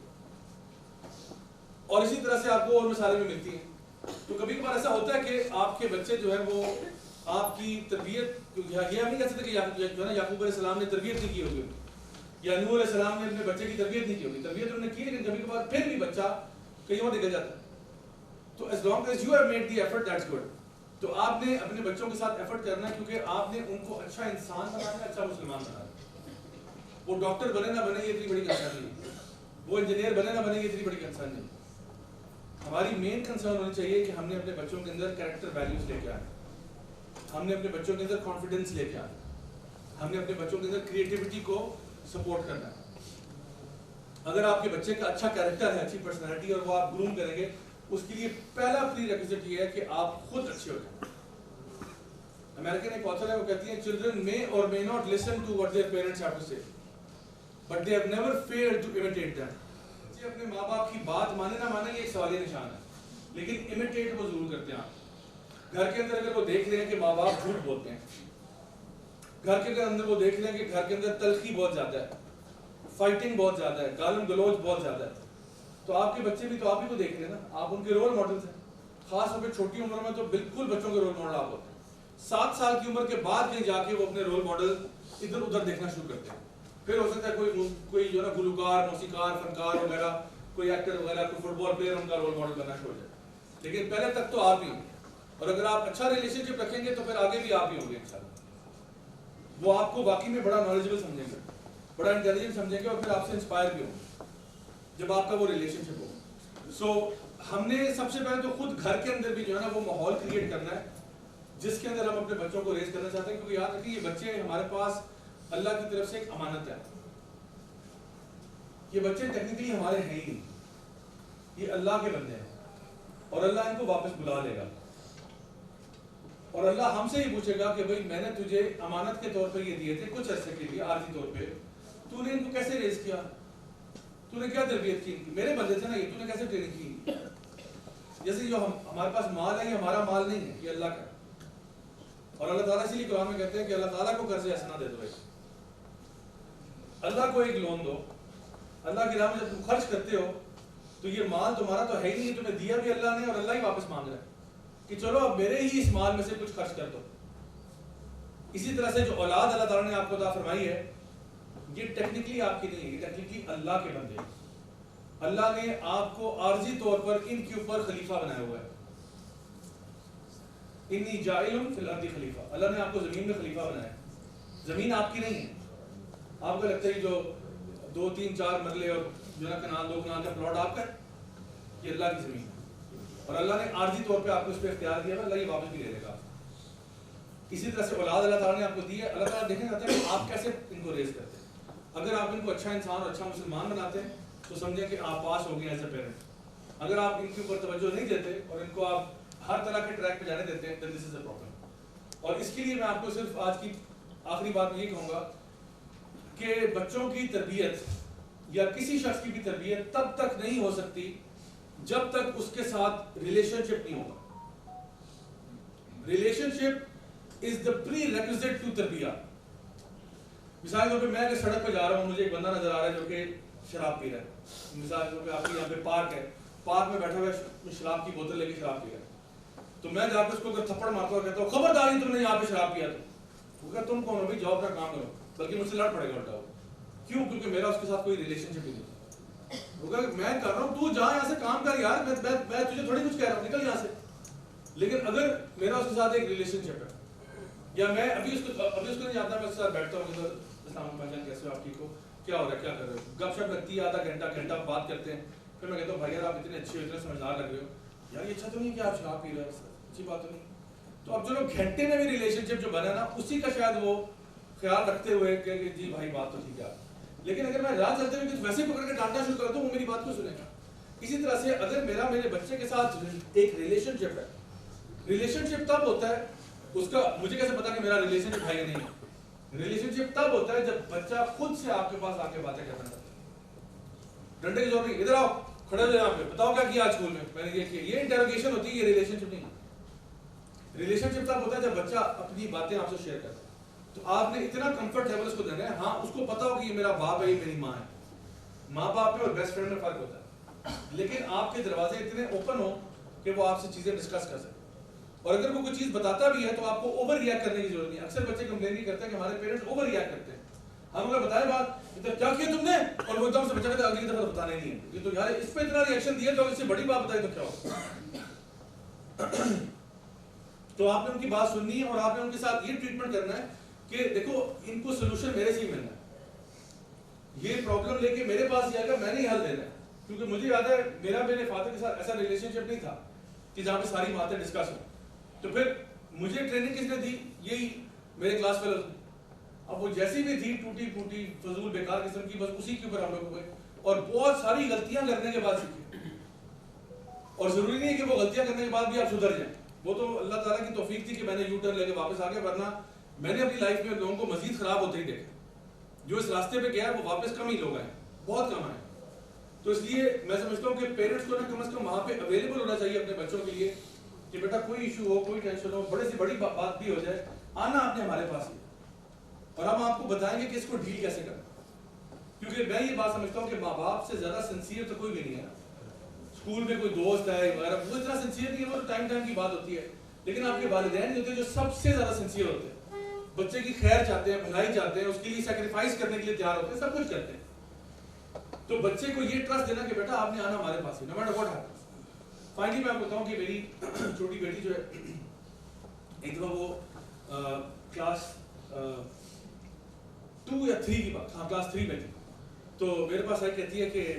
اور اسی طرح سے آپ کو اور مثالیں بھی ملتی ہیں. تو کبھی کبھار ایسا ہوتا ہے کہ آپ کے بچے جو ہے وہ آپ کی تربیت، یہ ہم نہیں کہہ سکتے کہ جو ہے نا یعقوب علیہ السلام نے تربیت نہیں کی ہوگی یا نوح علیہ السلام نے اپنے بچے کی تربیت نہیں کی ہوگی. تربیت انہوں نے کی، لیکن کبھی کبھار پھر بھی بچہ کہیں اور نکل جاتا ہے. تو as long as you have made the effort that's good. تو آپ نے اپنے بچوں کے ساتھ ایفرٹ کرنا ہے کیونکہ آپ نے ان کو اچھا انسان بنانا ہے، اچھا مسلمان بنانا ہے. وہ ڈاکٹر بنے نہ بنے یہ اتنی بڑی کنسرن نہیں، وہ انجینئر بنے نہ بنے یہ اتنی بڑی کنسرن نہیں. ہماری مین کنسرن ہونی چاہیے کہ ہم نے اپنے بچوں کے اندر کریکٹر ویلیوز لے کے آئے, ہم نے اپنے بچوں کے اندر کانفیڈنس لے کے آئے, ہم نے اپنے بچوں کے اندر کریٹیوٹی کو سپورٹ کرنا ہے. اگر آپ کے بچے کا اچھا کیریکٹر ہے, اچھی پرسنالٹی, اور وہ آپ گروم کریں گے, اس کے لیے پہلا پری ریکوزٹ یہ ہے کہ آپ خود اچھے ہو جائیں. امریکن ایک آتھر ہے, وہ کہتی ہیں children may or may not listen to what their parents have to say, but they have never failed to imitate them. بچے اپنے ماں باپ کی بات مانے نہ مانے, یہ ایک سوالیہ نشان ہے, لیکن امیٹیٹ وہ ضرور کرتے ہیں. آپ گھر کے اندر اگر وہ دیکھ لیں کہ ماں باپ جھوٹ بولتے ہیں, گھر کے اندر وہ دیکھ لیں کہ گھر کے اندر تلخی بہت زیادہ ہے, فائٹنگ بہت زیادہ ہے, گالم گلوچ بہت زیادہ ہے, تو آپ کے بچے بھی تو آپ ہی کو دیکھ رہے ہیں نا, آپ ان کے رول ماڈلز ہیں. خاص طور پہ چھوٹی عمر میں تو بالکل بچوں کے رول ماڈل آپ ہوتے ہیں. 7 سال کی عمر کے بعد کہیں جا کے وہ اپنے رول ماڈل ادھر ادھر دیکھنا شروع کرتے ہیں. پھر ہو سکتا ہے کوئی جو ہے نا گلوکار, موسیقار, فنکار وغیرہ, کوئی ایکٹر وغیرہ, کوئی فٹ بال پلیئر ان کا رول ماڈل بننا شروع ہو جائے, لیکن پہلے تک تو آپ ہی ہیں. اور اگر آپ اچھا ریلیشن شپ رکھیں گے تو پھر آگے بھی آپ ہی ہوں گے انشاءاللہ. وہ آپ کو واقعی میں بڑا نالجبل سمجھیں گے, بڑا انٹیلیجنٹ سمجھیں گے, اور پھر آپ سے انسپائر بھی ہوں گے جب آپ کا وہ ریلیشن شپ ہو. سو ہم نے سب سے پہلے تو خود گھر کے اندر بھی جو ہے نا وہ ماحول کریٹ کرنا ہے جس کے اندر ہم اپنے بچوں کو ریز کرنا چاہتے ہیں, کیونکہ یاد رکھیے یہ بچے ہمارے پاس اللہ کی طرف سے ایک امانت ہے. یہ بچے ٹیکنیکلی ہمارے ہیں ہی نہیں, یہ اللہ کے بندے ہیں, اور اللہ ان کو واپس بلا لے گا, اور اللہ ہم سے ہی پوچھے گا کہ بھئی میں نے تجھے امانت کے طور پہ یہ دیے تھے کچھ عرصے کے لیے عارضی طور پہ, تو نے ان کو کیسے ریز کیا, تو نے کیا تربیت کی, میرے بندے تھے نا یہ, تو نے کیسے ٹریننگ کی. جیسے جو ہمارے پاس مال ہے, یہ ہمارا مال نہیں ہے, یہ اللہ کا. اور اللہ تعالیٰ اسی لیے قرآن میں کہتے ہیں کہ اللہ تعالیٰ کو قرض حسنہ دے دو, اللہ کو ایک لون دو. اللہ کی راہ میں جب تم خرچ کرتے ہو تو یہ مال تمہارا تو ہے ہی نہیں, تمہیں دیا بھی اللہ نے, اور اللہ ہی واپس مانگ رہا ہے کہ چلو اب میرے ہی اس مال میں سے کچھ خرچ کر دو. اسی طرح سے جو اولاد اللہ تعالیٰ نے آپ کو عطا فرمائی ہے, یہ ٹیکنیکلی آپ کی نہیں ہے, یہ ٹیکنیکلی اللہ کے بندے ہیں. اللہ نے آپ کو عارضی طور پر ان کے اوپر خلیفہ بنایا ہوا ہے. انی جاعل فی الارض خلیفہ, اللہ نے آپ کو زمین میں خلیفہ بنایا ہے. زمین آپ کی نہیں ہے. آپ کو لگتا ہے جو 2 3 4 مرلے اور جو نا کنال 2 کنال کا پلاٹ آپ کا ہے, یہ اللہ کی زمین ہے, اور اللہ نے عارضی طور پہ آپ کو اس پہ اختیار دیا ہے, اللہ یہ واپس بھی لے لے گا. اسی طرح سے اولاد اللہ تعالیٰ نے آپ کو دی ہے. اللہ تعالیٰ دیکھنا چاہتا ہے کہ آپ کیسے ان کو ریز کرتے ہیں. اگر آپ ان کو اچھا انسان اور اچھا مسلمان بناتے ہیں تو سمجھیں کہ آپ پاس ہو گئے ایز اے پیرنٹ. اگر آپ ان کے اوپر توجہ نہیں دیتے اور ان کو آپ ہر طرح کے ٹریک پہ جانے دیتے ہیں, then this is a problem. اور اس کے لیے میں آپ کو صرف آج کی آخری بات میں یہ کہوں گا کہ بچوں کی تربیت یا کسی شخص کی بھی تربیت تب تک نہیں ہو سکتی جب تک اس کے ساتھ ریلیشن شپ نہیں ہوگا. Relationship is the prerequisite to تربیہ. مثال کے طور پہ میں اگر سڑک پہ جا رہا ہوں, مجھے ایک بندہ نظر آ رہا ہے جو کہ شراب پی رہا ہے. مثال کے طور پہ آپ کے یہاں پہ پارک ہے, پارک میں بیٹھا ہوا ہے, شراب کی بوتل لے کے شراب پی رہا ہے, تو میں جا کے اس کو اگر تھپڑ مارتا ہوں کہتا ہوں خبرداری تم نے یہاں پہ شراب پیا, تو وہ کہتا تم کون ہو بھائی, جاؤ اپنا کام کرو, بلکہ مجھ سے لڑ پڑے گا الٹا. کیوں؟ کیونکہ میرا اس کے ساتھ کوئی ریلیشن شپ ہی نہیں. میں کر رہا ہوں, تو جا یہاں سے کام کر یار, میں تجھے تھوڑی کچھ کہہ رہا ہوں, نکل یہاں سے. لیکن اگر میرا اس کے ساتھ ایک ریلیشن شپ ہے, یا میں ابھی اس کو نہیں جانتا, میں اس کے ساتھ بیٹھتا ہوں, السلام علیکم بھائی جان, کیسے ہو آپ, ٹھیک ہو, کیا ہو رہا ہے, کیا کر رہے ہو, گپ شپ لگتی ہے, آدھا گھنٹہ بات کرتے ہیں, پھر میں کہتا ہوں بھائی یار آپ اتنے اچھے ہو, اتنے سمجھدار لگ رہے ہو, یار یہ اچھا تو نہیں کہ آپ شراب پی رہے ہو, اچھی بات تو نہیں. تو اب چلو گھنٹے میں بھی ریلیشن شپ جو بنا نا, اسی کا شاید وہ خیال رکھتے ہوئے کہ جی بھائی بات تو ٹھیک ہے. لیکن اگر میں راہ چلتے ہوئے کچھ ویسے پکڑ کے ڈانٹنا شروع کر دوں, وہ میری بات کو سنے گا. اسی طرح سے اگر میرے بچے کے ساتھ ایک ریلیشن شپ ہے, ریلیشن شپ تب ہوتا ہے اس کا, مجھے کیسے پتا کہ میرا ریلیشن شپ ہے یا نہیں ہے. ریلیشن شپ تب ہوتا ہے جب بچہ خود سے آپ کے پاس آ کے باتیں کرنا چاہتا ہے. ڈنڈے کی زور نہیں, ادھر آؤ, کھڑے ہو یہاں پہ, بتاؤ کیا کیا آج اسکول میں نے یہ کیا. یہ انٹروگیشن ہوتی ہے, یہ ریلیشن شپ نہیں. ریلیشن شپ تب ہوتا ہے جب بچہ اپنی باتیں آپ سے شیئر کرتا ہے. تو آپ نے اتنا کمفرٹ لیول اس کو دینا ہے, ہاں اس کو پتا ہو کہ یہ میرا باپ ہے, یہ میری ماں ہے. ماں باپ میں اور بیسٹ فرینڈ میں فرق ہوتا ہے, لیکن آپ کے دروازے اتنے اوپن ہو کہ وہ آپ سے چیزیں ڈسکس کر سکیں. اور اگر وہ کوئی چیز بتاتا بھی ہے تو آپ کو اوور ریئیکٹ کرنے کی ضرورت نہیں. اکثر بچے کمپلین بھی کرتے ہیں کہ ہمارے پیرنٹس اوور ریئیکٹ کرتے ہیں. ہم اگر بتائیں بات کیا کیا تم نے, اور وہ ایک دم سے بچہ کہتا ہے اگلی دفعہ بتانا ہی نہیں ہے, یہ تو یار اس پہ اتنا ریئیکشن دیا تو اس سے بڑی بات بتائی تو کیا ہو. تو آپ نے ان کی بات سننی ہے, اور آپ نے ان کے ساتھ یہ ٹریٹمنٹ کرنا ہے کہ دیکھو ان کو سولوشن میرے سے ہی ملنا ہے. یہ پرابلم لے کے میرے پاس ہی آئے گا, میں نے ہی حل دینا ہے. کیونکہ مجھے یاد ہے میرا میرے فادر کے ساتھ ایسا ریلیشن شپ نہیں تھا کہ جہاں پہ ساری باتیں ڈسکس ہوں. تو پھر مجھے ٹریننگ کس نے دی؟ یہی میرے کلاس فیلو. اب وہ جیسی بھی تھی ٹوٹی پھوٹی فضول بیکار قسم کی, بس اسی کے اوپر ہم لوگ ہوئے اور بہت ساری غلطیاں کرنے کے بعد سیکھے. اور ضروری نہیں ہے کہ وہ غلطیاں کرنے کے بعد بھی آپ سدھر جائیں, وہ تو اللہ تعالیٰ کی توفیق تھی کہ میں نے یو ٹرن لے کے واپس آ گیا, ورنہ میں نے اپنی لائف میں لوگوں کو مزید خراب ہوتے ہی دیکھا. جو اس راستے پہ گیا وہ واپس کم ہی لوگ آئے, بہت کم آئے. تو اس لیے میں سمجھتا ہوں کہ پیرنٹس کو کم از کم وہاں پہ اویلیبل ہونا چاہیے اپنے بچوں کے لیے کہ بیٹا کوئی ایشو ہو, کوئی ٹینشن ہو, بڑے سے بڑی بات بھی ہو جائے, آنا آپ نے ہمارے پاس ہی اور ہم آپ کو بتائیں گے کہ اس کو ڈیل کیسے کریں. کیونکہ میں یہ بات سمجھتا ہوں کہ ماں باپ سے زیادہ سنسیئر تو کوئی بھی نہیں ہے. اسکول میں کوئی دوست ہے وغیرہ وہ اتنا سنسیئر نہیں ہے, وہ ٹائم کی بات ہوتی ہے, لیکن آپ کے والدین ہوتے ہیں جو سب سے زیادہ سنسیئر ہوتے ہیں, بچے کی خیر چاہتے ہیں, بھلائی چاہتے ہیں, اس کے لیے سیکریفائس کرنے کے لیے تیار ہوتے ہیں, سب کچھ کرتے ہیں. تو بچے کو یہ ٹرسٹ دینا کہ بیٹا آپ نے آنا ہمارے پاس ہی, no matter what happens. Finally میں آپ کو بتاؤں کہ میری چھوٹی بیٹی جو ہے, ایک دفعہ وہ کلاس 2 یا 3 کی بات, ہاں کلاس 3 میں تھی, تو میرے پاس آئی کہتی ہے کہ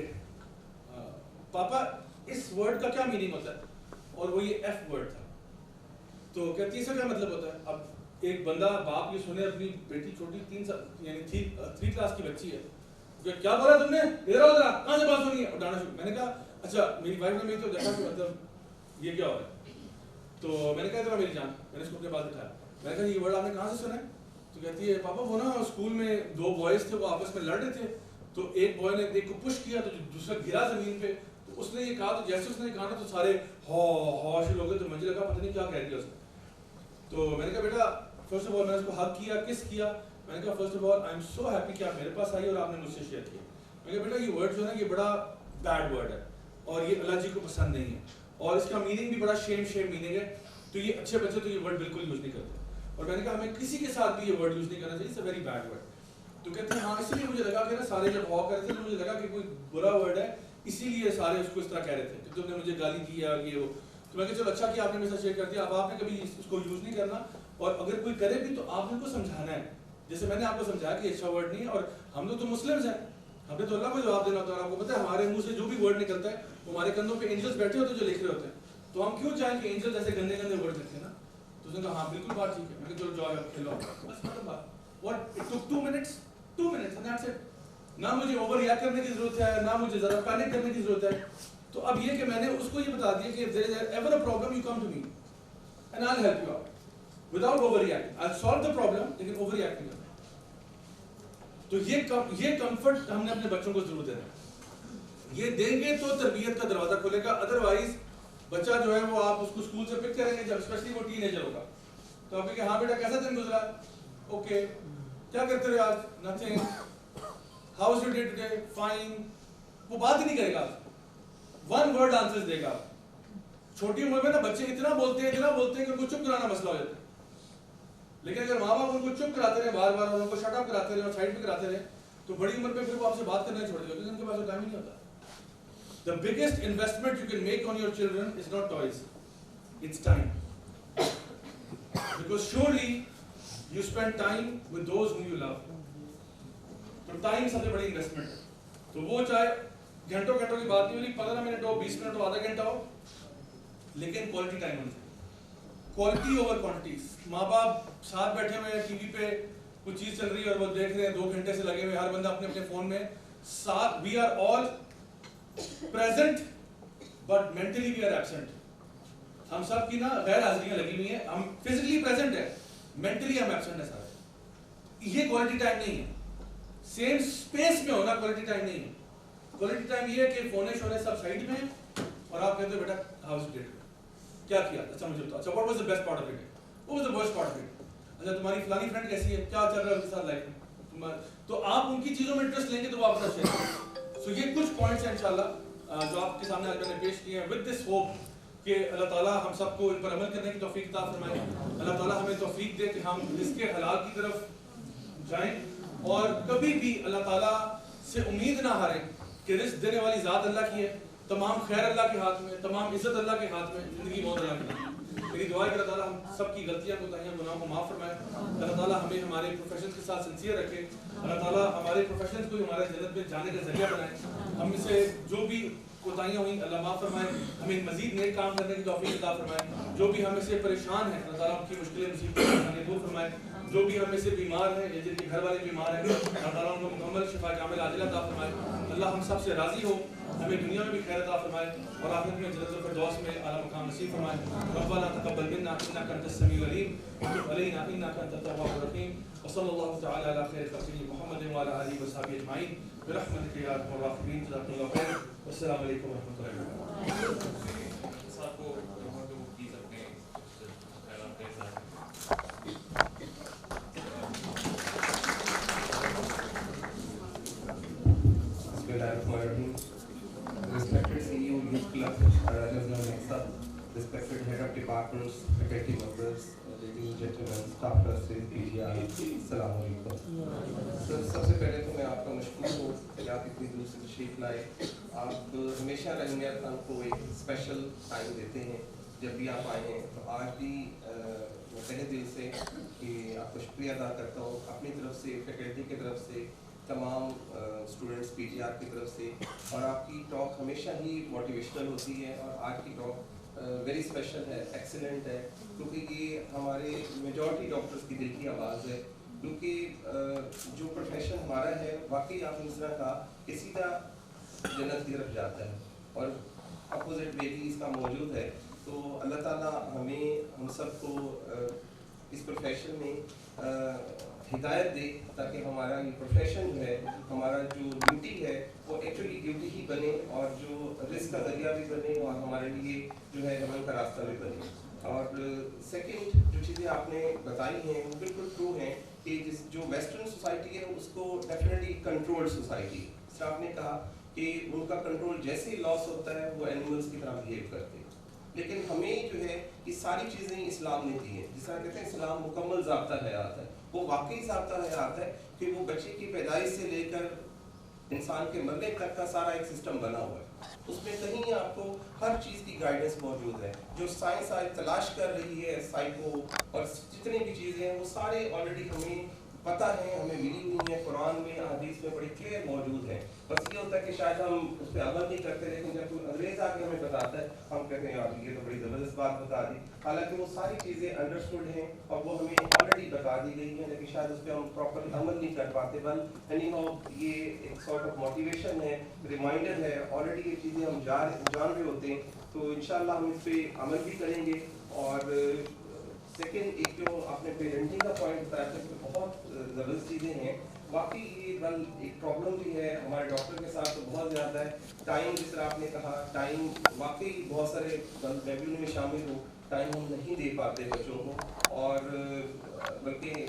پاپا اس ورڈ کا کیا میننگ ہوتا ہے, اور وہ یہ ایف ورڈ تھا. تو کہتی ہے اس کا کیا مطلب ہوتا ہے. اب ایک بندہ باپ یہ سنے اپنی بیٹی چھوٹی 3 کلاس کی بچی ہے, کیا بولا تم نے, ادھر آؤ ذرا, کہاں سے بات سنی ہے, اور ڈانٹنا شروع. میں نے کہا اچھا, میری وائف نے میری تو دیکھا کہ مطلب یہ کیا ہو رہا ہے. تو میں نے کہا ذرا میری جان, میں نے اس کو اپنے پاس بٹھایا, میں نے کہا یہ ورڈ آپ نے کہاں سے سنا ہے. تو کہتی ہے پاپا وہ نا اسکول میں 2 بوائز تھے, وہ آپس میں لڑ رہے تھے, تو ایک بوائے نے ایک کو پش کیا تو دوسرا گرا زمین پہ, تو اس نے یہ کہا, تو جیسے اس نے کہا نا تو سارے ہوش ہو گئے. تو مجھے لگا پتہ نہیں کیا کہہ دیا اس نے. تو میں نے کہا بیٹا فرسٹ آف آل میں نے اس کو ہگ کیا, کس کیا. میں نے کہا first of all I am so happy کہ آپ میرے پاس آئی اور آپ نے مجھ سے شیئر کیا. میں نے کہا بیٹا یہ ورڈ جو ہے نا یہ بڑا بیڈ ورڈ ہے اور یہ اللہ جی کو پسند نہیں ہے, اور اس کا میننگ بھی بڑا شیم میننگ ہے, تو یہ اچھے بچے تو یہ ورڈ بالکل یوز نہیں کرتے. اور میں نے کہا ہمیں کسی کے ساتھ بھی یہ ورڈ یوز نہیں کرنا چاہیے, it's a very bad word. تو کہتے ہیں ہاں اسی لیے مجھے لگا کہ نا سارے جب ہوا کر رہے تھے مجھے لگا کہ کوئی برا ورڈ ہے, اسی لیے سارے اس کو اس طرح کہہ رہے تھے کہ تم نے مجھے گالی دی یا یہ وہ. تو میں کہ چلو اچھا کہ آپ نے میرے ساتھ شیئر کر دیا. اب آپ نے کبھی اس کو یوز نہیں کرنا, اور اگر کوئی کرے بھی تو آپ نے کو سمجھانا ہے, جیسے میں نے آپ کو سمجھایا کہ اچھا ورڈ نہیں ہے. اور ہم لوگ تو مسلمز ہیں, ہم نے تو اللہ کو جواب دینا ہوتا ہے. آپ کو پتہ ہے ہمارے منہ سے جو بھی ورڈ نکلتا ہے وہ ہمارے کندھوں پہ اینجلز بیٹھے ہوتے ہیں جو لکھ رہے ہوتے ہیں. تو ہم کیوں چاہیں کہ اینجلز ایسے گندے ورڈ لکھیں نا. تو اس نے کہا ہاں بالکل بات ٹھیک ہے. میں نے کہا چلو جاؤ کھیلو, بس ختم بات. What it took 2 minutes and that's it. نہ مجھے اوور ریئیکٹ کرنے کی ضرورت ہے, نہ مجھے زیادہ پینک کرنے کی ضرورت ہے. تو اب یہ کہ میں نے اس کو یہ بتا دیا کہ if there is ever a problem you come to me and I'll help you out without overreacting. I'll solve the problem لیکن overreact نہیں کرنا. تو یہ کمفرٹ ہم نے اپنے بچوں کو ضرور دینا ہے. یہ دیں گے تو تربیت کا دروازہ کھولے گا, ادروائز بچہ جو ہے وہ آپ اس کو اسکول سے پک کریں گے جب اسپیشلی وہ ٹین ایجر ہوگا, تو آپ کہیں گے ہاں بیٹا کیسا دن گزرا, اوکے کیا کرتے رہے آج, nothing, how is your day today, fine. وہ بات ہی نہیں کرے گا, 1 ورڈ آنسر دے گا. چھوٹی عمر میں نا بچے اتنا بولتے ہیں کہ ان کو چپ کرانا مسئلہ ہو جاتا ہے. لیکن اگر ماں باپ ان کو چپ کراتے رہے بار بار, اور ان کو شٹ اپ کراتے رہے اور سائڈ پہ کراتے رہے, تو بڑی عمر پہ پھر وہ آپ سے بات کرنا چھوڑ دیں گے, کیونکہ ان کے پاس ٹائم ہی نہیں ہوتا. The biggest investment you can make on your children is not toys, it's time. Because surely you spend time with those whom you love. تو ٹائم سب سے بڑی انویسٹمنٹ ہے. تو وہ چاہے گھنٹوں کی بات نہیں ہونی, 15 منٹ ہو, 20 منٹ ہو, آدھا گھنٹہ ہو, لیکن کوالٹی ٹائم ہونا چاہیے. Quality over quantity. ماں باپ ساتھ بیٹھے ہوئے ہیں, ٹی وی پہ کچھ چیز چل رہی ہے اور وہ دیکھ رہے ہیں, 2 گھنٹے سے لگے ہوئے, ہر بندہ اپنے اپنے فون میں. ساتھ we are all present but mentally we are absent. ہم سب کی نا غیر حاضریاں لگی ہوئی ہیں, ہم physically present ہیں, mentally ہم absent ہیں سارے. یہ quality time نہیں ہے. same space میں ہونا quality time نہیں ہے. quality time یہ ہے کہ فونے شونے سب سائڈ میں ہیں اور آپ کہتے ہو بیٹا how was it, کیا کیا, اچھا مجھے بتاؤ, اچھا what was the best part of it, what was the worst part of it, اچھا تمہاری فلانی فرینڈ کیسی ہے, کیا چل رہا ہے اس کے ساتھ لائف میں. تو آپ ان کی چیزوں میں انٹرسٹ لیں گے تو وہ آپ کا شیئر کریں. سو یہ کچھ پوائنٹس ہیں انشاءاللہ جو آپ کے سامنے آج میں نے پیش کیے ہیں, ود دس ہوپ کہ اللہ تعالیٰ ہم سب کو ان پر عمل کرنے کی توفیق عطا فرمائے. اللہ تعالیٰ ہمیں توفیق دے کہ ہم رزق حلال کی طرف جائیں, اور کبھی بھی اللہ تعالیٰ سے امید نہ ہاریں کہ رزق دینے والی ذات اللہ کی ہے, تمام خیر اللہ کے ہاتھ میں, تمام عزت اللہ کے ہاتھ میں, زندگی موت اللہ کی. میری دعا ہے کہ اللہ تعالیٰ ہم سب کی غلطیاں کوتاہیاں گناہوں کو معاف فرمائے. اللہ تعالیٰ ہمیں ہمارے پروفیشن کے ساتھ سنسیئر رکھے. اللہ تعالیٰ ہمارے پروفیشن کو ہمارے جنت میں جانے کا ذریعہ بنائے. ہم سے جو بھی کوتاہیاں ہوئیں اللہ معاف فرمائے. ہمیں مزید نیک کام کرنے کی توفیق عطا فرمائے. جو بھی ہمیں سے پریشان ہیں اللہ تعالیٰ ان کی مشکلیں مصیبتیں دور فرمائے. جو بھی ہمیں سے بیمار ہیں یا جن کے گھر والے بیمار ہیں اللہ تعالیٰ ان کو مکمل شفا کامل عاجلہ عطا فرمائے. اللہ ہم سب سے راضی ہو, ہمیں دنیا میں بھی خیر عطا فرمائے اور آخرت میں جنت الفردوس میں اعلیٰ مقام نصیب فرمائے. ربنا تقبل منا انك انت السميع العليم وتب علينا انك انت التواب الرحيم وصلى الله تعالى على خير خلقه محمد وعلى اله وصحبه اجمعين برحمتك يا ارحم الراحمين. جزاكم الله خير والسلام عليكم ورحمة الله وبركاته. Respected CEO, Youth Club, Regional Nexa, respected Head of Departments, faculty members, ladies and gentlemen, staff nurses, PGR, Assalamu alaikum. سب سے پہلے تو میں آپ کا مشکور ہوں کہ آپ اتنی دور سے تشریف لائے. آپ ہمیشہ رحمیہ خان کو ایک اسپیشل ٹائم دیتے ہیں جب بھی آپ آئے ہیں, تو آج بھی میں تہہ دل سے کہ آپ کو شکریہ ادا کرتا ہوں اپنی طرف سے, فیکلٹی کی طرف سے, تمام اسٹوڈنٹس پی جی آر کی طرف سے. اور آپ کی ٹاک ہمیشہ ہی موٹیویشنل ہوتی ہے اور آج کی ٹاک ویری اسپیشل ہے, ایکسیلنٹ ہے, کیونکہ یہ ہمارے میجورٹی ڈاکٹرس کی دل کی آواز ہے. کیونکہ جو پروفیشن ہمارا ہے واقعی آپ نے اس طرح کہا کہ سیدھا جنت کی طرف جاتا ہے اور اپوزٹ وے بھی اس کا موجود ہے. تو اللہ تعالیٰ ہم سب کو اس پروفیشن میں ہدایت دے تاکہ ہمارا یہ پروفیشن جو ہے, ہمارا جو ڈیوٹی ہے وہ ایکچولی ڈیوٹی ہی بنے اور جو رزق کا ذریعہ بھی بنے اور ہمارے لیے جو ہے عمل کا راستہ بھی بنے. اور سیکنڈ جو چیزیں آپ نے بتائی ہیں وہ بالکل ٹرو ہیں کہ جو ویسٹرن سوسائٹی ہے اس کو ڈیفینیٹلی کنٹرول سوسائٹی, اس آپ نے کہا کہ ان کا کنٹرول جیسے ہی لاس ہوتا ہے وہ اینیملس کی طرح بہیو کرتے ہیں. لیکن ہمیں جو ہے یہ ساری چیزیں اسلام نے دی ہیں. جس طرح کہتے ہیں اسلام مکمل ضابطہ حیات ہے, وہ واقعی ضابطہ حیات ہے کہ وہ بچے کی پیدائش سے لے کر انسان کے مرنے تک کا سارا ایک سسٹم بنا ہوا ہے. اس میں کہیں آپ کو ہر چیز کی گائیڈنس موجود ہے. جو سائنس آج تلاش کر رہی ہے سائیکو اور جتنی بھی چیزیں ہیں وہ سارے آلریڈی ہمیں پتہ ہے, ہمیں ملی ہوئی ہیں, قرآن میں حدیث میں بڑی کلیئر موجود ہیں. بس یہ ہوتا ہے کہ شاید ہم اس پہ عمل نہیں کرتے, لیکن جب کوئی انگریز آ کے ہمیں بتاتا ہے ہم کہتے ہیں یار یہ تو بڑی زبردست بات بتا دی, حالانکہ وہ ساری چیزیں انڈرسٹوڈ ہیں اور وہ ہمیں آلریڈی بتا دی گئی ہیں, لیکن شاید اس پہ ہم پراپر عمل نہیں کر پاتے. بس اینی ہاؤ یہ ایک سارٹ آف موٹیویشن ہے, ریمائنڈر ہے, آلریڈی یہ چیزیں ہم جان رہے ہوتے ہیں. تو انشاءاللہ ہم اس پہ عمل بھی کریں گے. اور سیکنڈ ایک جو آپ نے پیرنٹنگ کا پوائنٹ بتایا تھا کہ بہت زبردست چیزیں ہیں. واقعی یہ بل ایک پرابلم بھی ہے ہمارے ڈاکٹر کے ساتھ, تو بہت زیادہ ہے. ٹائم جس طرح آپ نے کہا, ٹائم واقعی بہت سارے میں بھی ان میں شامل ہوں, ٹائم ہم نہیں دے پاتے بچوں کو. اور بلکہ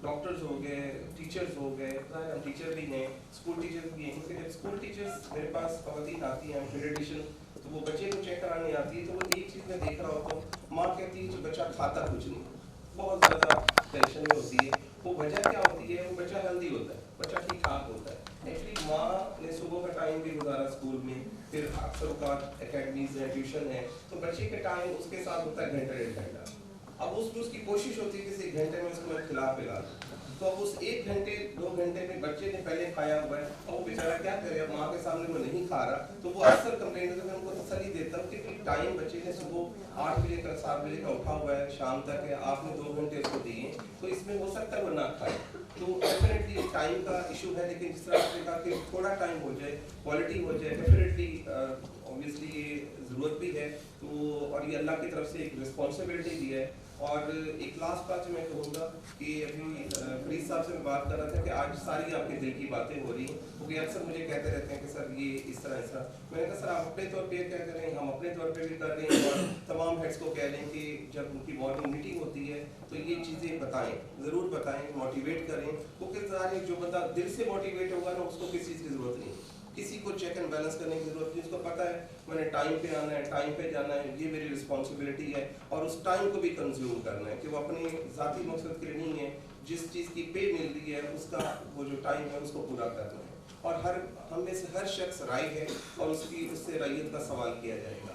ڈاکٹرز ہو گئے, ٹیچرز ہو گئے, ہم ٹیچر بھی ہیں, اسکول ٹیچرز بھی ہیں. کیونکہ جب اسکول ٹیچرز میرے پاس خواتین آتی ہیں پیڈیٹیشین, تو وہ بچے کو چیک کرانے آتی ہے, تو وہ ایک چیز میں دیکھ رہا ہوتا ہوں, ماں کہتی ہے کہ بچہ کھاتا کچھ نہیں, بہت زیادہ ٹینشن میں ہوتی ہے. وہ وجہ کیا ہوتی ہے, وہ بچہ ہیلدی ہوتا ہے, بچہ ٹھیک ٹھاک ہوتا ہے. ایکچولی ماں نے صبح کا ٹائم بھی گزارا اسکول میں, پھر اکثر اوقات اکیڈمیز ہے, ٹیوشن ہے, تو بچے کے ٹائم اس کے ساتھ ہوتا ہے گھنٹہ ڈیڑھ گھنٹہ. اب اس میں اس کی کوشش ہوتی ہے کہ ایک گھنٹے میں اس کو میں کھلا پلا دوں. تو اب اس ایک گھنٹے 2 گھنٹے میں بچے نے پہلے کھایا ہوا ہے, اور وہ بیچارہ کیا کرے, اب ماں کے سامنے وہ نہیں کھا رہا, تو وہ اکثر کمپلین کرتے ہیں. میں ان کو تسلی دیتا ہوں کہ ٹائم بچے نے صبح 8 بجے کا 7 بجے کا اٹھا ہوا ہے, شام تک ہے, آپ نے 2 گھنٹے اس کو دیے, تو اس میں ہو سکتا ہے وہ نہ کھائے. تو ڈیفینیٹلی ٹائم کا ایشو ہے, لیکن جس طرح آپ نے کہا کہ تھوڑا ٹائم ہو جائے, کوالٹی ہو جائے, ڈیفینیٹلی اوبیسلی یہ ضرورت بھی ہے. تو اور یہ اللہ کی طرف سے ایک رسپانسبلٹی بھی ہے. اور ایک لاسٹ بات جو میں کہوں گا کہ ابھی فرید صاحب سے میں بات کر رہا تھا کہ آج ساری آپ کے دل کی باتیں ہو رہی ہیں, کیونکہ اکثر مجھے کہتے رہتے ہیں کہ سر یہ اس طرح. میں نے کہا سر آپ اپنے طور پہ کیا کر رہے ہیں, ہم اپنے طور پہ بھی کر رہے ہیں, اور تمام ہیڈس کو کہہ لیں کہ جب ان کی مارننگ میٹنگ ہوتی ہے تو یہ چیزیں بتائیں, ضرور بتائیں, موٹیویٹ کریں. کیونکہ ظاہر ہے جو بندہ دل سے موٹیویٹ ہوگا نا, اس کو کسی چیز کی ضرورت نہیں, کسی کو چیک اینڈ بیلنس کرنے کی ضرورت نہیں. اس کو پتہ ہے میں نے ٹائم پہ آنا ہے, ٹائم پہ جانا ہے, یہ میری رسپانسبلٹی ہے. اور اس ٹائم کو بھی کنزیوم کرنا ہے کہ وہ اپنے ذاتی مقصد کے لیے نہیں ہے, جس چیز کی پے مل رہی ہے اس کا وہ جو ٹائم ہے اس کو پورا کرنا ہے. اور ہم میں سے ہر شخص رائی ہے, اور اس سے رعیت کا سوال کیا جائے گا.